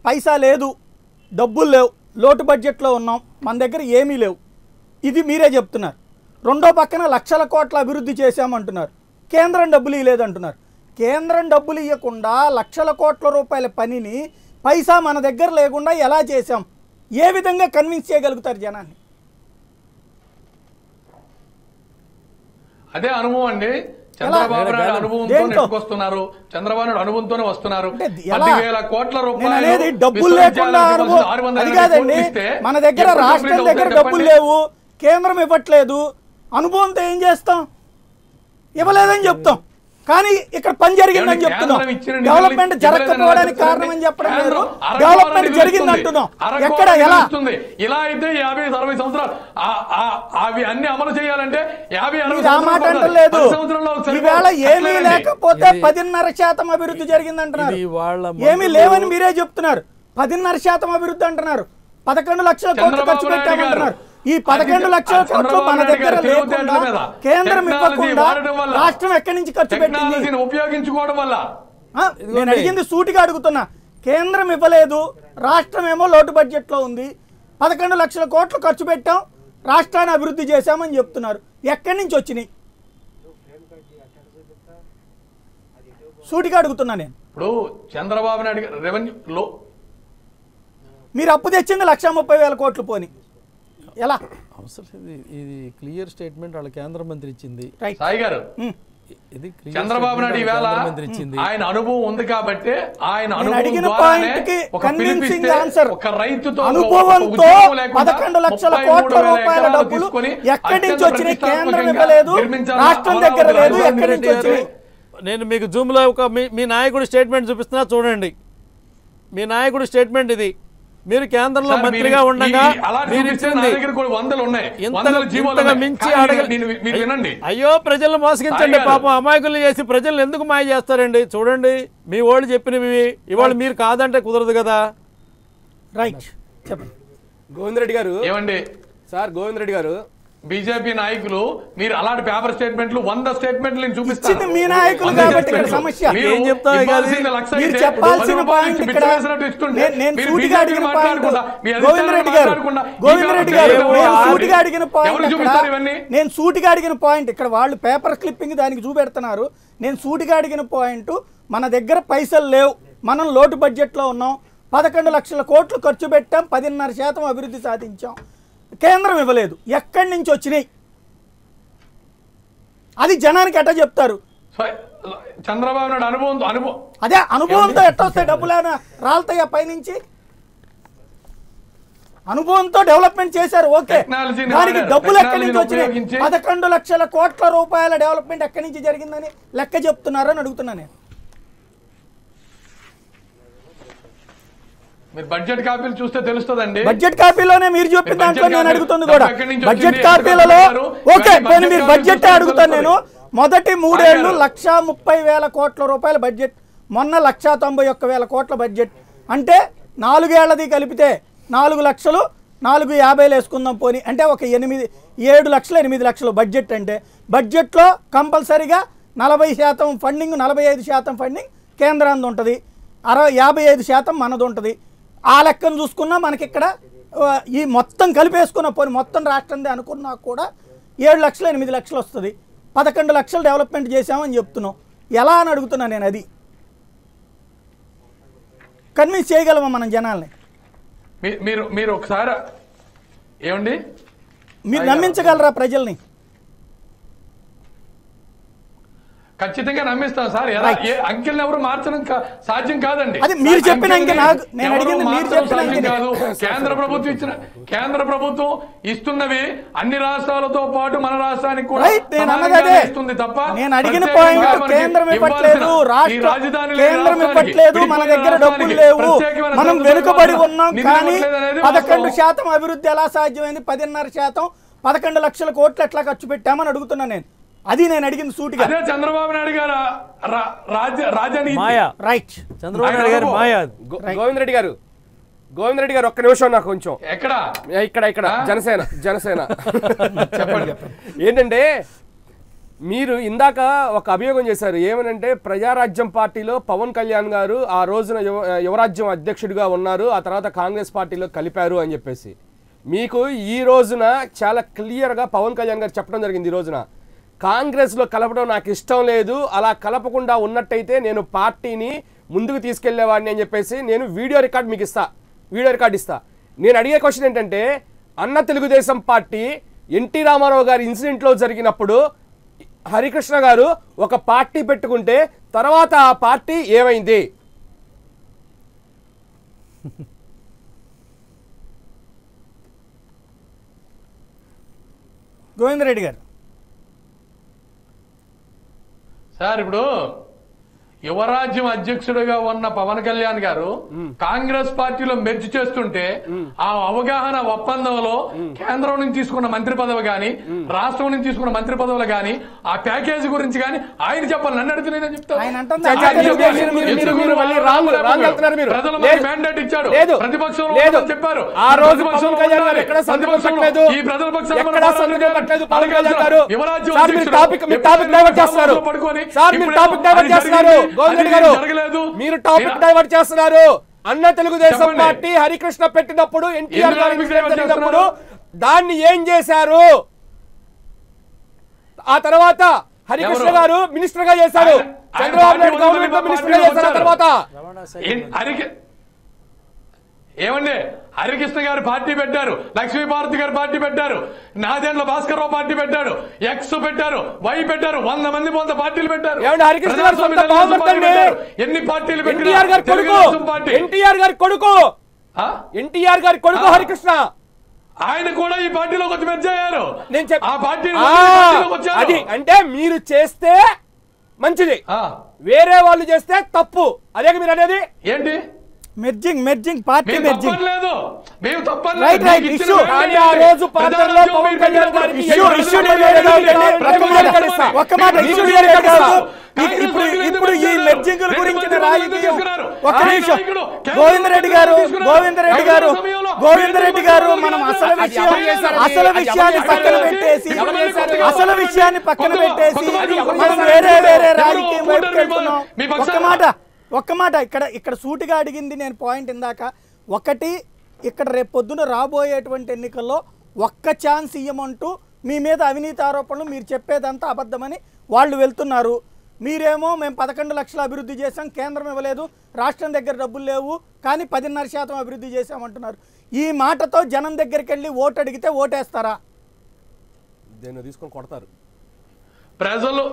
పైసా లేదు, డబ్బులు లేవు, లోటు బడ్జెట్లో ఉన్నాం, మన దగ్గర ఏమీ లేవు, ఇది మీరే చెప్తున్నారు. రెండో పక్కన లక్షల కోట్ల అభివృద్ధి చేశామంటున్నారు, కేంద్రం డబ్బులు ఇవ్వలేదంటున్నారు. కేంద్రం డబ్బులు ఇవ్వకుండా లక్షల కోట్ల రూపాయల పనిని పైసా మన దగ్గర లేకుండా ఎలా చేశాం? ఏ విధంగా కన్విన్స్ చేయగలుగుతారు జనాన్ని? అదే అనుభవం అండి. చంద్రబాబు నాయుడు అనుభవంతో నెట్టుకొస్తున్నారు, చంద్రబాబు నాయుడు అనుభవంతోనే వస్తున్నారు. 10,000 కోట్ల రూపాయలు డబ్బులు లేకుండా మన దగ్గర రాష్ట్రం దగ్గర డబ్బులు లేవు, కేంద్రం ఇవ్వట్లేదు, అనుభవంతో ఏం చేస్తాం? ఇవ్వలేదని చెప్తాం, కానీ ఇక్కడ పని జరిగిందని చెప్తున్నాం. డెవలప్మెంట్ జరగకపోవడానికి కారణం అని చెప్పడం లేదు, డెవలప్మెంట్ జరిగింది అంటున్నాం. ఎక్కడ ఎలా? ఇలా అయితే 50-60 సంవత్సరాలు అవి అన్ని అమలు చేయాలంటే 50-60 ఆ మాట అంటలేదు. ఈవేళ ఏమీ లేకపోతే 10.5% అభివృద్ధి జరిగింది అంటున్నారు, ఏమీ లేవని మీరే చెప్తున్నారు. 10.5% అభివృద్ధి అంటున్నారు, 11 లక్షల కోట్లు ఖర్చు పెట్టామంటున్నారు. ఈ 11 లక్షల కోట్లు మన దగ్గర లేకుండా, కేంద్రం ఇవ్వకుండా రాష్ట్రం ఎక్కడి నుంచి ఖర్చు పెట్టింది? ఉపయోగించుకోవడం వల్ల. నేను అడిగింది సూటిగా అడుగుతున్నా. కేంద్రం ఇవ్వలేదు, రాష్ట్రం ఏమో లోటు బడ్జెట్ లో ఉంది, 11 లక్షల కోట్లు ఖర్చు పెట్టాం, రాష్ట్రాన్ని అభివృద్ధి చేశామని చెప్తున్నారు. ఎక్కడి నుంచి వచ్చినాయి? సూటిగా అడుగుతున్నా నేను. ఇప్పుడు చంద్రబాబు నాయుడు రెవెన్యూలో మీరు అప్పు తెచ్చింది 1,30,000 కోట్లు పోని ఎలా? ఇది క్లియర్ స్టేట్మెంట్ వాళ్ళ కేంద్ర మంత్రి ఇచ్చింది. సాయి గారు, చంద్రబాబు నాయుడు ఈవేళ ఆయన అనుభవం ఉంది కాబట్టి ఆయన అనుభవంతో 11 లక్షల కోట్ల రూపాయల డబ్బులు ఎక్కడి నుంచి వచ్చినాయి? కేంద్రం ఇవ్వలేదు, రాష్ట్రం దగ్గర లేదు, ఎక్కడి నుంచి వచ్చినాయి? నేను మీకు జూమ్ లో మీ నాయకుడి స్టేట్మెంట్ చూపిస్తున్నా చూడండి. మీ నాయకుడి స్టేట్మెంట్ ఇది. మీరు కేంద్రంలో సార్, మంత్రిగా ఉండగా అలా మీరు చూపిస్తే నా ఇచ్చింది దగ్గర కూడా వందలు ఉన్నాయి, వందల ఇంతగా జీవోలు ఇంతగా ఉన్నాయి. మించి కానీ అడగ మీరు వినండి. అయ్యో ప్రజలను మోసగించండి సాయి గారు. పాపం అమాయకులు చేసి ప్రజలను ఎందుకు మాయ చేస్తారండి? చూడండి మీ వాళ్ళు చెప్పినవి ఇవాళ మీరు కాదంటే కుదరదు కదా. రైట్ చెప్పండి గోవింద్ రెడ్డి గారు. ఏమండి సార్ గోవింద్ రెడ్డి గారు, బీజేపీ నాయకులు మీరు అలాంటి పేపర్ స్టేట్మెంట్లు 100 స్టేట్మెంట్లు నేను చూపిస్తాను. ఇచ్చింది మీ నాయకులు కాబట్టి ఇక్కడ సమస్య. మీరు ఏం చెప్తారు ఇవ్వాల్సింది లక్ష మీరు అయితే చెప్పాల్సిన 10 రూపాయలు పాయింట్ ఇచ్చి ఇక్కడ బిచ్చం వేసినట్టు ఇస్తుంటే నేను మీరు సూటిగా BJP అడిగిన పాయింట్ మాట్లాడకుండా, మీ గోవింద్ రెడ్డి గారు మాట్లాడకుండా, గోవింద్ రెడ్డి గారు నేను సూటిగా అడిగిన పాయింట్ ఎవరు ఇక్కడ చూపిస్తారు ఇవన్నీ? నేను సూటిగా అడిగిన పాయింట్ ఇక్కడ వాళ్ళు పేపర్ క్లిప్పింగ్ దానికి చూపెడుతున్నారు. నేను సూటిగా అడిగిన పాయింట్ మన దగ్గర పైసలు లేవు, మనం లోటు బడ్జెట్లో ఉన్నాం, 11 లక్షల కోట్లు ఖర్చు పెట్టాం, 10.5% అభివృద్ధి సాధించాం, కేంద్రం ఇవ్వలేదు, ఎక్కడి నుంచి వచ్చినాయి? అది జనానికి ఎట్లా చెప్తారు? చంద్రబాబు నాయుడు అనుభవం అదే అనుభవంతో ఎట్లా వస్తాయి డబ్బులేనా రాలుతాయా పైనుంచి? అనుభవంతో డెవలప్మెంట్ చేశారు, ఓకే, దానికి డబ్బులు ఎక్కడి నుంచి వచ్చినాయి? 11 లక్షల కోట్ల రూపాయల డెవలప్మెంట్ ఎక్కడి నుంచి జరిగిందని లెక్క చెప్తున్నారని అడుగుతున్నా నేను. మీరు బడ్జెట్ కాపీలు చూస్తే తెలుస్తుందండి. బడ్జెట్ కాపీలోనే మీరు చెప్పిన దాంట్లో నేను అడుగుతుంది కూడా బడ్జెట్ కాపీలలో ఓకే పోనీ మీరు బడ్జెట్ అడుగుతాను నేను. మొదటి 3 ఏళ్ళు 1,30,000 కోట్ల రూపాయల బడ్జెట్, మొన్న 1,91,000 కోట్ల బడ్జెట్, అంటే 4 ఏళ్లది కలిపితే 4 లక్షలు 4,50,000 వేసుకుందాం పోనీ, అంటే ఒక 7 లక్షలు 8 లక్షలు బడ్జెట్. అంటే బడ్జెట్లో కంపల్సరీగా 40% ఫండింగ్ 45% ఫండింగ్ కేంద్రాంది ఉంటుంది, 55% మనది ఉంటుంది. ఆ లెక్కను చూసుకున్నా మనకి ఇక్కడ ఈ మొత్తం కలిపేసుకున్న పోనీ మొత్తం రాష్ట్రందే అనుకున్నా కూడా 7 లక్షలు 8 లక్షలు వస్తుంది. 11 లక్షలు డెవలప్మెంట్ చేసామని చెప్తున్నాం, ఎలా అని అడుగుతున్నా నేను. అది కన్విన్స్ చేయగలమా మనం జనాల్ని? మీరు ఒకసారి ఏమండి మీరు నమ్మించగలరా ప్రజల్ని? ఖచ్చితంగా నమ్మిస్తాం సార్. అంకెల్ని ఎవరు మార్చడం సాధ్యం కాదండి. అది మీరు చెప్పిన అంకె, నేను అడిగింది మీరు చెప్పిన అంకె కాదు. కేంద్ర ప్రభుత్వం ఇస్తున్నవి అన్ని రాష్ట్రాలతో పాటు మన రాష్ట్రానికి కూడా ఇస్తుంది తప్ప నేను అడిగిన పాయింట్ కేంద్రం ఇవ్వట్లేదు, కేంద్రం ఇవ్వట్లేదు, మన దగ్గర డబ్బులు లేవు, మనం వెనుకబడి ఉన్నాం. కానీ 11% అభివృద్ధి ఎలా సాధ్యమైంది? 10.5% 11 లక్షల కోట్లు ఎట్లా ఖర్చు పెట్టామని అడుగుతున్నా నేను. అది నేను అడిగింది సూటిగా. చంద్రబాబు నాయుడు గారు రైట్, చంద్రబాబు నాయుడు గారు మాయా. గోవింద్ రెడ్డి గారు ఒక్క నిమిషం నాకు కొంచెం ఇక్కడ జనసేన చెప్పండి. ఏంటంటే మీరు ఇందాక ఒక అభియోగం చేశారు, ఏమనంటే ప్రజారాజ్యం పార్టీలో పవన్ కళ్యాణ్ గారు ఆ రోజున యువరాజ్యం అధ్యక్షుడిగా ఉన్నారు, ఆ తర్వాత కాంగ్రెస్ పార్టీలో కలిపారు అని చెప్పేసి. మీకు ఈ రోజున చాలా క్లియర్గా పవన్ కళ్యాణ్ గారు చెప్పడం జరిగింది. ఈ రోజున కాంగ్రెస్లో కలపడం నాకు ఇష్టం లేదు, అలా కలపకుండా ఉన్నట్టయితే నేను పార్టీని ముందుకు తీసుకెళ్లేవాడిని అని చెప్పేసి నేను వీడియో రికార్డ్ ఇస్తా. నేను అడిగే క్వశ్చన్ ఏంటంటే, అన్న తెలుగుదేశం పార్టీ ఎన్టీ రామారావు గారి ఇన్సిడెంట్లో జరిగినప్పుడు హరికృష్ణ గారు ఒక పార్టీ పెట్టుకుంటే తర్వాత ఆ పార్టీ ఏమైంది? గోవింద్ రెడ్డి గారు సార్, ఇప్పుడు యువరాజ్యం అధ్యక్షుడిగా ఉన్న పవన్ కళ్యాణ్ గారు కాంగ్రెస్ పార్టీలో మెర్జ్ చేస్తుంటే ఆ అవగాహన ఒప్పందంలో కేంద్రం నుంచి తీసుకున్న మంత్రి పదవి గాని, రాష్ట్రం నుంచి తీసుకున్న మంత్రి పదవులు గాని, ఆ ప్యాకేజీ గురించి గాని ఆయన చెప్పాలి. నన్ను అడిగితే నేను చెప్తాను. ప్రజల మ్యాండేట్ ఇచ్చాడు, ప్రతిపక్షంలో చెప్పారు, ఈ ప్రజల మీరు టాపిక్ డైవర్ట్ చేస్తున్నారు. అన్న తెలుగుదేశం పార్టీ హరికృష్ణ పెట్టినప్పుడు ఎన్టీఆర్ గారు దాన్ని ఏం చేశారు? ఆ తర్వాత హరికృష్ణ గారు మినిస్టర్ గా చేశారు, చంద్రబాబు నాయుడు గవర్నమెంట్ లో మినిస్టర్ గా చేశారు. తర్వాత ఏమండి హరికృష్ణ గారు పార్టీ పెట్టారు, లక్ష్మీభారతి గారు పార్టీ పెట్టారు, నాదేండ్ల భాస్కర్ రావు పార్టీ పెట్టారు, ఎక్స్ పెట్టారు, వై పెట్టారు, 100 మంది పొంద పార్టీలు పెట్టారు. ఎన్ని పార్టీలు పెట్టారు? ఎన్టీఆర్ గారి కొడుకు హరికృష్ణ, ఆయన కూడా ఈ పార్టీలోకి వచ్చి మెచ్చారు. అది అంటే మీరు చేస్తే మంచిది, వేరే వాళ్ళు చేస్తే తప్పు. అదే మీరు అనేది ఏంటి? మెర్జింగ్ పార్టీ మెర్జింగ్ లేదు మేము తప్పని రైట్ రైట్ ఇష్యూ కానీ ఆ రోజు పాత్రలో పవన్ కళ్యాణ్ గారికి ఒక్క మాట ఇష్యూ ఇప్పుడు ఈ మెర్జింగ్ గురించిన రాజకీయం ఒక్క నిమిషం గోవిందరెడ్డి గారు మనం అసలు విషయాన్ని పక్కన పెట్టేసి మనం వేరే రాజకీయం వైపు వెళ్తున్నాం. ఒక్క మాట ఇక్కడ సూటిగా అడిగింది నేను పాయింట్ ఇందాక ఒకటి, ఇక్కడ రేపు పొద్దున రాబోయేటువంటి ఎన్నికల్లో ఒక్క ఛాన్స్ ఇయ్యమంటూ మీ మీద అవినీతి ఆరోపణలు మీరు చెప్పేదంతా అబద్ధమని వాళ్ళు వెళ్తున్నారు. మీరేమో మేము 11 లక్షల అభివృద్ధి చేసాం, కేంద్రం ఇవ్వలేదు, రాష్ట్రం దగ్గర డబ్బులు లేవు, కానీ 10.5% అభివృద్ధి చేశామంటున్నారు. ఈ మాటతో జనం దగ్గరికి వెళ్ళి ఓటు అడిగితే ఓటేస్తారా? దీన్ని తీసుకొని కొడతారు. ప్రజలు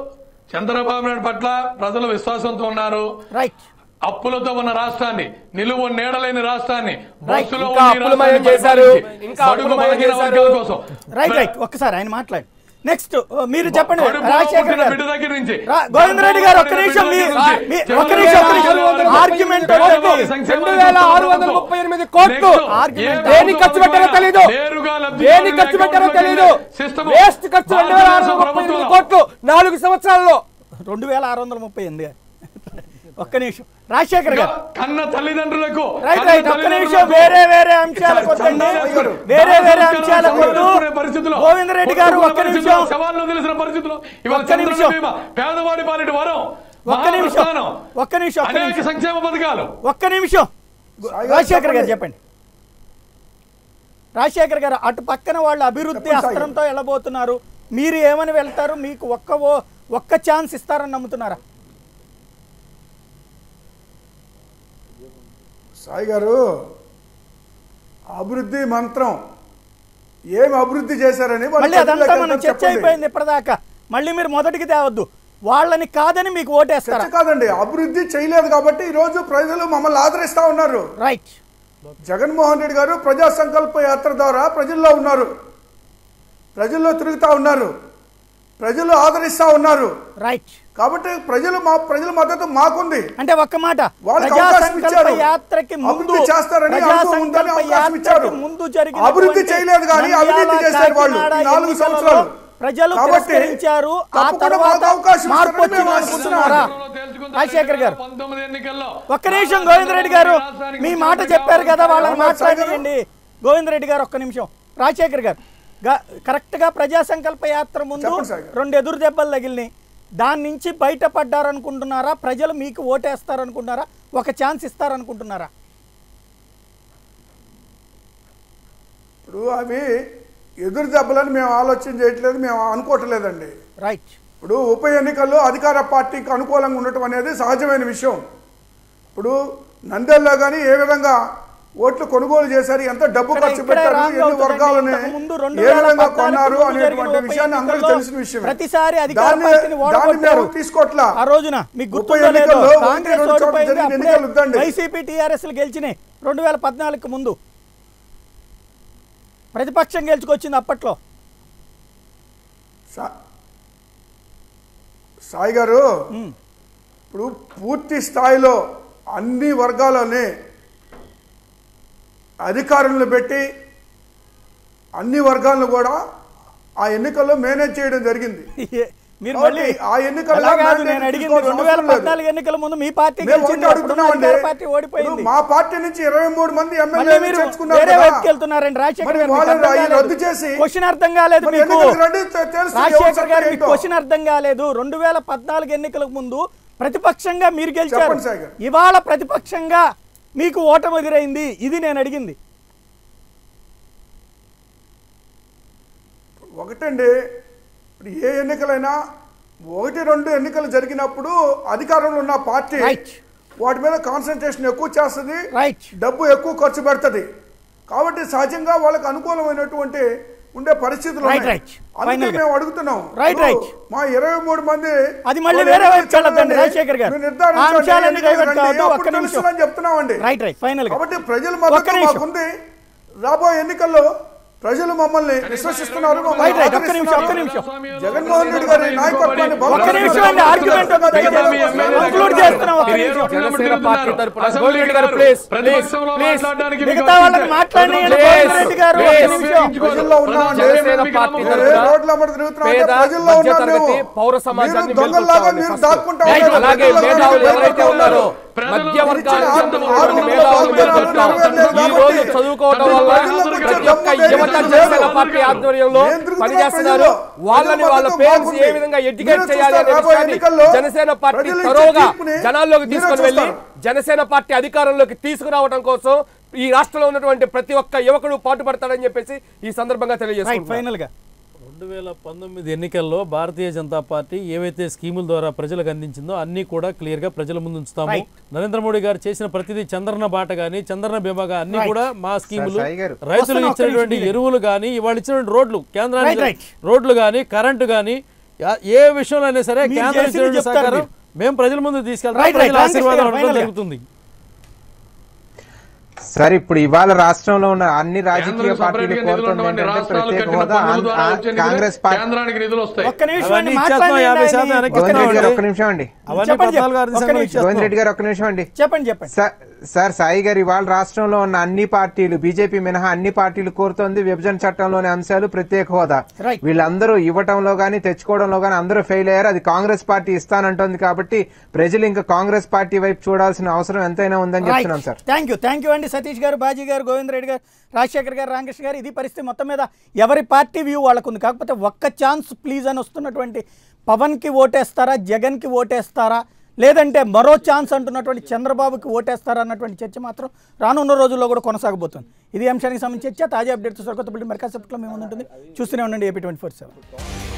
చంద్రబాబు నాయుడు పట్ల ప్రజలు విశ్వాసంతో ఉన్నారు. రైట్. అప్పులతో ఉన్న రాష్ట్రాన్ని, నిలువ నీడలేని రాష్ట్రాన్ని ఒక్కసారి ఆయన మాట్లాడి నెక్స్ట్ మీరు చెప్పండి. రాజశేఖర్ గారు, గోవిందరెడ్డి గారు ఒక్క నిమిషం ఆర్గ్యుమెంట్ 2638 కోట్లు దేనికి ఖర్చు పెట్టారో తెలీదు, దేనికి ఖర్చు పెట్టారో తెలీదు. వేస్ట్ ఖర్చు 2638 కోట్లు 4 సంవత్సరాల్లో. 2638. ఒక్క నిమిషం రాజశేఖర్ గారు, కన్న తల్లిదండ్రులకు రైట్ ఒక్క నిమిషం వేరే అంశాలకు వద్దండి, వేరే అంశాలకు వద్దు. గోవిందరెడ్డి గారు ఒక్క నిమిషం, సవాళ్ళు తెలిసిన పరిస్థితుల్లో పేదవాడి పాలిటి వరం, ఒక్క నిమిషం అనేక సంక్షేమ పథకాలు. ఒక్క నిమిషం రాజశేఖర్ గారు చెప్పండి. రాజశేఖర్ గారు, అటు పక్కన వాళ్ళు అభివృద్ధి అస్త్రంతో వెళ్ళబోతున్నారు, మీరు ఏమని వెళ్తారు? మీకు ఒక్క ఛాన్స్ ఇస్తారని నమ్ముతున్నారా? సాయి గారు, అభివృద్ధి మంత్రం ఏం అభివృద్ధి చేశారని మళ్ళీ అదంతా మనం చర్చ అయిపోయింది ఇప్పటిదాకా, మళ్ళీ మీరు మొదటికి తేవద్దు. వాళ్ళని కాదని మీకు ఓటేస్తారా? కాదండి, అభివృద్ధి చేయలేదు కాబట్టి ఈ రోజు ప్రజలు మమ్మల్ని ఆదరిస్తా ఉన్నారు. రైట్. జగన్మోహన్ రెడ్డి గారు ప్రజా సంకల్ప యాత్ర ద్వారా ప్రజల్లో ఉన్నారు, ప్రజల్లో తిరుగుతా ఉన్నారు, ప్రజలు ఆదరిస్తా ఉన్నారు. రైట్. కాబట్టి ప్రజల మద్దతు మాకుంది. అంటే ఒక్క మాట, అభివృద్ధి చేయలేదు కానీ అవినీతి చేశారు వాళ్ళు 4 సంవత్సరాలు. ప్రజలు తిరస్కరించారు. రాజశేఖర్ గారు ఒక్క నిమిషం, గోవిందరెడ్డి గారు మీ మాట చెప్పారు కదా, వాళ్ళని మాట్లాడండి. గోవిందరెడ్డి గారు ఒక్క నిమిషం. రాజశేఖర్ గారు, కరెక్ట్ గా ప్రజా సంకల్ప యాత్ర ముందు 2 ఎదురు దెబ్బలు తగిలినాయి, దాని నుంచి బయటపడ్డారనుకుంటున్నారా? ప్రజలు మీకు ఓటేస్తారనుకుంటున్నారా? ఒక ఛాన్స్ ఇస్తారనుకుంటున్నారా? ఇప్పుడు అవి ఎదురు దెబ్బలని మేము ఆలోచన చేయట్లేదు, మేము అనుకోవట్లేదండి. రైట్. ఇప్పుడు ఉప ఎన్నికల్లో అధికార పార్టీకి అనుకూలంగా ఉండటం అనేది సహజమైన విషయం. ఇప్పుడు నంద్యాలలో కానీ ఏ విధంగా ఓట్లు కొనుగోలు చేశారు, ఎంత డబ్బు ఖర్చు పెట్టారు, ఎన్ని వర్గాలని ఏ విధంగా కొన్నారు అనేటువంటి విషయాన్ని అందరికీ తెలిసిన విషయం. ప్రతిసారి తీసుకోవట్లా. ఆ రోజున మీకు వైసీపీ టీఆర్ఎస్ గెలిచినాయి 2014 ముందు, ప్రతిపక్షం గెలుచుకొచ్చింది అప్పట్లో. సాయి గారు, ఇప్పుడు పూర్తి స్థాయిలో అన్ని వర్గాలని అధికారులను పెట్టి అన్ని వర్గాలను కూడా ఆ ఎన్నికల్లో మేనేజ్ చేయడం జరిగింది. మీరు మళ్ళీ ఆ ఎన్నికల్లో నేను అడిగింది 2014 ఎన్నికల ముందు మీ పార్టీ పార్టీ ఓడిపోయింది, మా పార్టీ నుంచి 23 మంది ఎమ్మెల్యేలు తెచ్చుకున్నారు. వెళ్తున్నారండి రాజశేఖర్ గారు, రద్దు చేసి క్వశ్చన్ అర్థం కాలేదు మీకు. రాజశేఖర్ గారు మీకు క్వశ్చన్ అర్థం కాలేదు. 2014 ఎన్నికలకు ముందు ప్రతిపక్షంగా మీరు గెలిచారు, ఇవాళ ప్రతిపక్షంగా మీకు ఓటమి ఎదురైంది, ఇది నేను అడిగింది. ఒకటండి, ఇప్పుడు ఏ ఎన్నికలైనా 1-2 ఎన్నికలు జరిగినప్పుడు అధికారంలో ఉన్న పార్టీ వాటి మీద కాన్సన్ట్రేషన్ ఎక్కువ చేస్తుంది, డబ్బు ఎక్కువ ఖర్చు పెడుతుంది. కాబట్టి సహజంగా వాళ్ళకి అనుకూలమైనటువంటి ఉండే పరిస్థితులు అందుకే మేము అడుగుతున్నాం. మా 23 మంది అది మళ్ళీ వేరే వైపు వెళ్ళదండి రాజశేఖర్ గారు, చెప్తున్నామండి. కాబట్టి ప్రజల మద్దతు మాకుంది. రాబోయే ఎన్నికల్లో ప్రజలు మమ్మల్ని విశ్వసిస్తున్నారు. జగన్మోహన్ రెడ్డి గారి నాయకత్వాన్ని మీరు ఏ రోడ్ల వెంబడి తిరుగుతున్నారు? అసెంబ్లీకి రారు. ప్రతిపక్షంలో మాట్లాడడానికి మీకు మిగతా వాళ్ళని మాట్లాడనీయండి. గోవింద్ రెడ్డి గారు ఒక్క నిమిషం. ప్రజల్లో ఉన్నామండి. జనసేన పార్టీ ఏ తరపున రోడ్ల వెంబడి తిరుగుతున్నామంటే పేద ప్రజల్లో ఉన్నాం మధ్యతరగతి మేము. పౌర సమాజాన్ని మీరు దొంగల్లాగా మేల్కొల్పాలి మీరు first. దాక్కుంటా Right. ఉన్నారు. అలాగే ప్రజల్లో మేధావులు ఉన్నారు. ఎవరైతే ఉన్నారో ప్రజలు మధ్య వర్గాలకు ఇచ్చిన చెందినటువంటి ఆరు మేధావులు వాగ్దానాలు మేల్కొల్పాం. నెరవేర్లేదు ఈ రోజు కాబట్టి చదువుకోవడం వల్ల ప్రతి ఒక్క యువత జనసేన పార్టీ ఆధ్వర్యంలో పనిచేస్తున్నారు. వాళ్ళని వాళ్ళ పేరెంట్స్ ఏ విధంగా ఎడ్యుకేట్ చేయాలి అనే విషయాన్ని జనసేన పార్టీ తరోగా జనాల్లోకి తీసుకొని వెళ్ళి జనసేన పార్టీ అధికారంలోకి తీసుకురావడం కోసం ఈ రాష్ట్రంలో ఉన్నటువంటి ప్రతి ఒక్క యువకుడు పాటుపడతాడని చెప్పేసి ఈ సందర్భంగా తెలియజేస్తున్నాను. ఫైనల్ గా 2019 ఎన్నికల్లో భారతీయ జనతా పార్టీ ఏవైతే స్కీముల ద్వారా ప్రజలకు అందించిందో అన్ని కూడా క్లియర్ గా ప్రజల ముందు ఉంచుతాము. నరేంద్ర మోడీ గారు చేసిన ప్రతిదీ చంద్రన బాట గానీ చంద్రన బీమా అన్ని కూడా మా స్కీములు, రైతులకు ఇచ్చినటువంటి ఎరువులు గానీ ఇవాళ ఇచ్చినటువంటి రోడ్లు, కేంద్రానికి రోడ్లు గానీ కరెంటు గానీ ఏ విషయంలో అయినా సరే కేంద్రం ఇచ్చినటువంటి సహకారం మేము ప్రజల ముందు తీసుకెళ్తాం. ప్రజల ఆశీర్వాదం ఉండడం జరుగుతుంది. సార్ ఇప్పుడు ఇవాళ రాష్ట్రంలో ఉన్న అన్ని రాజకీయ పార్టీలు కోరుతుంది ఏంటంటే ప్రత్యేక హోదా కాంగ్రెస్ పార్టీ. కేంద్రానికి నిధులు వస్తాయి. ఒక్క నిమిషం అండి. గోవింద్ రెడ్డి గారు ఒక్క నిమిషం అండి. చెప్పండి. సార్ సాయి గారు ఇవాళ రాష్ట్రంలో ఉన్న అన్ని పార్టీలు బీజేపీ మినహా అన్ని పార్టీలు కోరుతోంది విభజన చట్టంలోని అంశాలు ప్రత్యేక హోదా. వీళ్ళందరూ ఇవ్వటంలో గానీ తెచ్చుకోవడంలో గానీ అందరూ ఫెయిల్ అయ్యారు. అది కాంగ్రెస్ పార్టీ ఇస్తానంటోంది కాబట్టి ప్రజలు ఇంకా కాంగ్రెస్ పార్టీ వైపు చూడాల్సిన అవసరం ఎంతైనా ఉందని చెప్తున్నాం సార్. థ్యాంక్ యూ అండి. సతీష్ గారు, బాజీ గారు, గోవింద్ రెడ్డి గారు, రాజశేఖర్ గారు, రామకృష్ణ గారు, ఇది పరిస్థితి మొత్తం మీద ఎవరి పార్టీ వ్యూ వాళ్ళకు ఉంది. కాకపోతే ఒక్క ఛాన్స్ ప్లీజ్ అని వస్తున్నటువంటి పవన్కి ఓటేస్తారా, జగన్కి ఓటేస్తారా, లేదంటే మరో ఛాన్స్ అంటున్నటువంటి చంద్రబాబుకి ఓటేస్తారా అన్నటువంటి చర్చ మాత్రం రానున్న రోజుల్లో కూడా కొనసాగబోతుంది. ఇది అంశానికి సంబంధించి చర్చ. తాజా అప్డేట్స్ సరికొత్త బిల్డింగ్ మెర్కాసెప్ట్లో మేము ఉంటుంది. చూస్తూనే ఉండండి AP 24/7.